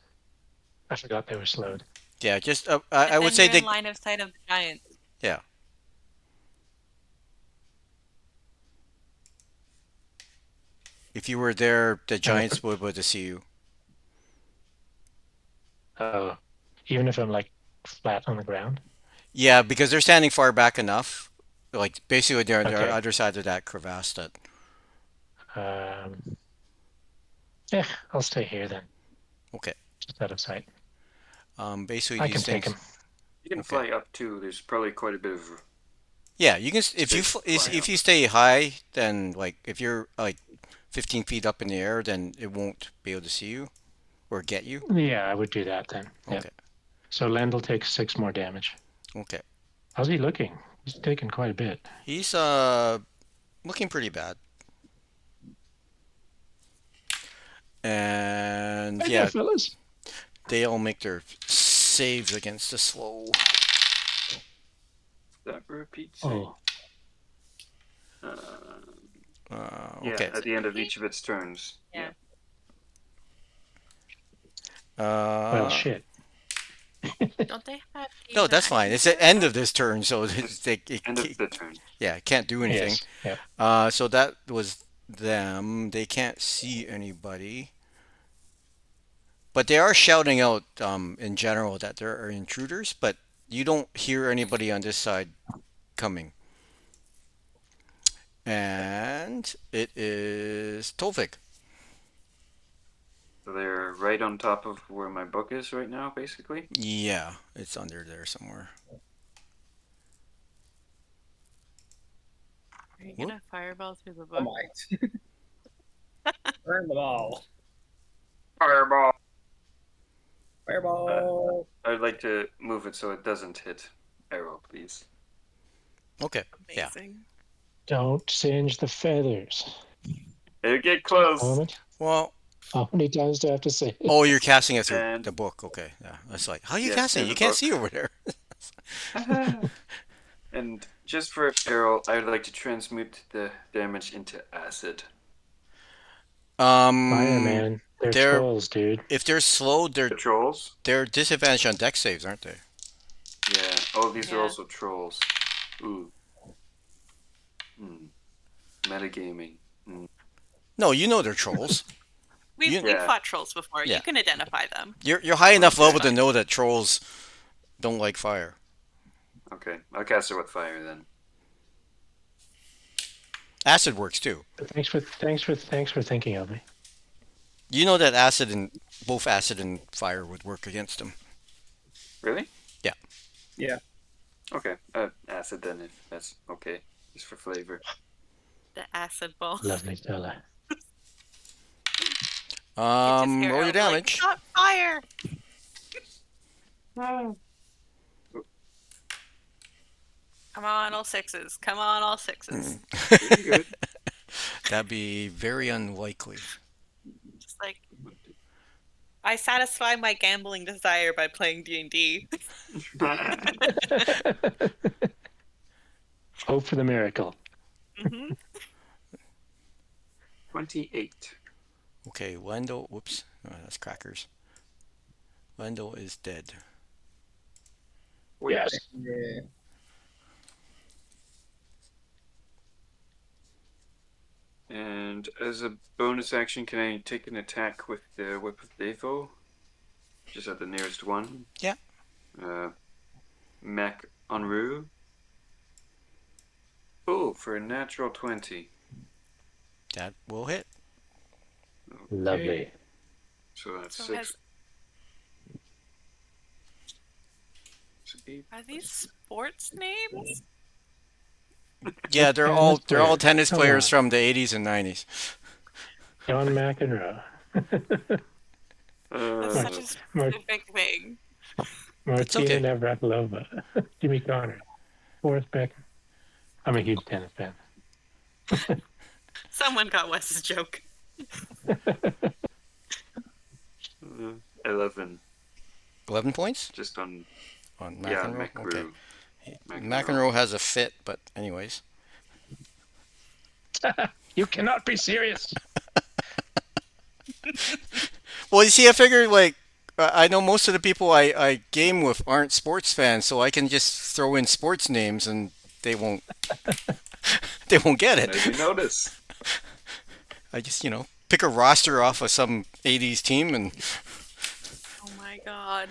F: I forgot they were slowed.
B: Yeah, just
A: And
B: I would
A: then
B: say
A: you're in
B: they.
A: line of sight of the giants.
B: Yeah. If you were there, the Giants would be able to see you.
F: Oh, even if I'm like flat on the ground.
B: Yeah, because they're standing far back enough. Like basically they're on the
F: Okay.
B: other side of that crevasse that.
F: Yeah, I'll stay here then.
B: Okay.
F: Just out of sight.
B: Basically
F: I
B: these
F: can take
B: things.
F: him.
D: You can
B: Okay.
D: fly up too. There's probably quite a bit of.
B: Yeah, you can if you
D: Space fly
B: if
D: up.
B: you stay high, then like if you're like 15 feet up in the air, then it won't be able to see you or get you.
F: Yeah, I would do that then. Yeah.
B: Okay.
F: So Lendl takes 6 more damage.
B: Okay.
F: How's he looking? He's taking quite a bit.
B: He's looking pretty bad. And
F: Hey
B: yeah,
F: there, fellas.
B: they all make their saves against the slow.
D: That repeats.
F: Oh,
D: Yeah,
B: Okay.
D: at the end of each of its turns.
A: Yeah.
F: well, shit.
A: Don't they have?
B: No,
A: even
B: that's fine. It's the end of this turn, so
D: End of the turn.
B: yeah, it can't do anything.
F: Yes. Yeah.
B: So that was them. They can't see anybody, but they are shouting out in general that there are intruders, but you don't hear anybody on this side coming. And it is Tovik.
D: So they're right on top of where my book is right now, basically.
B: Yeah, it's under there somewhere.
A: Are you gonna fireball through the
E: Oh
A: book?
E: my. Burn the ball.
D: Fireball.
E: Fireball.
D: I'd like to move it so it doesn't hit arrow, please.
B: Okay. Yeah.
A: Amazing.
F: Don't singe the feathers.
D: It'll get close.
F: Moment.
B: Well,
F: How many times do I have to say it?
B: oh, you're casting it through
D: And-
B: the book. Okay. Yeah. That's like, how are you
D: Yes,
B: casting it?
D: through
B: You
D: the
B: can't
D: book.
B: see over there.
D: And just for arrow, I would like to transmute the damage into acid.
F: Fireman. They're
B: they're-
F: trolls, dude.
B: If they're slow,
D: The trolls?
B: they're disadvantaged on deck saves, aren't they?
D: Yeah. Oh, these are
A: Yeah.
D: also trolls. Ooh. Metagaming.
B: No, you know they're trolls.
A: We've
D: Yeah.
A: fought trolls before.
B: Yeah.
A: You can identify them.
B: You're high enough
D: Okay.
B: level to know that trolls don't like fire.
D: Okay, I'll cast it with fire then.
B: Acid works too.
F: Thanks for thinking of me.
B: You know that both acid and fire would work against them.
D: Really?
B: Yeah.
E: Yeah.
D: Okay, acid then if that's okay. Just for flavor.
A: The acid ball.
F: Lovely fella.
B: Roll your
A: Like,
B: damage.
A: Stop fire! Come on, all sixes. Come on, all sixes.
D: Pretty good.
B: That'd be very unlikely.
A: Just like I satisfy my gambling desire by playing D&D.
F: Hope for the miracle.
A: hmm
D: 28.
B: Okay, Wendell. Whoops. Oh, that's crackers. Wendell is dead.
F: Yes.
E: Yeah.
D: And as a bonus action, can I take an attack with the Whip of Devo? Just at the nearest one?
B: Yeah.
D: Mac Enru. Oh, for a natural 20.
B: That will hit.
D: Okay.
F: Lovely.
D: So that's
A: So
D: 6. So 8.
A: Are these sports names?
B: Yeah, they're all
F: Tennis
B: tennis
F: Come
B: players
F: on.
B: from the 80s and 90s.
F: John McEnroe.
A: That's
D: Uh,
A: such a
F: Mar-
A: specific thing.
F: Martina
B: okay.
F: Navratilova. Jimmy Connor. Forrest Becker. I'm a huge tennis fan.
A: Someone got Wes's joke.
D: 11.
B: 11 points
D: Just on,
B: on
D: yeah,
B: McEnroe.
D: McEnroe.
B: Okay. McEnroe has a fit, but anyways.
F: You cannot be serious.
B: Well, you see, I figured like I know most of the people I game with aren't sports fans, so I can just throw in sports names and they won't they won't get it.
D: Maybe notice.
B: I just pick a roster off of some '80s team, and
A: Oh my god.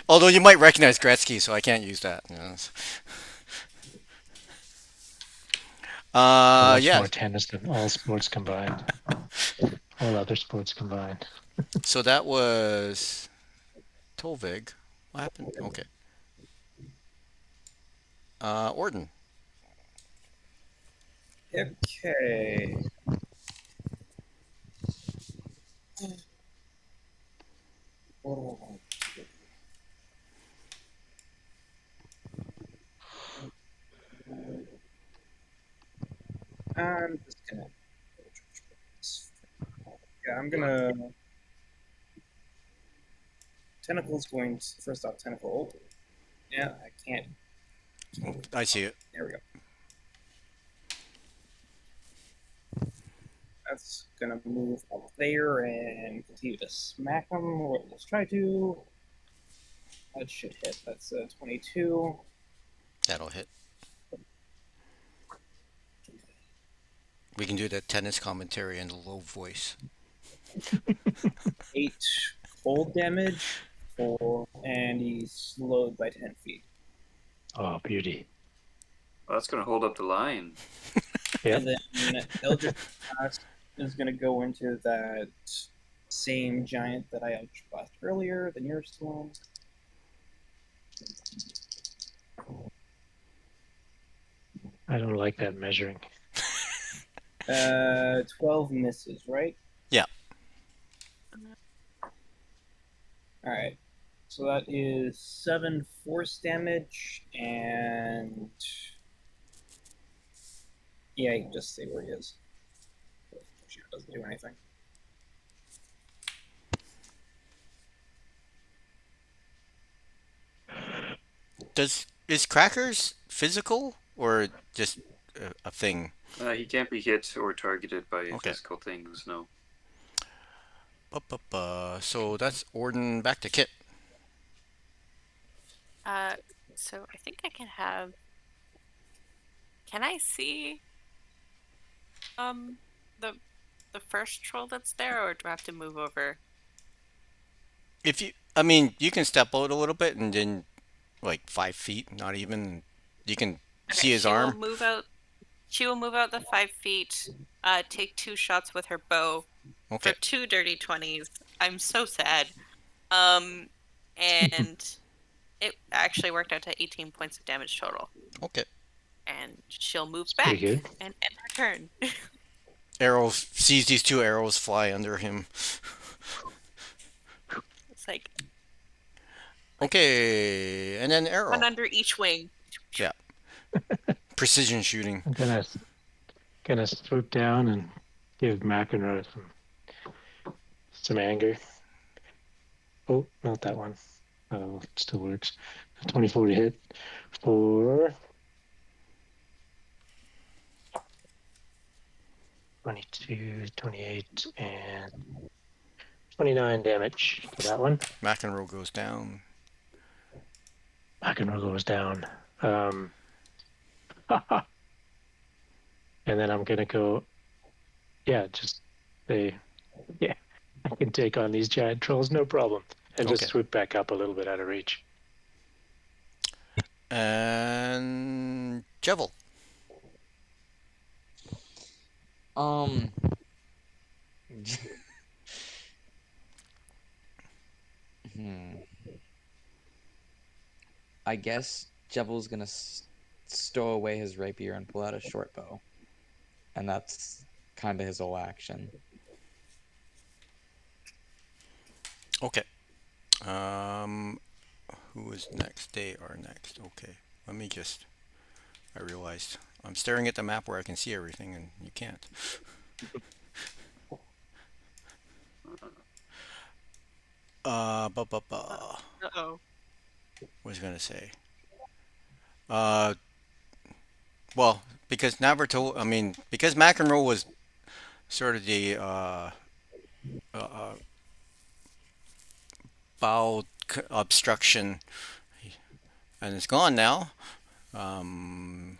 B: although you might recognize Gretzky, so I can't use that.
F: Much
B: Yeah.
F: more tennis than all sports combined. All other sports combined.
B: So that was Tolvig. What happened? Okay. Orden.
E: Okay. What do I want to do? I'm just gonna. Yeah, I'm gonna. Tentacle's going to, first off. Tentacle. Yeah, I can't.
B: I see it.
E: There we go. That's gonna move up there and continue to smack him. Or let's try to. That should hit. That's 22.
B: That'll hit. We can do the tennis commentary in a low voice.
E: 8 cold damage. And he's slowed by 10 feet.
F: Oh, beauty.
D: Well, that's going to hold up the line.
F: Yep.
E: And then Eldritch Blast is going to go into that same giant that I Eldritch Blast earlier, the nearest one.
F: I don't like that measuring.
E: 12 misses, right?
B: Yeah.
E: Alright. So that is 7 force damage, and yeah, you can just say where he is. She doesn't do anything.
B: Is Crackers physical or just a thing?
D: He can't be hit or targeted by
B: Okay.
D: physical things, no.
B: So that's Orden. Back to Kit.
A: So I think I can have. Can I see the first troll that's there, or do I have to move over?
B: If you you can step out a little bit and then like 5 feet, not even. You can see his
A: she
B: arm.
A: Will move out. She will move out the 5 feet. Take 2 shots with her bow
B: Okay.
A: for 2 dirty 20s. I'm so sad. And it actually worked out to 18 points of damage total.
B: Okay.
A: And she'll move
F: It's
A: back
F: pretty good.
A: and end her turn.
B: Arrows sees these 2 arrows fly under him.
A: It's like
B: Okay, and then arrow.
A: one under each wing.
B: Yeah. Precision shooting.
F: I'm gonna swoop down and give McEnroe some anger. Oh, not that one. Oh, it still works. 24 to hit for 22, 28, and 29 damage to that one.
B: McEnroe goes down.
F: McEnroe goes down. And then I'm gonna go. Yeah, just say, yeah, I can take on these giant trolls, no problem, and just
B: Okay.
F: swoop back up a little bit out of reach.
B: And Jevel.
C: I guess Jevel's gonna stow away his rapier and pull out a short bow, and that's kind of his whole action.
B: Okay. Who is next? They are next. Okay. Let me just. I realized I'm staring at the map where I can see everything, and you can't.
A: Uh-oh.
B: What was I gonna say? Well, because Naruto, I mean, because McEnroe was sort of the uh, bowel obstruction, and it's gone now. Um,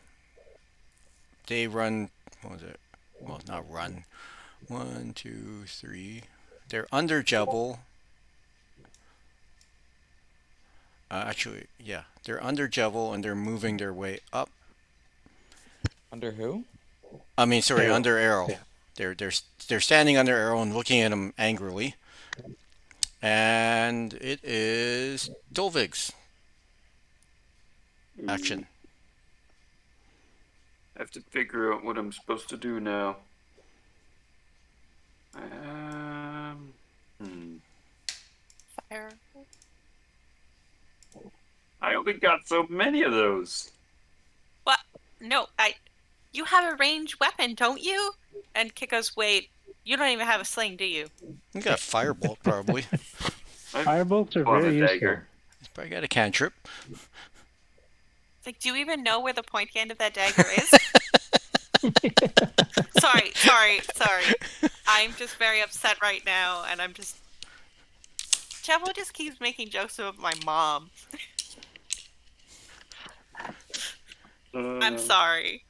B: they run. What was it? Well, not run. One, two, three. They're under Jebel. Actually, yeah, they're under Jebel and they're moving their way up.
C: Under who?
B: I mean, sorry,
F: Arrow.
B: under Arrow.
F: Yeah.
B: They're standing under Arrow and looking at him angrily. And it is Dolvig's action.
D: I have to figure out what I'm supposed to do now. Hmm.
A: Fire.
D: I only got so many of those.
A: What? No, you have a ranged weapon, don't you? And Kit goes, wait, you don't even have a sling, do you?
B: You got a firebolt, probably.
F: Firebolts are
D: On
F: very
D: a
F: useful.
D: dagger.
B: He's probably got a cantrip.
A: It's like, do you even know where the point end of that dagger is? Sorry. I'm just very upset right now, and I'm just... Jevil just keeps making jokes about my mom. I'm sorry.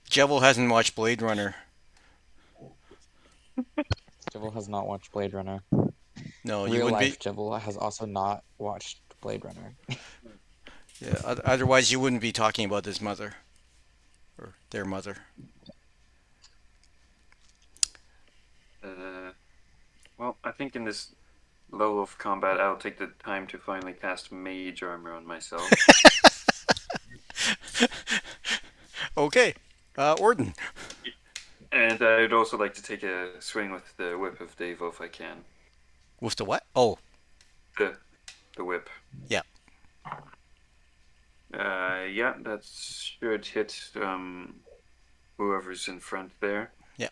B: Jebel hasn't watched Blade Runner.
C: Jebel has not watched Blade Runner.
B: No, you
C: Real
B: wouldn't
C: life
B: be.
C: Jebel has also not watched Blade Runner.
B: Yeah, otherwise, you wouldn't be talking about his mother or their mother.
D: Well, I think in this lull of combat, I'll take the time to finally cast Mage Armor on myself.
B: Okay, Orden.
D: And I'd also like to take a swing with the Whip of Devo if I can.
B: With the what? Oh,
D: The whip.
B: yeah.
D: Yeah, that should hit whoever's in front there.
B: Yeah.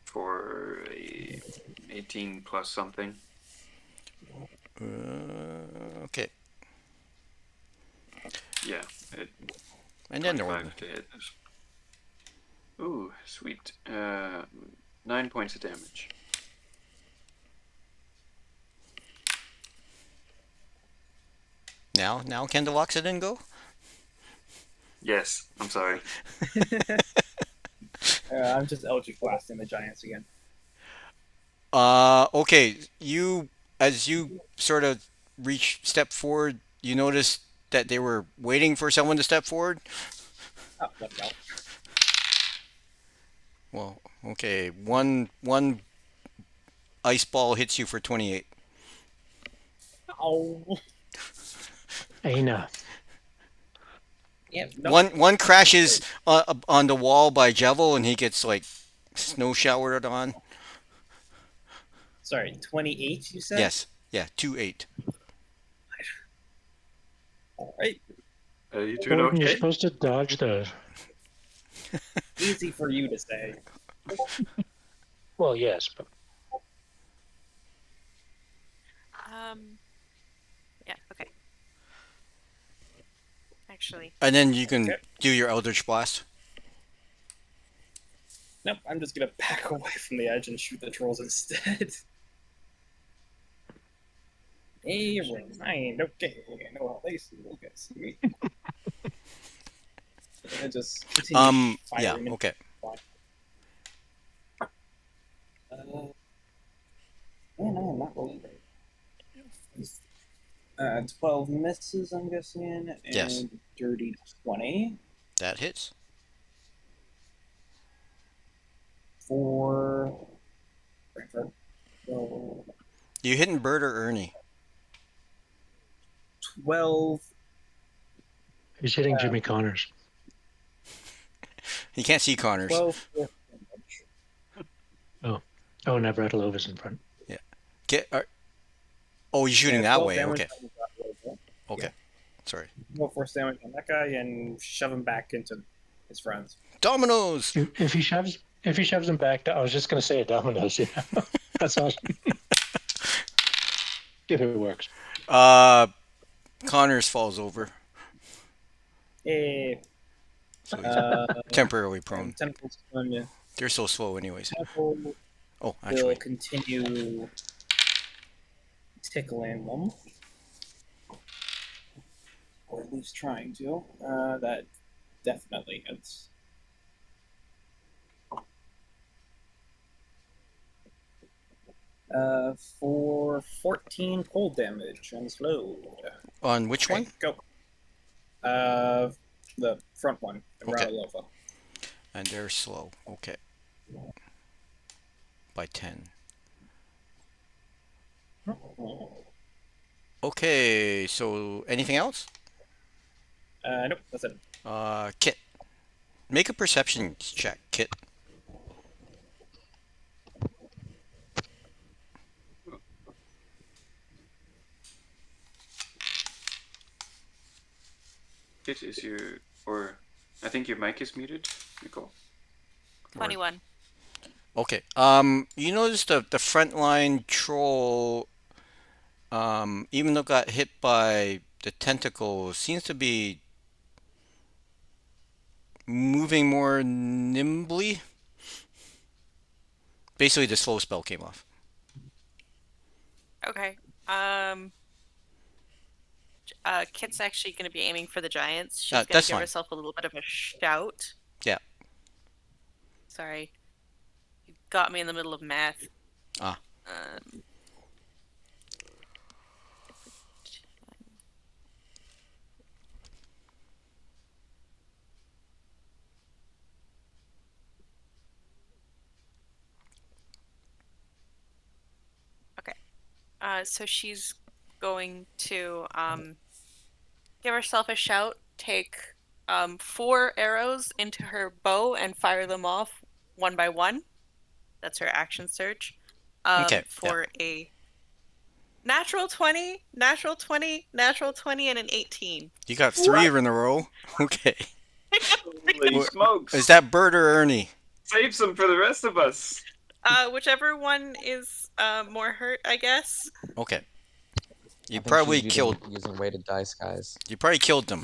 D: For a 18 plus something.
B: Okay.
D: Yeah.
B: And then
D: 25
B: Orden.
D: to hit. Ooh, sweet. 9 points of damage.
B: Now can the Loxodon go?
D: Yes, I'm sorry.
E: I'm just Eldritch Blasting the giants again.
B: Okay. As you sort of step forward, you notice that they were waiting for someone to step forward.
E: Oh, let go.
B: Well, okay. One ice ball hits you for 28.
E: Oh.
F: Aina.
E: Yeah, no.
B: One crashes on the wall by Jevil, and he gets like snow showered on.
E: Sorry, 28, you said?
B: Yes. Yeah. 2-8.
E: All right.
D: Are you doing
F: Gordon, you're
D: okay?
F: supposed to dodge those.
E: Easy for you to say.
F: Well, yes, but
A: Yeah, okay. Actually,
B: And then you can
E: Okay.
B: do your Eldritch Blast.
E: Nope, I'm just gonna back away from the edge and shoot the trolls instead. Hey, remind. Okay, I know how they see you guys. And just continue
B: Yeah.
E: firing.
B: Okay.
E: Man, I am not rolling great. 12 misses, I'm guessing, and
B: Yes.
E: dirty 20
B: That hits.
E: for. So,
B: You hitting Bert or Ernie?
E: 12.
F: he's hitting Jimmy Connors.
B: He can't see Connors.
E: 12 force damage.
F: Oh, Navratilova's in front.
B: Oh, you're shooting
E: Yeah,
B: that
E: 12
B: way.
E: damage
B: Okay.
E: on that roll.
B: Okay. Sorry.
E: 12 force damage on that guy and shove him back into his friends.
B: Dominoes.
F: If he shoves him back, I was just going to say a Dominoes. Yeah, that's awesome. If it works.
B: Connors falls over.
E: Eh,
B: So he's
E: Uh,
B: temporarily prone.
E: and Tentacle's going to
B: They're so slow, anyways.
E: Tentacle
B: Oh,
E: will
B: actually,
E: continue tickling them. Or at least trying to. That definitely hits. For 14 cold damage and slowed.
B: on which
E: Okay,
B: one?
E: go. The front one,
B: Okay.
E: Ralova.
B: And they're slow. Okay. By 10. Okay, so anything else?
E: Nope, that's it.
B: Kit. Make a perception check, Kit.
D: Kit, is your, or I think your mic is muted, Nicole.
A: 21.
B: Okay. You notice the frontline troll, even though it got hit by the tentacle, seems to be moving more nimbly. Basically, the slow spell came off.
A: Okay. Kit's actually going to be aiming for the giants. She's going to
B: That's
A: give
B: fine.
A: herself a little bit of a shout.
B: Yeah.
A: Sorry. You got me in the middle of math.
B: Ah.
A: So she's going to give herself a shout, take 4 arrows into her bow and fire them off one by one. That's her action surge.
B: Okay,
A: For a natural 20, natural 20, natural 20, and an 18.
B: You got 3 in a row? Okay.
D: Holy
B: Wha-
D: smokes!
B: Is that Bert or Ernie?
D: Save some for the rest of us.
A: Whichever one is more hurt, I guess.
B: Okay. You
C: I think
B: probably
C: she's
B: killed.
C: using weighted dice, guys.
B: You probably killed them.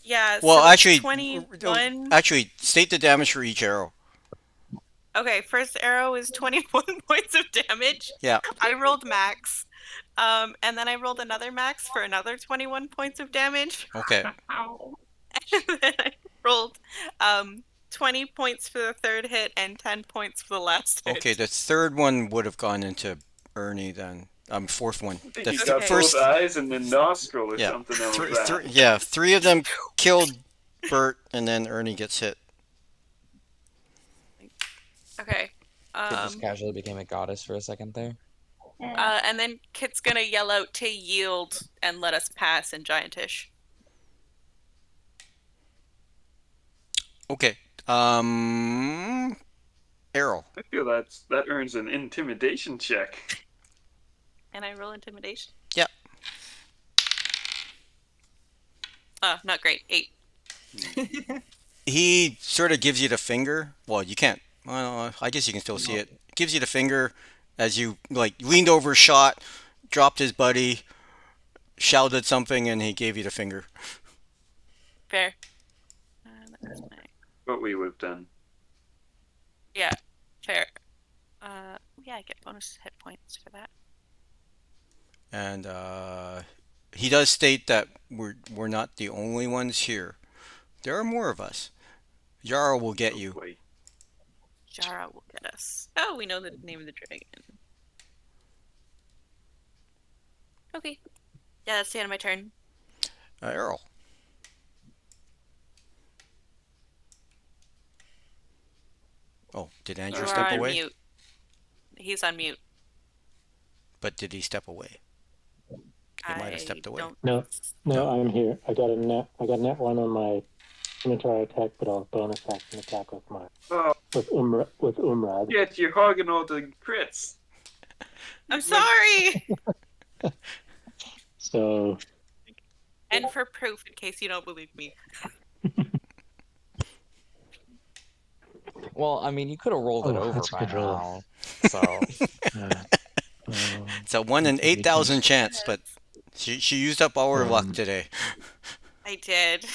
A: Yeah.
B: Well,
A: so
B: actually,
A: 21.
B: Actually, state the damage for each arrow.
A: Okay, first arrow is 21 points of damage.
B: Yeah.
A: I rolled max. And then I rolled another max for another 21 points of damage.
B: Okay.
A: And then I rolled 20 points for the third hit and 10 points for the last hit.
B: Okay, the third one would have gone into Ernie then. Fourth one.
D: I think
B: The
D: he's
B: th-
D: got
B: first.
D: both eyes and the nostril or
B: Yeah.
D: something else.
B: Yeah, 3 of them killed Bert, and then Ernie gets hit.
A: Okay.
C: Kid just casually became a goddess for a second there.
A: And then Kit's gonna yell out to yield and let us pass in Giantish.
B: Okay. Errol.
D: I feel that earns an intimidation check.
A: And I roll intimidation?
B: Yep.
A: Not great. 8.
B: He sort of gives you the finger. Well, you can't. Well, I guess you can still see it. Gives you the finger as you leaned over, shot, dropped his buddy, shouted something, and he gave you the finger.
A: Fair. That was my...
D: What we would have done.
A: Yeah, fair. Yeah, I get bonus hit points for that.
B: And he does state that we're not the only ones here. There are more of us. Yara will get you.
D: Wait.
A: Jara will get us. Oh, we know the name of the dragon. Okay. Yeah, that's the end of my turn.
B: Errol. Oh, did Andrew
A: You
B: step
A: are on
B: away?
A: mute. He's on mute.
B: But did he step away? He might have stepped away.
F: No, I'm here. I got a net 1 on my Scimitar attack, but I'll bonus action attack with Umrad.
D: Yet you're hogging all the crits.
A: I'm sorry!
F: So.
A: And for proof, in case you don't believe me.
C: Well, I mean, you could have rolled it over
F: that's a
C: by
F: good roll.
C: now. So
B: It's a 1 in 8,000 chance, but she used up all her luck today.
A: I did.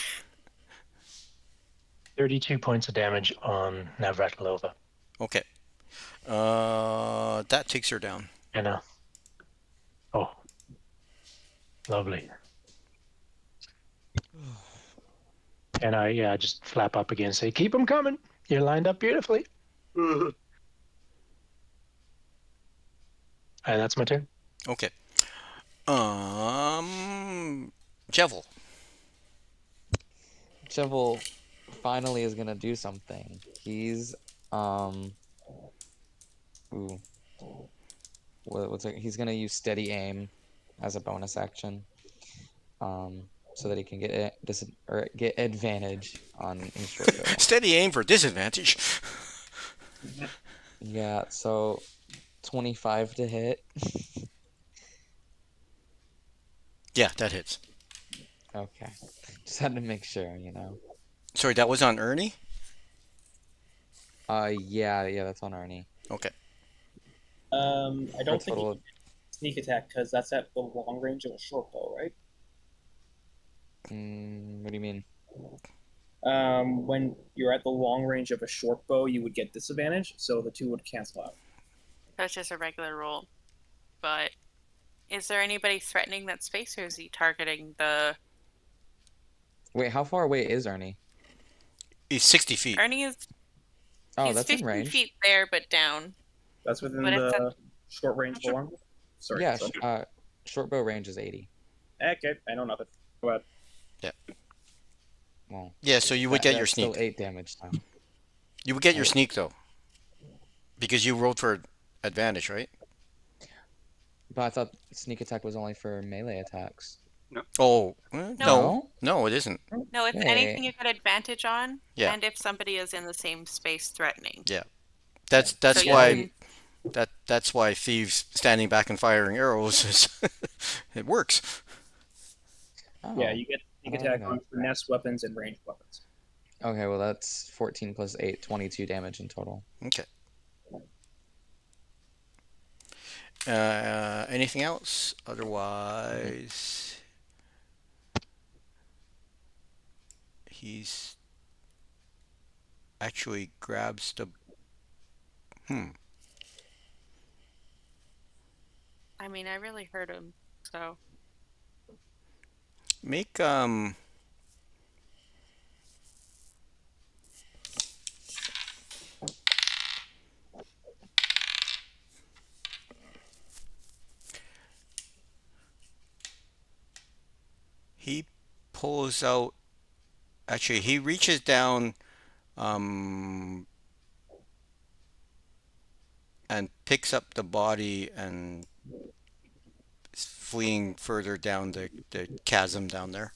F: 32 points of damage on Navratilova.
B: Okay. That takes her down.
F: And oh, lovely. And I just flap up again and say, keep them coming. You're lined up beautifully. And that's my turn.
B: Okay. Jevel.
C: Chevel finally is gonna do something. He's ooh. What's it? He's gonna use steady aim as a bonus action. So that he can get advantage on his short bow.
B: Steady aim for disadvantage.
C: Yeah, so 25 to hit.
B: Yeah, that hits.
C: Okay. Just had to make sure, you know.
B: Sorry, that was on Ernie?
C: Yeah, that's on Arnie.
B: Okay.
E: I
C: For a
E: don't think
C: total
E: you
C: of,
E: can sneak attack because that's at the long range of a short bow, right?
C: what do you mean?
E: When you're at the long range of a short bow, you would get disadvantage, so the two would cancel out.
A: That's just a regular roll. But is there anybody threatening that space, or is he targeting the...
C: Wait, how far away is Arnie?
B: He's 60 feet.
A: Ernie is...
C: Oh,
A: he's
C: that's in
A: 15
C: range.
A: feet there, but down.
E: That's within
A: But it's
E: the short range of the long bow? Sorry.
C: Yeah,
E: sorry.
C: short bow range is 80.
E: Okay, I know nothing. Go ahead.
C: Well,
B: Yeah, so you would get your
C: that's
B: sneak.
C: still 8 damage now.
B: You would get your sneak, though. Because you rolled for advantage, right?
C: But I thought sneak attack was only for melee attacks.
B: Oh,
A: No.
B: no, it isn't.
A: No, if
C: Wait.
A: anything you get advantage on,
B: Yeah.
A: and if somebody is in the same space threatening.
B: That's
A: So you
B: why
A: can-
B: that's why thieves standing back and firing arrows is it works.
C: Oh.
E: Yeah, you get sneak
C: I
E: attack
C: don't
E: on
C: know.
E: finesse weapons and ranged weapons.
C: Okay, well that's 14 plus 8, 22 damage in total.
B: Okay. Anything else? Otherwise, he's actually grabs the.
A: I mean, I really hurt him, so...
B: Make he pulls out. Actually, he reaches down, and picks up the body and is fleeing further down the chasm down there.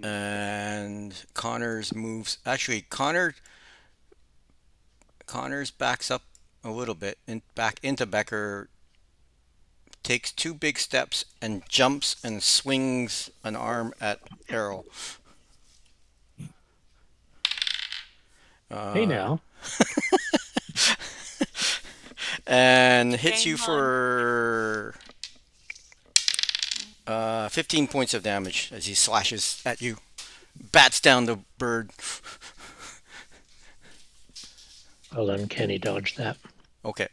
B: And Connors moves. Actually, Connors backs up a little bit and back into Becker. Takes 2 big steps and jumps and swings an arm at Errol.
F: Hey now.
B: And hits you
A: Game on.
B: for 15 points of damage as he slashes at you. Bats down the bird.
F: I'll uncanny dodge that.
B: Okay.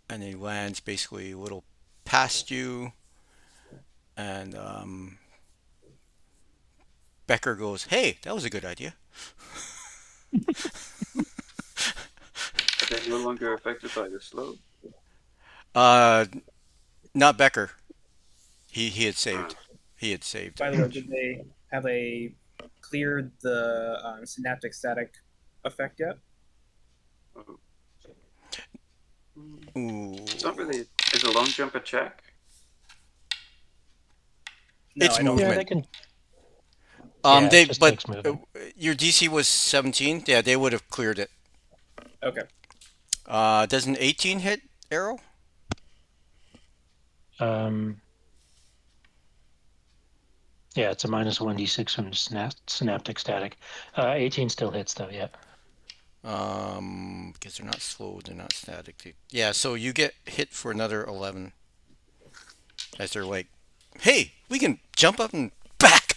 B: And he lands basically a little past you. And Becker goes, "Hey, that was a good idea."
D: Are they no longer affected by the slow?
B: Not Becker. He had saved. He had saved.
E: By the way, have they cleared the synaptic static effect yet?
D: Oh.
B: Ooh.
D: It's not really. Is a long jump a check?
E: No,
B: It's
E: I don't.
B: movement.
F: Yeah, they can.
B: They
F: it just
B: but
F: takes movement.
B: your DC was 17. Yeah, they would have cleared it.
E: Okay.
B: Does an 18 hit Arrow?
F: Yeah, it's a minus 1d6 from synaptic static. 18 still hits though. Yeah.
B: Because they're not slow, they're not static. Yeah, so you get hit for another 11 as they're like hey, we can jump up and back.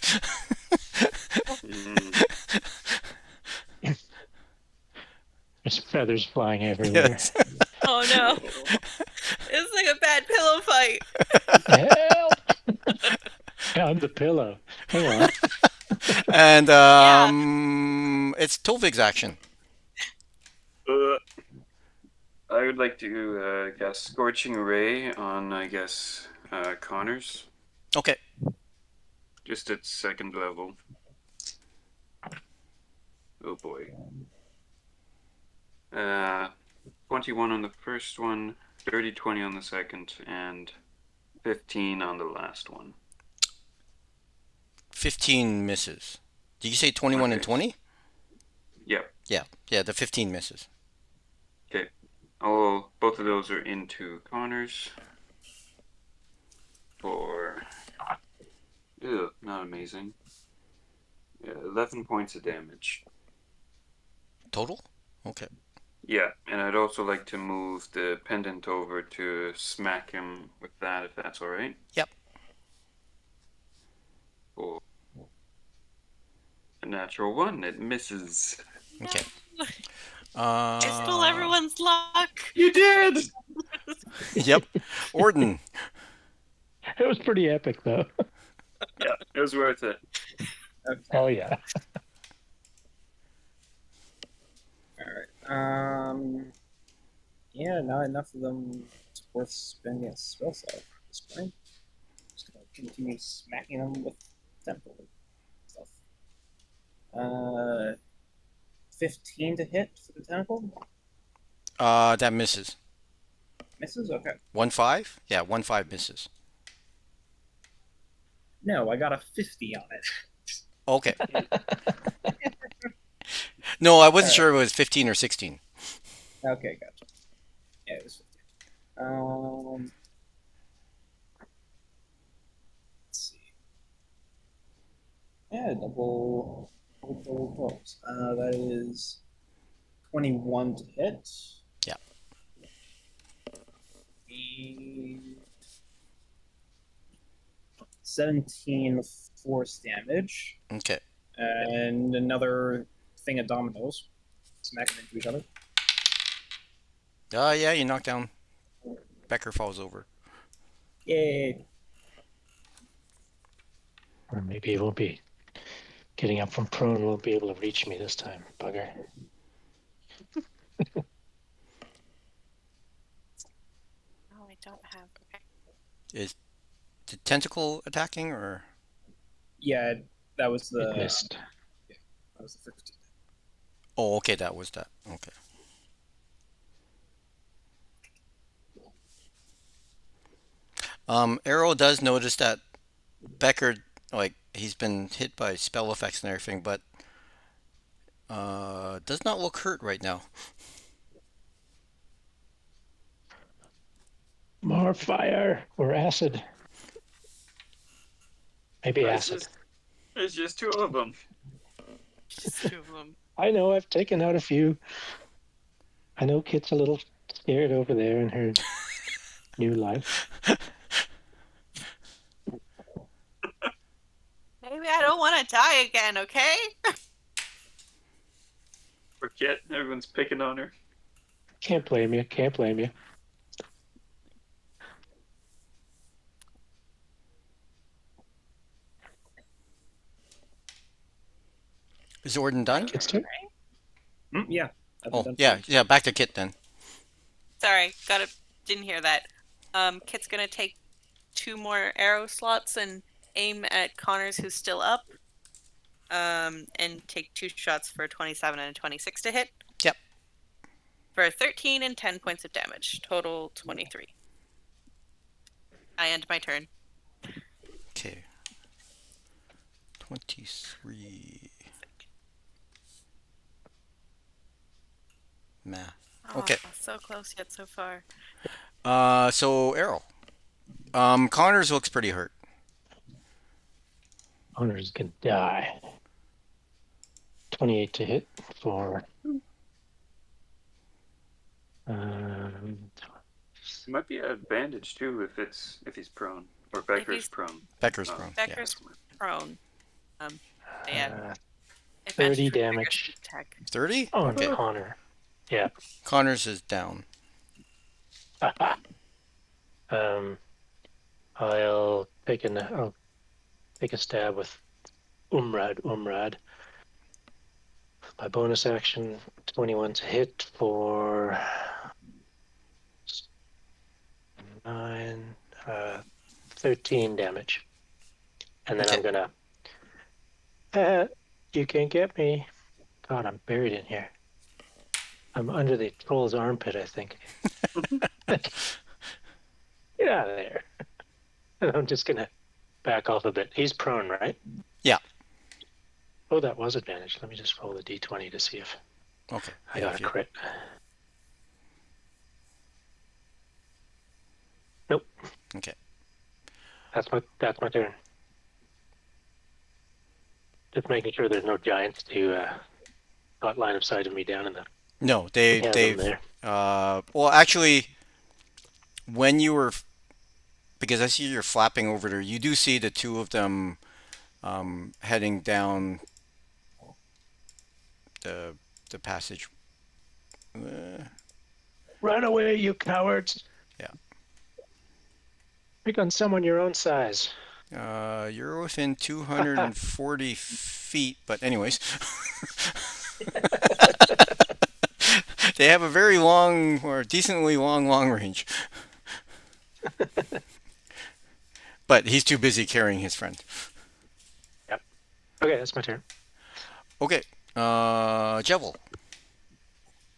F: There's feathers flying everywhere.
B: Yes.
A: Oh no. It's like a bad pillow fight.
F: Help! Yeah, I'm the pillow. Hang on.
B: And it's Tovig's action.
D: I would like to guess Scorching Ray on, I guess, Connors.
B: Okay.
D: Just at second level. Oh boy. 21 on the first one, dirty 20 on the second, and 15 on the last one.
B: 15 misses. Did you say 21 and
D: Okay.
B: 20?
D: Yep.
B: Yeah, the 15 misses.
D: Okay. Oh, both of those are into Connors. For... Ew, not amazing. Yeah, 11 points of damage.
B: Total? Okay.
D: Yeah, and I'd also like to move the pendant over to smack him with that, if that's alright.
B: Yep.
D: Oh. A natural 1, it misses.
B: Okay.
A: I stole everyone's luck.
D: You did!
B: Yep. Orden.
F: It was pretty epic, though.
D: Yeah, it was worth it.
F: Hell yeah.
E: Alright. Yeah, not enough of them it's worth spending a spell slot at this point. Just gonna continue smacking them with temple stuff. 15 to hit for the tentacle.
B: That misses.
E: Misses? Okay.
B: 1-5? Yeah, 1-5 misses.
E: No, I got a 50 on it.
B: Okay. No, I wasn't sure it was 15 or 16.
E: Okay, gotcha. Yeah, it was 50. Let's see. Yeah, double close. That is 21 to hit.
B: Yeah.
E: 17 force damage.
B: Okay.
E: And another thing of dominoes. Smack them into each other.
B: Yeah, you knock down. Becker falls over.
E: Yay!
F: Or maybe he won't be getting up from prone, won't be able to reach me this time, bugger.
A: Oh, I don't have. Okay.
B: Is the tentacle attacking or?
E: Yeah, that was the.
F: It missed.
E: That was the 15.
B: Oh, okay, that was that. Okay. Arrow does notice that Becker, like, he's been hit by spell effects and everything, but does not look hurt right now.
F: More fire or acid. Maybe acid.
D: There's just 2 of them.
A: Just 2 of them.
F: I know, I've taken out a few. I know Kit's a little scared over there in her new life.
A: Maybe I don't want to die again, okay?
D: Forget, everyone's picking on her.
F: Can't blame you, can't blame you.
B: Is Orden done?
F: Kit's turn?
E: Yeah. I've
B: Oh,
E: done
B: yeah, back to Kit then.
A: Sorry, didn't hear that. Kit's gonna take 2 more arrow slots and aim at Connors, who's still up. And take 2 shots for a 27 and a 26 to hit.
B: Yep.
A: For 13 and 10 points of damage. Total 23. I end my turn.
B: Okay. 23. Math. Okay.
A: Oh, so close yet so far.
B: So Arrow. Connors looks pretty hurt.
F: Connors can die. 28 to hit for.
D: It might be an advantage too if he's prone. Or Becker's
A: he's-
D: prone.
B: Becker's
D: Oh.
B: prone.
A: Becker's prone. Yeah.
F: 30
A: advantage for
F: damage
A: vigorous attack.
B: 30?
F: on
B: Okay.
F: Connor. Yeah.
B: Connors is down.
F: I'll take a stab with Umrad. My bonus action, 21 to hit for 13 damage. And then
B: Okay.
F: I'm gonna you can't get me. God, I'm buried in here. I'm under the troll's armpit, I think. Get out of there. And I'm just gonna back off a bit. He's prone, right?
B: Yeah.
F: Oh, that was advantage. Let me just roll the d20 to see if
B: Okay.
F: I
B: Yeah,
F: got
B: if
F: a
B: you-
F: crit. Nope.
B: Okay.
F: That's my turn. Just making sure there's no giants to got line of sight of me down in the
B: No,
F: chasm
B: they've
F: there.
B: well, actually, when you were, because I see you're flapping over there, you do see the two of them heading down the passage.
F: Run away, you cowards!
B: Yeah.
F: Pick on someone your own size.
B: You're within 240 feet, but anyways. They have a very long, or decently long range. But he's too busy carrying his friend.
F: Okay, that's my turn.
B: Okay, Jevil.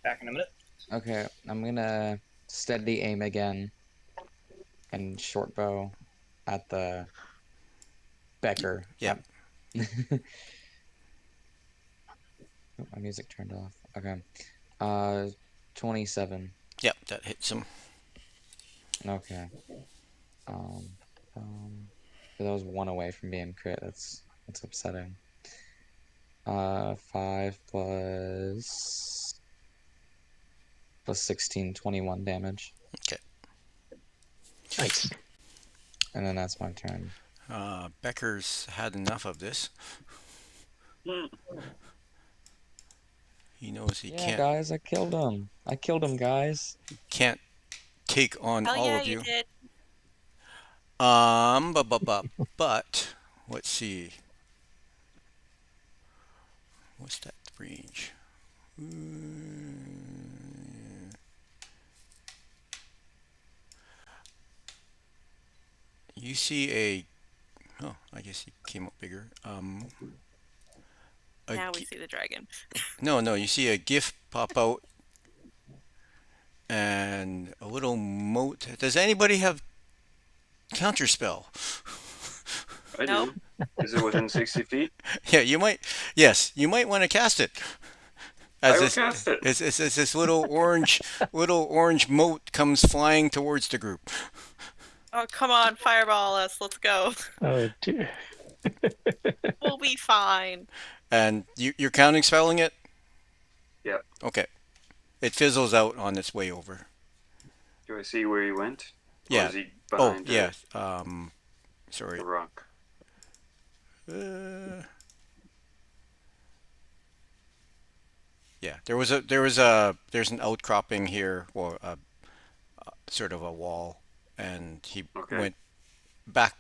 E: Back in a minute.
C: Okay, I'm gonna steady aim again and short bow at the Becker.
B: Yeah.
C: My music turned off. Okay. 27.
B: Yep, that hits him.
C: Okay. That was one away from being crit. That's upsetting. 5 plus 16, 21 damage.
B: Okay.
F: Nice.
C: And then that's my turn.
B: Becker's had enough of this. He knows he
C: Yeah, guys, I killed him. Guys.
B: can't take on
A: Hell
B: all
A: yeah,
B: of
A: you
B: you.
A: did.
B: But let's see. What's that range? You see a. Oh, I guess he came up bigger.
A: Now we see the dragon.
B: No, you see a GIF pop out and a little moat. Does anybody have counterspell?
D: I do.
A: Nope.
D: Is it within 60 feet?
B: Yeah, you might. Yes, you might want to cast it.
D: I will cast it.
B: It's this little orange moat comes flying towards the group.
A: Oh, come on, fireball us. Let's go.
F: Oh dear.
A: We'll be fine.
B: And you're counting spelling it?
D: Yep.
B: Okay. It fizzles out on its way over.
D: Do I see where he went? Or
B: Yeah.
D: is he
B: Oh,
D: behind
B: yeah. Sorry.
D: the rock?
B: Yeah, there's an outcropping here, or sort of a wall, and he
D: Okay.
B: went back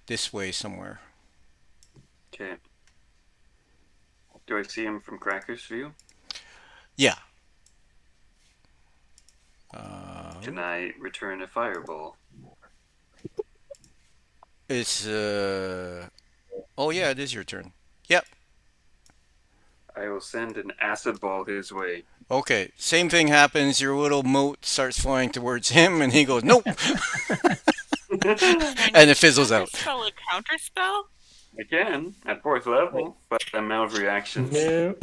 B: this way somewhere.
D: Okay. Do I see him from Cracker's view?
B: Yeah.
D: Can I return a fireball?
B: It's oh yeah, it is your turn. Yep.
D: I will send an acid ball his way.
B: Okay, same thing happens. Your little moat starts flying towards him, and he goes, "Nope," and it fizzles out.
A: Spell a counterspell?
D: I can, at 4th level, but I'm out of reactions.
F: No.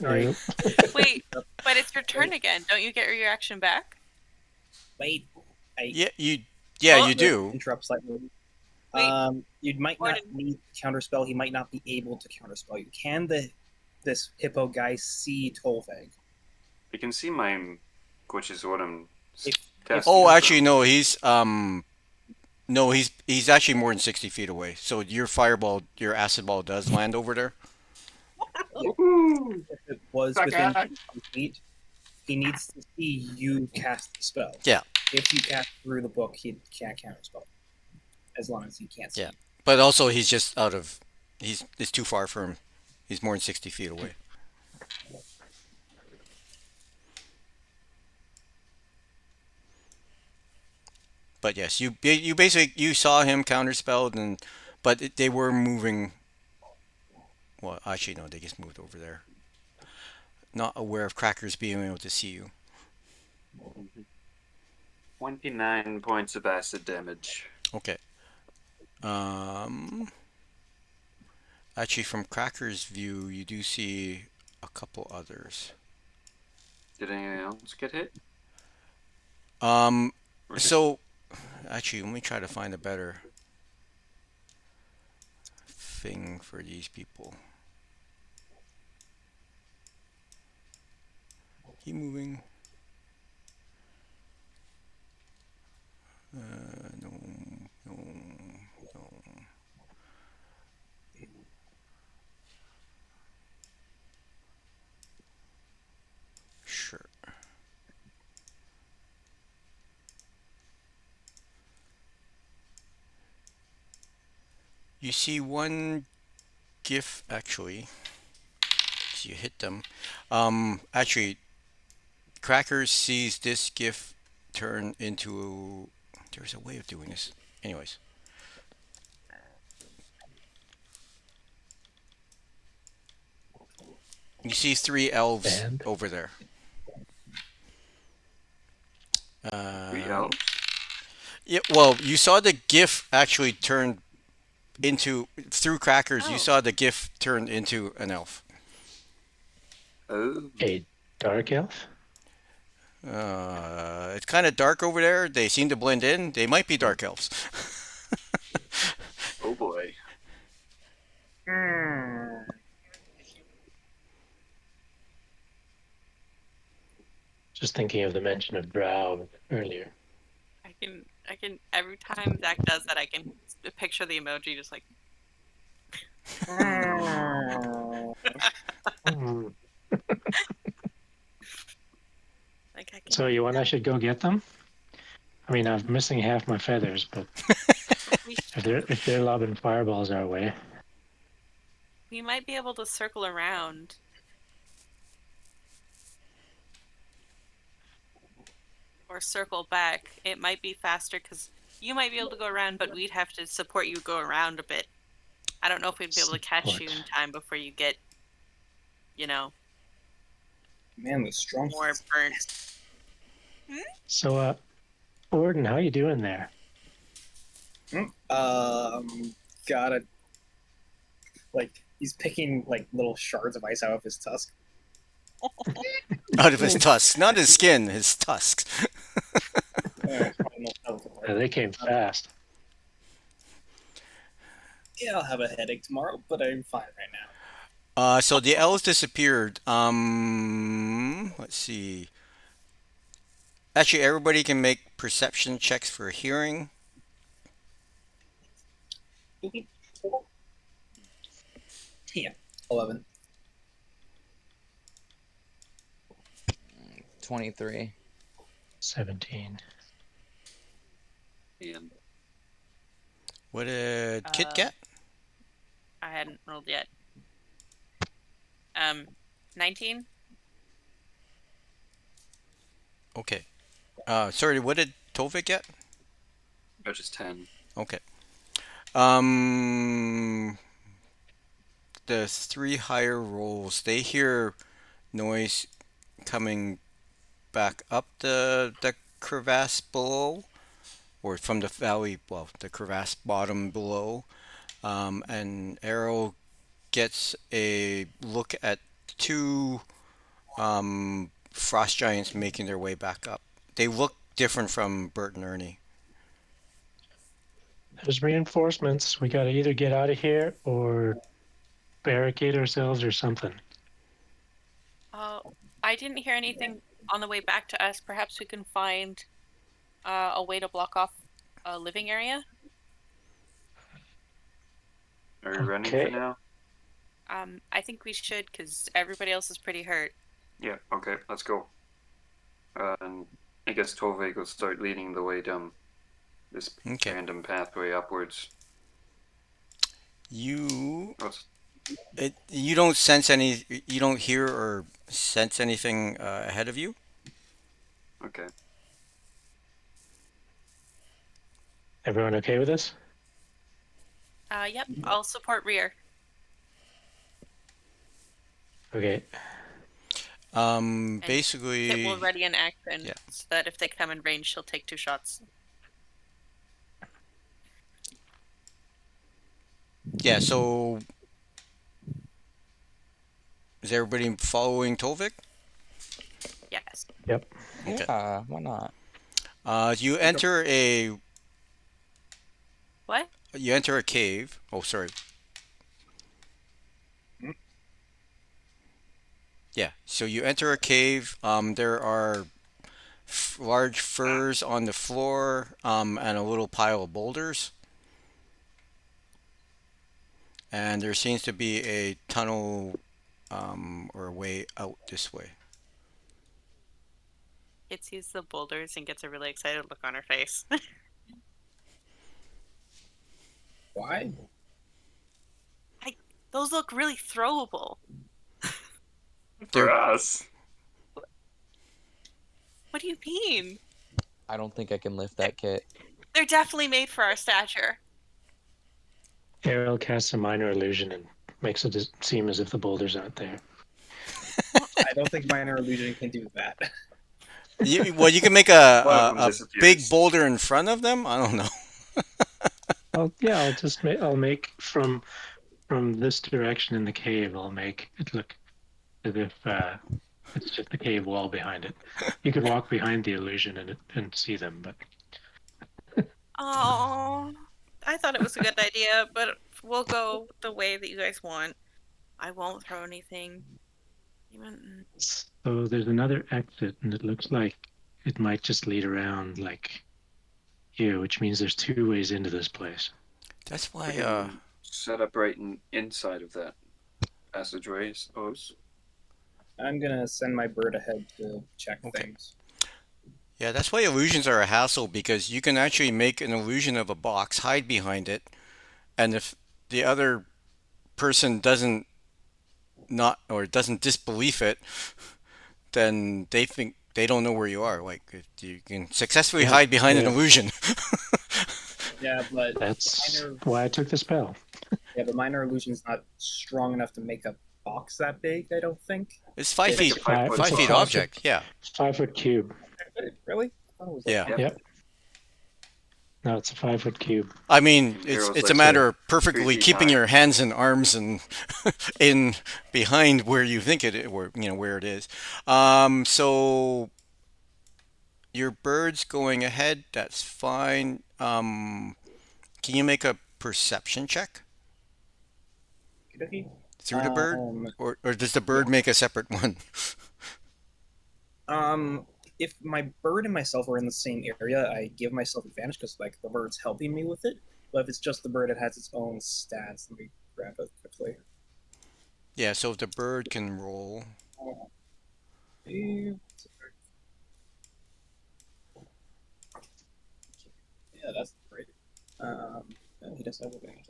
E: Sorry.
F: No.
A: Wait, but it's your turn again. Don't you get your reaction back?
E: Wait.
B: Yeah, you
A: Oh,
B: do.
E: Interrupt slightly.
A: Wait.
E: You might not need counterspell. He might not be able to counterspell you. Can this hippo guy see Tolvag?
D: You can see mime, which is what I'm
E: If
D: cast
B: Oh,
D: it.
B: actually, no. He's actually more than 60 feet away. So your fireball, your acid ball, does land over there.
D: Woohoo!
E: If it was
D: That
E: within
D: guy.
E: 20 feet, he needs to see you cast the spell.
B: Yeah.
E: If you cast through the book, he can't counter spell. As long as he can't see.
B: Yeah. But also, he's just out of. It's too far for him. He's more than 60 feet away. But yes, you basically you saw him counterspelled, but they were moving. Well, actually, no, they just moved over there. Not aware of Crackers being able to see you.
D: 29 points of acid damage.
B: Okay. Actually, from Cracker's view, you do see a couple others.
D: Did anyone else get hit?
B: Um,
D: Or just-
B: so actually, let me try to find a better thing for these people. Keep moving. No, no, no. Sure. You see one GIF actually. So you hit them. Actually, Crackers sees this GIF turn into. There's a way of doing this. Anyways. You see three elves
F: And?
B: over there.
D: Three elves?
B: Yeah, well, you saw the GIF actually turn into through Crackers.
A: Oh.
B: You saw the GIF turned into an elf.
D: Oh.
F: A dark elf?
B: It's kind of dark over there. They seem to blend in. They might be dark elves.
D: Oh boy.
F: Just thinking of the mention of drow earlier.
A: I can every time Zach does that, I can picture the emoji just like
F: Hmm.
A: like I can.
F: So you want I should go get them? I mean, I'm missing half my feathers, but
A: We,
F: if they're lobbing fireballs our way,
A: we might be able to circle around. Or circle back. It might be faster because you might be able to go around, but we'd have to support you go around a bit. I don't know if we'd be able to catch you in
F: Support.
A: time before you get,
E: Man with strong
A: more burnt.
F: so Gordon, how you doing there?
E: Gotta like he's picking like little shards of ice out of his tusk.
B: Out of his tusks, not his skin, his tusks.
F: They came fast.
E: Yeah, I'll have a headache tomorrow, but I'm fine right now.
B: So the elves disappeared. Let's see. Actually, everybody can make perception checks for hearing.
E: Yeah, 11.
C: 23.
F: 17.
D: And
B: What did Kit get?
A: I hadn't rolled yet. 19.
B: Okay. Sorry, what did Tove get?
D: or just 10.
B: Okay. The three higher rolls, they hear noise coming back up the crevasse below, or from the valley, well, the crevasse bottom below. And Arrow gets a look at two frost giants making their way back up. They look different from Bert and Ernie.
F: There's reinforcements. We gotta either get out of here or barricade ourselves or something.
A: I didn't hear anything on the way back to us. Perhaps we can find a way to block off a living area.
D: Are we running
F: Okay.
D: for now?
A: I think we should because everybody else is pretty hurt.
D: Yeah, okay, let's go. And I guess Tove will start leading the way down this
B: Okay.
D: random pathway upwards.
B: You
D: What's
B: you don't sense any. You don't hear or sense anything ahead of you.
D: okay?
F: Everyone okay with this?
A: Yep, I'll support rear.
F: Okay.
A: Kit
B: Basically,
A: will ready an action
B: yeah.
A: so that if they come in range, she'll take 2 shots.
B: yeah. So is everybody following Tovik?
A: Yes.
F: Yep.
B: Okay.
C: Yeah, why not?
B: You enter a
A: What?
B: cave. Oh, sorry. Yeah. So you enter a cave. There are large furs on the floor. And a little pile of boulders. And there seems to be a tunnel, or a way out this way.
A: Kit sees the boulders and gets a really excited look on her face.
E: Why?
A: Those look really throwable.
D: For
B: They're-
D: us.
A: What do you mean?
C: I don't think I can lift that kit.
A: They're definitely made for our stature.
F: Ariel casts a minor illusion and makes it seem as if the boulders aren't there.
E: I don't think minor illusion can do that.
B: Well, you can make
D: One of
B: a
D: them
B: big
D: disappears.
B: boulder in front of them. I don't know.
F: I'll just I'll make from this direction in the cave. I'll make it look as if it's just the cave wall behind it. You could walk behind the illusion and see them, but
A: Oh, I thought it was a good idea, but we'll go the way that you guys want. I won't throw anything. Even
F: so there's another exit, and it looks like it might just lead around like here, which means there's 2 ways into this place.
B: That's
D: We
B: why.
D: can set up right inside of that passageway, I suppose.
E: I'm gonna send my bird ahead to check
B: Okay.
E: things.
B: Yeah, that's why illusions are a hassle because you can actually make an illusion of a box, hide behind it, and if the other person doesn't disbelieve it, then they think they don't know where you are. Like if you can successfully
F: Yeah,
B: hide behind an
F: yeah.
B: illusion.
E: Yeah, but
F: That's
E: Minor-
F: why I took the spell.
E: minor illusion's not strong enough to make a box that big. I don't think.
B: It's 5
E: It's
B: feet.
E: a
D: 5 foot
B: 5 feet
D: box.
B: object. Yeah.
F: 5-foot cube.
E: Really? I thought it was like
B: Yeah.
F: Yep. No, it's a 5-foot cube.
B: I mean, it's
D: Heroes
B: it's
D: like
B: a matter
D: to
B: of perfectly
D: 3 feet
B: keeping
D: high.
B: your hands and arms and in behind where you think where it is. So your bird's going ahead. That's fine. Can you make a perception check
E: Okay.
B: through the bird, or does the bird make a separate one?
E: If my bird and myself are in the same area, I give myself advantage because like the bird's helping me with it. But if it's just the bird, it has its own stats. Let me grab it quickly.
B: Yeah. So if the bird can roll.
E: Yeah, that's great. He does have advantage.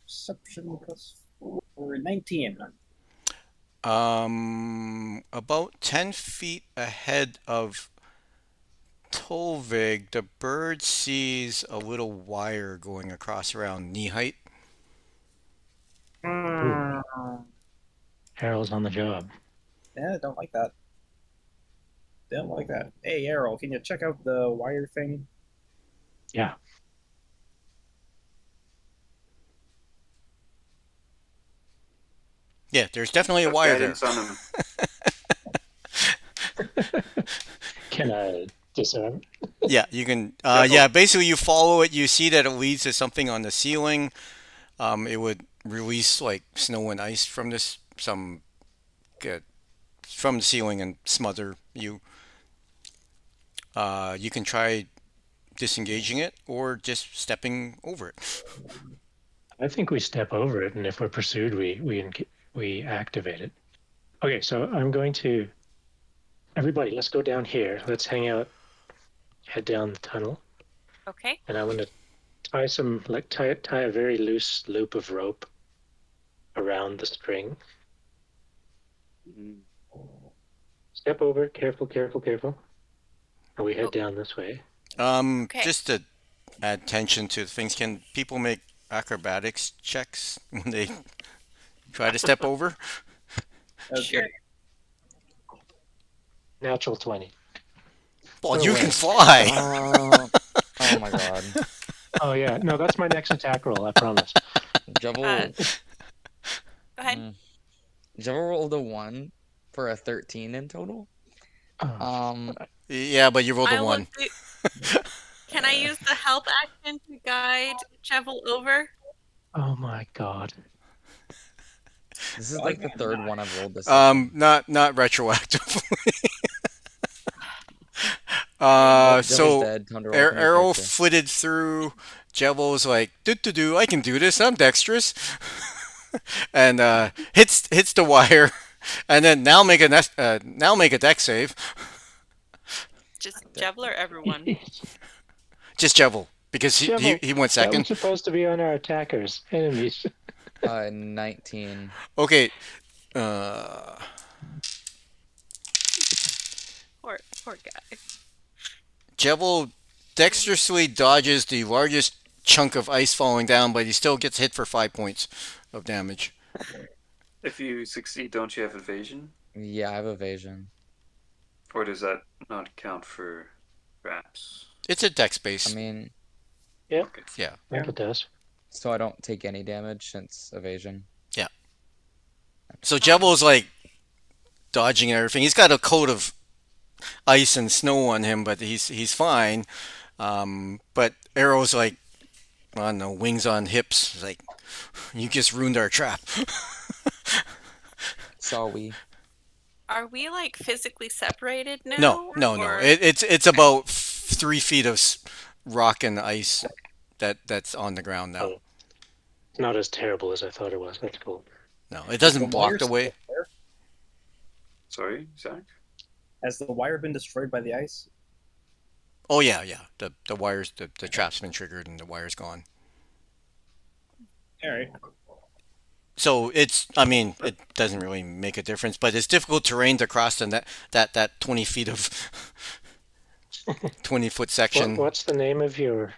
E: Perception plus 4, 19.
B: About 10 feet ahead of Tolvig, the bird sees a little wire going across around knee height.
F: Harold's on the job.
E: Yeah, don't like that. Don't like that. Hey, Errol, can you check out the wire thing?
F: Yeah.
B: Yeah, there's definitely a
D: Have
B: wire there.
D: guidance on him.
F: Can I disarm?
B: Yeah, you can.
D: Careful.
B: Yeah, basically you follow it. You see that it leads to something on the ceiling. It would release like snow and ice from this some from the ceiling and smother you. You can try disengaging it or just stepping over it.
F: I think we step over it, and if we're pursued, we activate it. Okay, so I'm going to. Everybody, let's go down here. Let's hang out. Head down the tunnel,
A: Okay.
F: and I'm going to tie a very loose loop of rope around the string.
D: Mhm.
F: Step over, careful, careful, careful. And we head
A: Oh.
F: down this way.
A: Okay.
B: Just to add tension to things, can people make acrobatics checks when they try to step over?
E: Okay.
A: Sure.
F: Natural 20.
B: Well,
C: So
B: you can
C: wait.
B: fly.
C: Oh my god.
F: Oh yeah, no, that's my next attack roll. I promise.
C: Jubble.
A: Go ahead.
C: Jubble rolled a 1 for a 13 in total.
F: Oh,
B: Yeah, but you rolled a
A: I will
B: 1.
A: do. Can I use the help action to guide Chevel over?
F: oh my god.
C: This is
E: I
C: like the
E: got
C: third
E: 9.
C: one I've rolled this session.
B: Not retroactively.
C: Jubble's
B: So
C: dead. Time to roll for new
B: Arrow
C: character.
B: flitted through. Jebel's like, do, I can do this. I'm dexterous, and hits the wire, and then now make a deck save.
A: Just Chevel or everyone?
B: Just Jebel because he
F: Shovel.
B: went
F: That was
B: second.
F: supposed to be on our attackers, enemies.
C: 19.
B: Okay.
A: Poor guy.
B: Jebel dexterously dodges the largest chunk of ice falling down, but he still gets hit for 5 points of damage.
D: If you succeed, don't you have evasion?
C: Yeah, I have evasion.
D: Or does that not count for traps?
B: It's a dex base.
C: I mean,
B: yeah.
F: I think it does.
C: so I don't take any damage since evasion.
B: So Jebel's like dodging everything. He's got a coat of ice and snow on him, but he's fine. But Arrow's like, I don't know, wings on hips. He's like, you just ruined our trap.
C: Sorry.
A: Are we like physically separated now?
B: No.
A: or-
B: It's about 3 feet of rock and ice that's on the ground now.
F: Oh. It's not as terrible as I thought it was. That's cool.
B: No, it doesn't block the way.
D: Sorry, Zach?
E: Has the wire been destroyed by the ice?
B: Oh yeah. The wires, the trap's been triggered and the wire's gone.
E: All right.
B: So it doesn't really make a difference, but it's difficult terrain to cross that 20 feet of 20-foot section.
F: What's the name of your?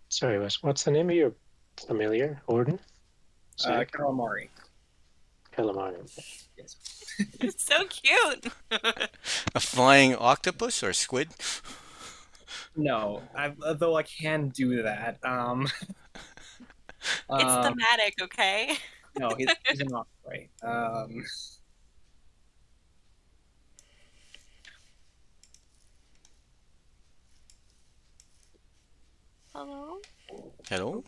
F: Sorry, Wes. What's the name of your familiar? Orden?
E: Calamari.
F: Calamari.
E: Yes.
A: It's so cute.
B: A flying octopus or squid?
E: No, though I can do that.
A: It's thematic, okay?
E: No, he's not right.
A: Hello?
B: Hello?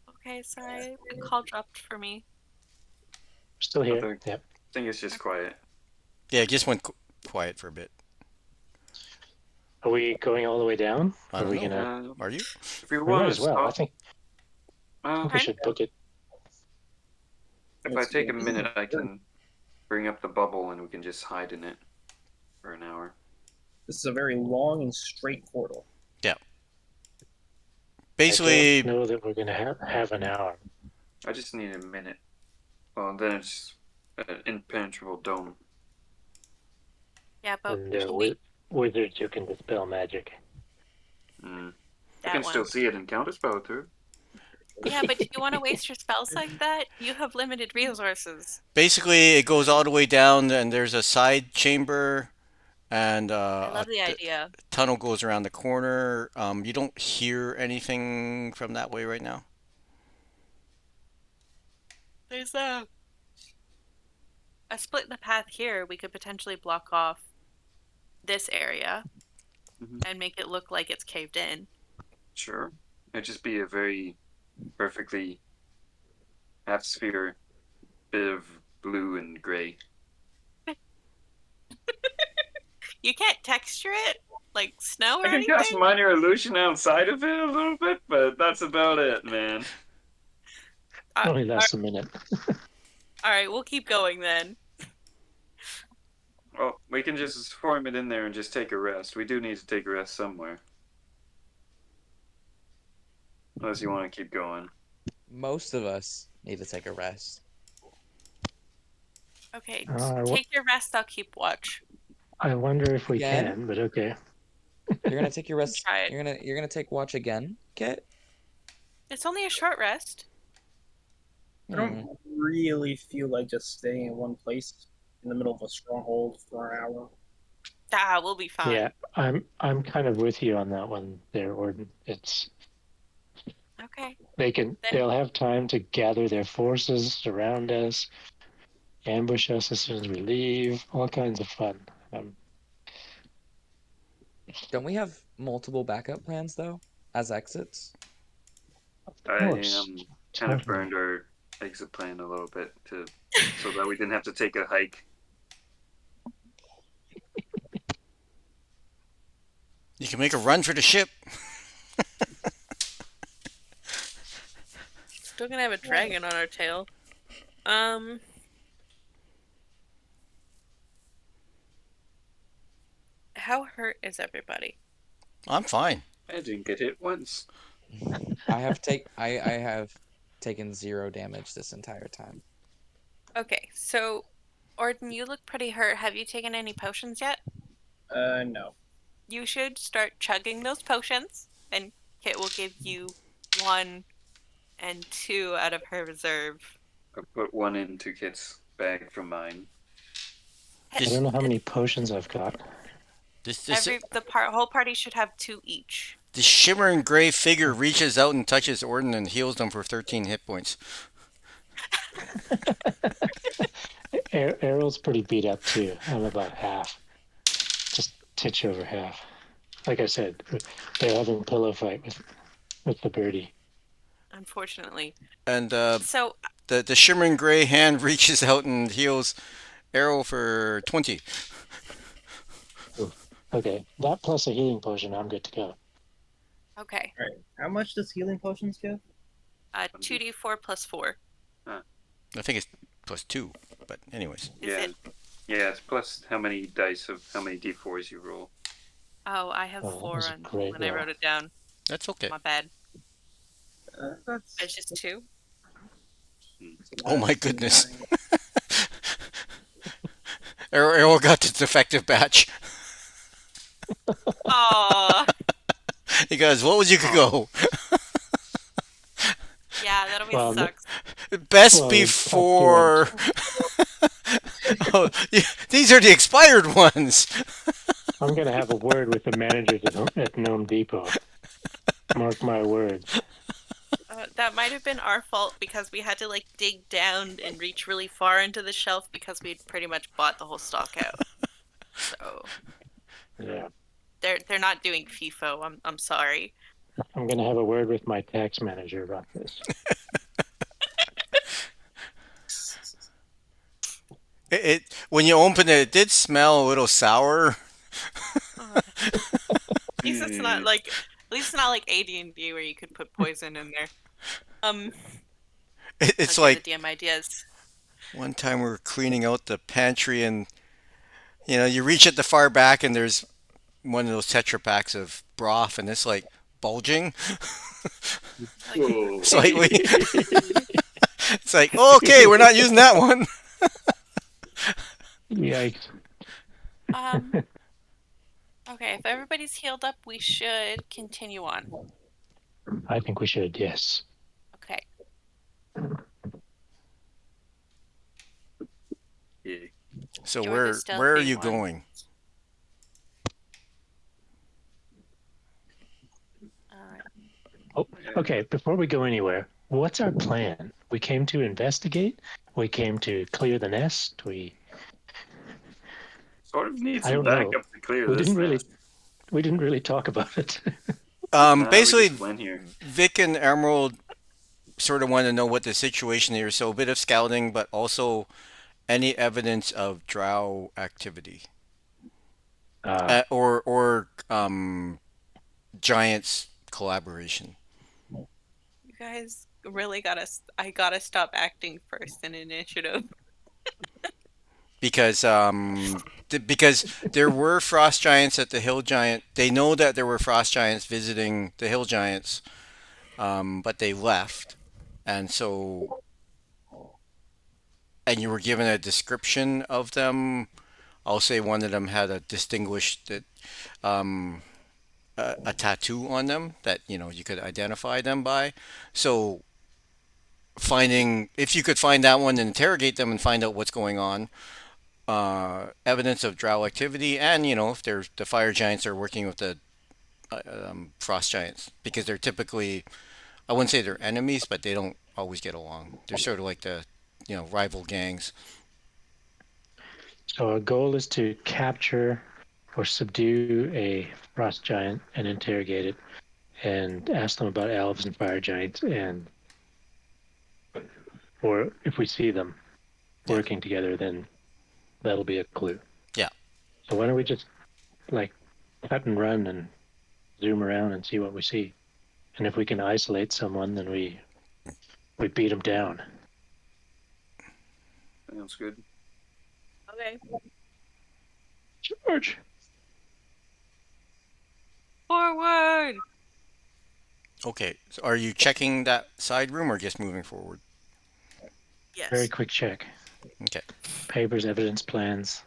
A: Okay, sorry. The call dropped for me.
F: Still here.
D: Other-
F: Yep.
D: I think it's just quiet.
B: Yeah, it just went quiet for a bit.
F: Are we going all the way down?
B: I
F: Are
B: don't
F: we
B: know.
F: gonna?
B: Are you?
D: If we
F: We
D: want
F: might
D: to
F: as well. I
D: stop,
F: think we
A: Pardon?
F: should book it.
D: if I take a minute, I can bring up the bubble and we can just hide in it for an hour.
E: This is a very long and straight portal.
B: Basically,
F: I don't know that we're gonna have an hour.
D: I just need a minute. Well, then it's an impenetrable dome.
A: Yeah, but
F: And wizards who can dispel magic.
D: I
A: that
D: can
A: one.
D: still see it and counterspell through.
A: Yeah, but do you want to waste your spells like that? You have limited resources.
B: it goes all the way down, and there's a side chamber, and
A: I love the idea.
B: tunnel goes around the corner. You don't hear anything from that way right now.
A: There's a split in the path here. We could potentially block off this area
D: Mhm.
A: and make it look like it's caved in.
D: Sure. It'd just be a very perfectly half sphere, bit of blue and gray.
A: You can't texture it like snow or
D: I can cast
A: anything.
D: minor illusion outside of it a little bit, but that's about it, man.
F: Only lasts a minute.
A: All right, we'll keep going then.
D: Well, we can just form it in there and just take a rest. We do need to take a rest somewhere. Unless you want to keep going.
C: Most of us need to take a rest.
A: Okay,
F: I
A: take your rest. I'll keep watch.
F: wonder if we
C: Again?
F: can, but okay.
C: You're gonna take your rest.
A: Try it.
C: You're gonna take watch again, Kit?
A: It's only a short rest.
E: I don't really feel like just staying in one place in the middle of a stronghold for an hour.
A: Ah, we'll be fine.
F: Yeah, I'm kind of with you on that one there, Orden. It's
A: Okay.
F: they'll have time to gather their forces around us, ambush us as soon as we leave, all kinds of fun.
C: Don't we have multiple backup plans though, as exits?
D: I
F: course,
D: kind of
F: totally.
D: burned our exit plan a little bit so that we didn't have to take a hike.
B: You can make a run for the ship.
A: Still gonna have a dragon on our tail. How hurt is everybody?
B: I'm fine.
D: I didn't get hit once.
C: I have taken 0 damage this entire time.
A: Okay, so Orden, you look pretty hurt. Have you taken any potions yet?
E: No.
A: You should start chugging those potions, and Kit will give you 1 and 2 out of her reserve.
D: I put one into Kit's bag from mine.
F: I don't know how many potions I've got.
A: Whole party should have 2 each.
B: The shimmering gray figure reaches out and touches Orden and heals them for 13 hit points.
F: Errol's pretty beat up too. I'm about half, just titch over half. Like I said, they're having a pillow fight with the birdie.
A: Unfortunately.
B: And
A: So
B: the shimmering gray hand reaches out and heals Errol for 20.
F: Okay, that plus a healing potion, I'm good to go.
A: okay.
E: All right. How much does healing potions give?
A: 2d4 plus 4.
B: I think it's plus 2, but anyways.
D: Yeah, it's plus how many dice of how many d4s you roll.
A: Oh, I have
F: Oh, that
A: 4
F: was a
A: on
F: great
A: when I
F: roll.
A: wrote it down.
B: That's okay.
A: My bad.
E: That's
A: It's just 2.
B: Oh my goodness. Errol got the defective batch.
A: Aww.
B: He goes, what would you could go?
A: Yeah, that'll be
F: Well,
A: sucks.
B: Best
F: Well,
B: before. Oh, these are the expired ones.
F: I'm gonna have a word with the managers at Gnome Depot. Mark my words.
A: That might have been our fault because we had to like dig down and reach really far into the shelf because we'd pretty much bought the whole stock out. So
F: Yeah,
A: they're not doing FIFO. I'm sorry.
F: I'm gonna have a word with my tax manager about this.
B: It when you open it, it did smell a little sour.
A: At least it's not like AD&D where you could put poison in there.
B: It's
A: I'll give
B: like
A: the DM ideas.
B: one time we were cleaning out the pantry and you reach at the far back and there's one of those Tetra packs of broth and it's like bulging
D: Whoa.
B: slightly. It's like, okay, we're not using that one.
F: Yikes.
A: Okay, if everybody's healed up, we should continue on.
F: I think we should, yes.
A: Okay.
D: Yeah.
B: So
A: You're
B: where
A: the stealthy
B: are you
A: one.
B: going?
F: Oh, okay, before we go anywhere, what's our plan? We came to investigate. We came to clear the nest. We
D: Sort of need
F: I
D: some
F: don't know.
D: backup to clear
F: We
D: this.
F: didn't really talk about it.
B: Basically,
D: we just went here.
B: Vic and Emerald sort of want to know what the situation here is. So a bit of scouting, but also any evidence of drow activity. or Giants collaboration.
A: You guys really gotta. I gotta stop acting first in initiative.
B: Because because there were frost giants at the hill giant. They know that there were frost giants visiting the hill giants, but they left, and so and you were given a description of them. I'll say one of them had a distinguished um, a tattoo on them that you could identify them by. So finding if you could find that one and interrogate them and find out what's going on, evidence of drow activity, and if there's the fire giants are working with the frost giants because they're typically, I wouldn't say they're enemies, but they don't always get along. They're sort of like the rival gangs.
F: So our goal is to capture or subdue a frost giant and interrogate it, and ask them about elves and fire giants, and or if we see them
B: Yeah.
F: working together, then that'll be a clue.
B: Yeah.
F: So why don't we just like cut and run and zoom around and see what we see, and if we can isolate someone, then we beat them down.
D: Sounds good.
A: Okay.
F: George.
A: Forward.
B: Okay, so are you checking that side room or just moving forward?
A: Yes.
F: Very quick check.
B: Okay.
F: Papers, evidence, plans.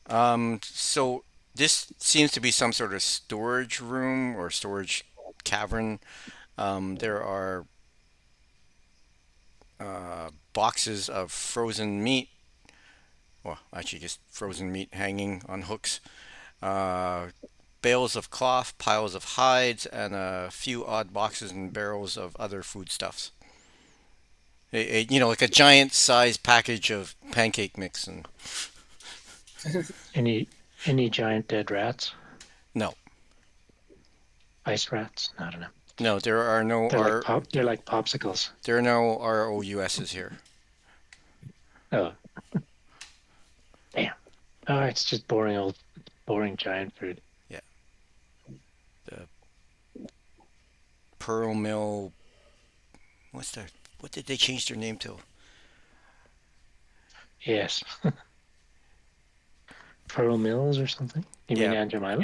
B: So this seems to be some sort of storage room or storage cavern. There are boxes of frozen meat. Well, actually, just frozen meat hanging on hooks. Uh, Bales of cloth, piles of hides, and a few odd boxes and barrels of other foodstuffs. Like a giant-sized package of pancake mix. And
F: Any giant dead rats?
B: no,
F: Ice rats? I don't know.
B: no, there are no
F: They're like popsicles.
B: there are no ROUSs here.
F: Oh. Damn. Oh, it's just boring giant food.
B: Yeah. The Pearl Mill. What did they change their name to?
F: Yes. Pearl Mills or something? You mean
B: Yeah.
F: Andrew Milo?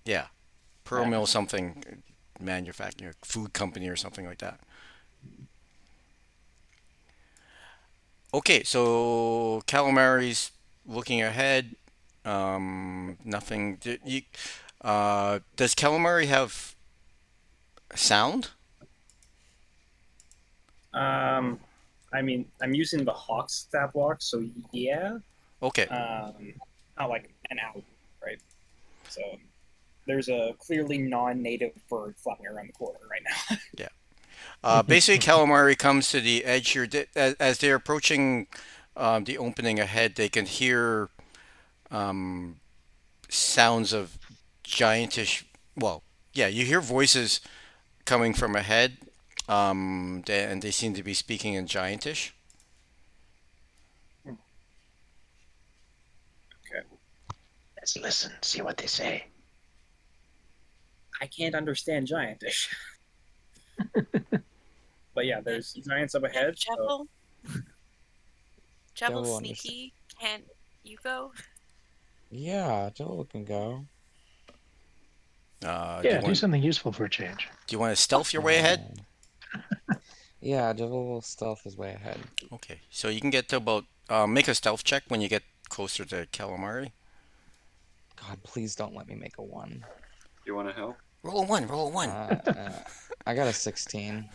B: Yeah. Pearl
F: Yeah.
B: Mill something manufacturing food company or something like that. Okay, so calamari's looking ahead. Nothing. Does calamari have sound?
E: I mean, I'm using the Hawk stat block, so yeah.
B: Okay.
E: Not like an owl, right? So there's a clearly non-native bird flying around the corner right now.
B: Basically, calamari comes to the edge here. As they're approaching the opening ahead, they can hear sounds of giantish. Well, yeah, you hear voices coming from ahead, and they seem to be speaking in giantish.
E: Okay.
F: Let's listen, see what they say.
E: I can't understand giantish. But yeah, there's giants up ahead. So
A: Jebel. Jebel
C: Jebel
A: sneaky. Can't you go?
C: Yeah, Joel can go.
F: Yeah, do something useful for a change.
B: Do you want to stealth your way ahead?
C: Yeah, Joel will stealth his way ahead.
B: Okay, so you can get to about make a stealth check when you get closer to calamari.
C: God, please don't let me make a 1.
D: You want to help?
B: Roll a one. Roll a one.
C: I got a 16.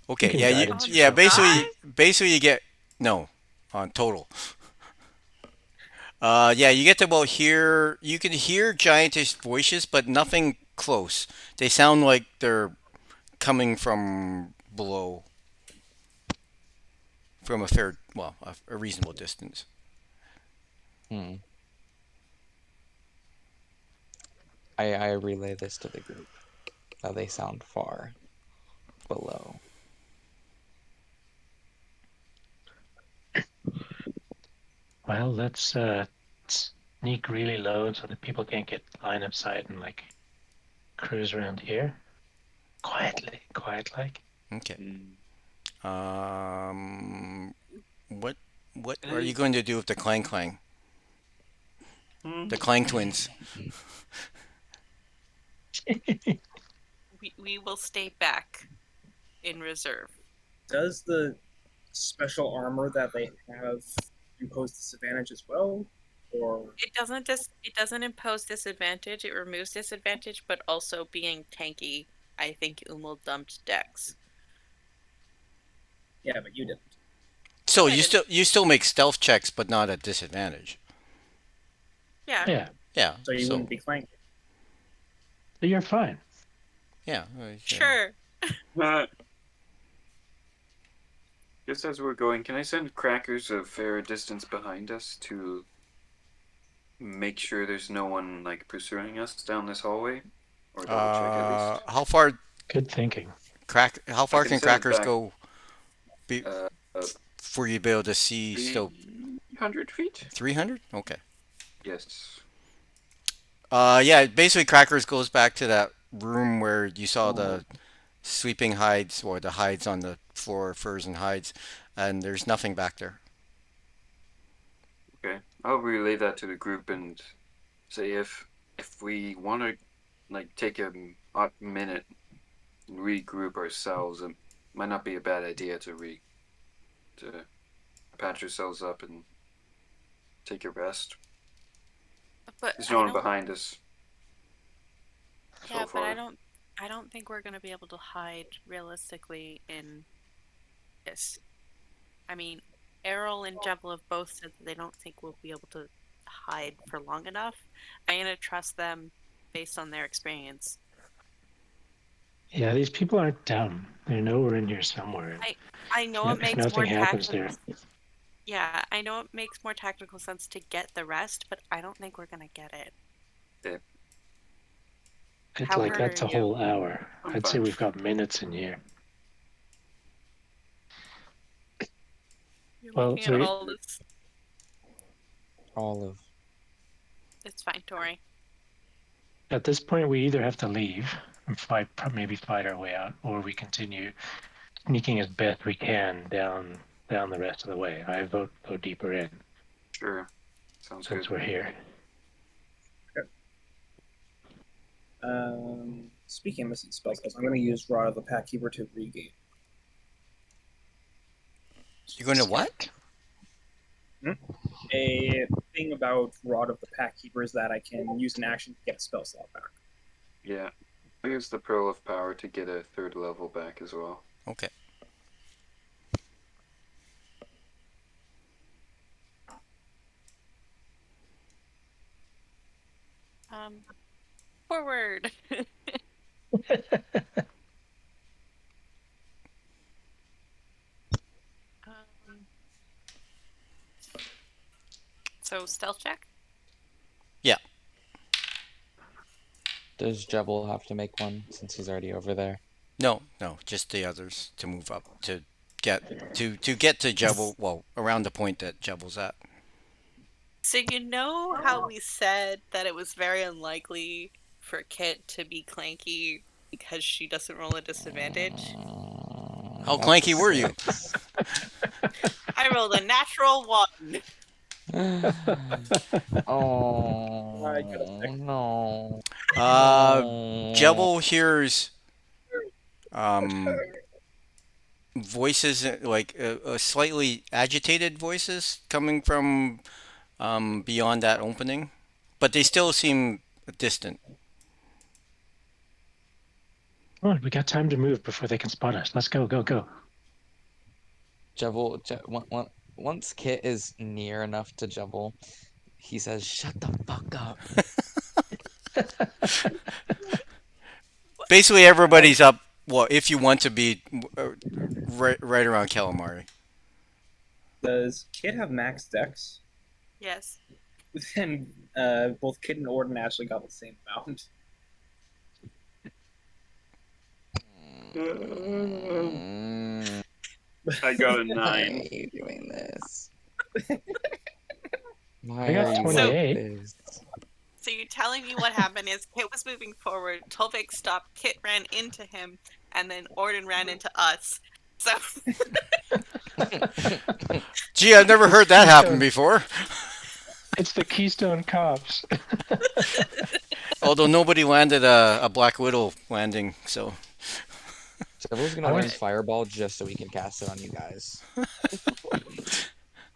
B: Okay,
F: can
B: yeah,
F: guidance
B: yeah.
F: yourself.
B: Basically, you get no on total. Yeah, you get to about here. You can hear giantish voices, but nothing close. They sound like they're coming from below, from a reasonable distance.
C: Hmm. I relay this to the group. They sound far below.
F: Well, let's sneak really low so that people can't get line of sight and like cruise around here quietly, quiet like.
B: Okay.
D: Mm.
B: What are you going to do with the Clang Clang?
D: Hmm.
B: The Clang twins.
A: We will stay back in reserve.
E: Does the special armor that they have impose disadvantage as well, or
A: It doesn't impose disadvantage. It removes disadvantage, but also being tanky, I think Umul dumped Dex.
E: yeah, but you didn't.
B: So
A: I didn't.
B: you still make stealth checks, but not at disadvantage.
A: Yeah.
F: Yeah,
B: Yeah.
E: So you wouldn't be clanking.
F: so you're fine.
B: Yeah.
A: Sure.
D: Just as we're going, can I send crackers a fair distance behind us to make sure there's no one like pursuing us down this hallway, or double check at least?
B: How far
F: Good thinking.
B: How far
D: can
B: can
D: send it
B: crackers
D: back.
B: go
D: Uh,
B: for you to be able to see still
D: 300 feet.
B: 300? Okay.
D: Yes.
B: Yeah, basically crackers goes back to that room where you saw the sleeping hides or the hides on the floor, furs and hides, and there's nothing back there.
D: Okay. I'll relay that to the group and say if we want to like take a hot minute and regroup ourselves, it might not be a bad idea to patch ourselves up and take a rest.
A: But
D: There's
A: I
D: no one
A: don't.
D: behind us.
A: Yeah,
D: So
A: but
D: far.
A: I don't think we're gonna be able to hide realistically in this. I mean, Errol and Jebel have both said that they don't think we'll be able to hide for long enough. I'm gonna trust them based on their experience.
F: Yeah, these people aren't dumb. They know we're in here somewhere.
A: I know it
F: If
A: makes
F: nothing
A: more
F: happens
A: tactical.
F: there,
A: Yeah, I know it makes more tactical sense to get the rest, but I don't think we're gonna get it.
F: it's
A: How
F: like
A: hurt
F: that's
A: are
F: a
A: you?
F: whole hour.
D: I'm
F: I'd say
D: fine.
F: we've got minutes in here.
A: You're
F: Well,
A: looking
F: so
A: at
F: you-
A: all this.
C: Olive.
A: It's fine, Tori.
F: At this point, we either have to leave and maybe fight our way out, or we continue sneaking as best we can down the rest of the way. I vote go deeper in
D: Sure. Sounds
F: since
D: good.
F: we're here.
E: Speaking of missing spells, I'm going to use Rod of the Packkeeper to regain.
B: You're going to what?
E: A thing about Rod of the Packkeeper is that I can use an action to get a spell slot back.
D: Yeah. I use the Pearl of Power to get a 3rd level back as well.
B: Okay.
A: Forward. Um, so stealth check.
B: Yeah.
C: Does Jebel have to make one since he's already over there?
B: No, just the others to move up to get to Jebel, well, around the point that Jebel's at.
A: So you know how we said that it was very unlikely for Kit to be clanky because she doesn't roll a disadvantage?
B: How
C: That's
B: clanky
C: a
B: were you?
C: 6.
A: I rolled a natural 1.
C: Oh
E: I got a 6.
C: no.
B: Jebel hears voices like slightly agitated voices coming from beyond that opening, but they still seem distant.
F: Come on, we got time to move before they can spot us. Let's go, go, go.
C: Jebel, once Kit is near enough to Jebel, he says, "Shut the fuck up."
B: Basically, everybody's up. Well, if you want to be right around Calamari.
E: Does Kit have max dex?
A: Yes.
E: Then both Kit and Orden actually got the same amount.
D: I got a
C: Why
D: 9.
C: are you doing this? Why
F: I got
C: are you
F: 28.
C: like this?
A: So you're telling me what happened is Kit was moving forward, Tolvik stopped, Kit ran into him, and then Orden ran into us. So
B: Gee, I've never heard that happen
F: Keystone.
B: before.
F: It's the Keystone Cops.
B: Although nobody landed a Black Widow landing, so
C: Devil's gonna
F: I
C: learn
F: was-
C: Fireball just so he can cast it on you guys.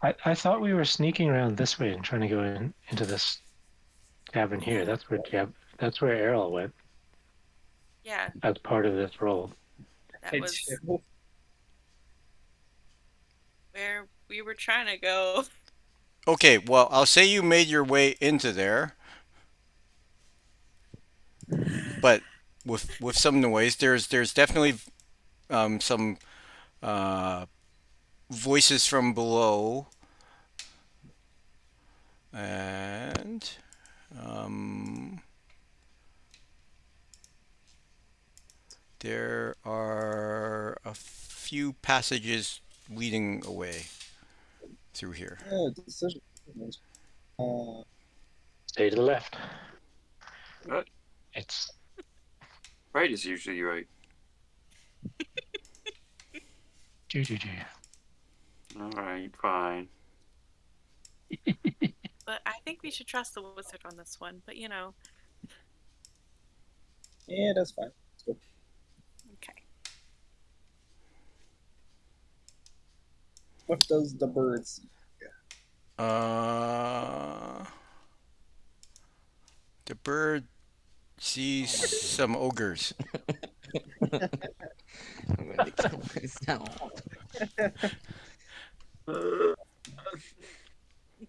F: I thought we were sneaking around this way and trying to go into this cabin here. That's where Errol went
A: yeah,
F: as part of this role.
A: that
E: Hey,
A: was
E: chill.
A: where we were trying to go.
B: okay. Well, I'll say you made your way into there, but with some noise. There's definitely some voices from below, and there are a few passages leading away through here.
E: Decision.
F: Stay to the left.
D: What?
F: It's
D: Right is usually right.
F: do.
D: All right, fine.
A: But I think we should trust the wizard on this one. But you know,
E: Yeah, that's fine. Let's go.
A: okay.
E: What does the bird see?
B: The bird sees some ogres.
C: I'm gonna kill myself.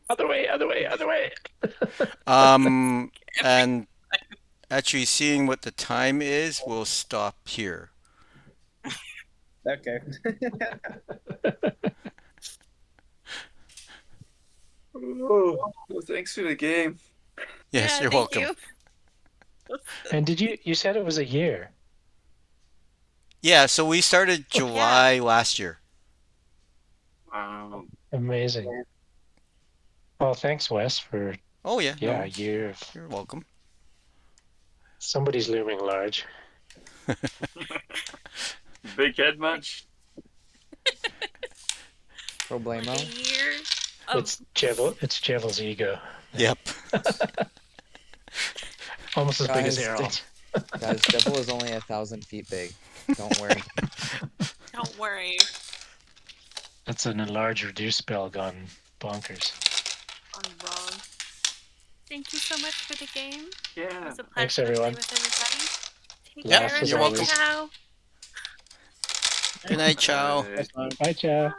F: Other way.
B: And actually seeing what the time is, we'll stop here.
E: Okay.
D: Oh, well, thanks for the game.
B: Yes,
A: Yeah,
B: you're
A: thank
B: welcome.
A: you.
F: And did you said it was a year?
B: Yeah, so we started July last year.
D: Wow.
F: Amazing. Well, thanks, Wes, for
B: Oh yeah, no,
F: a year of
B: you're welcome.
F: somebody's looming large.
D: Big head much?
C: Problemo.
A: Like a year of
F: It's Jevil's ego.
B: Yep.
F: Almost as big as
C: Guys,
F: Errol's.
C: Guys, Devil is only 1,000 feet big. Don't worry.
A: don't worry.
F: That's an enlarge reduce spell gone bonkers.
A: I'm wrong. Thank you so much for the game. It
D: Yeah.
A: was a pleasure
F: Thanks,
A: to play
F: everyone.
A: with everybody. Take
B: Yep,
A: care.
F: you're welcome.
A: Ciao.
B: Good night, Chow.
E: That's fine.
F: Bye, Chow.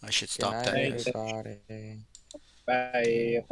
B: I should
C: Good
B: stop
C: night,
B: that.
E: Night.
C: everybody.
E: Bye.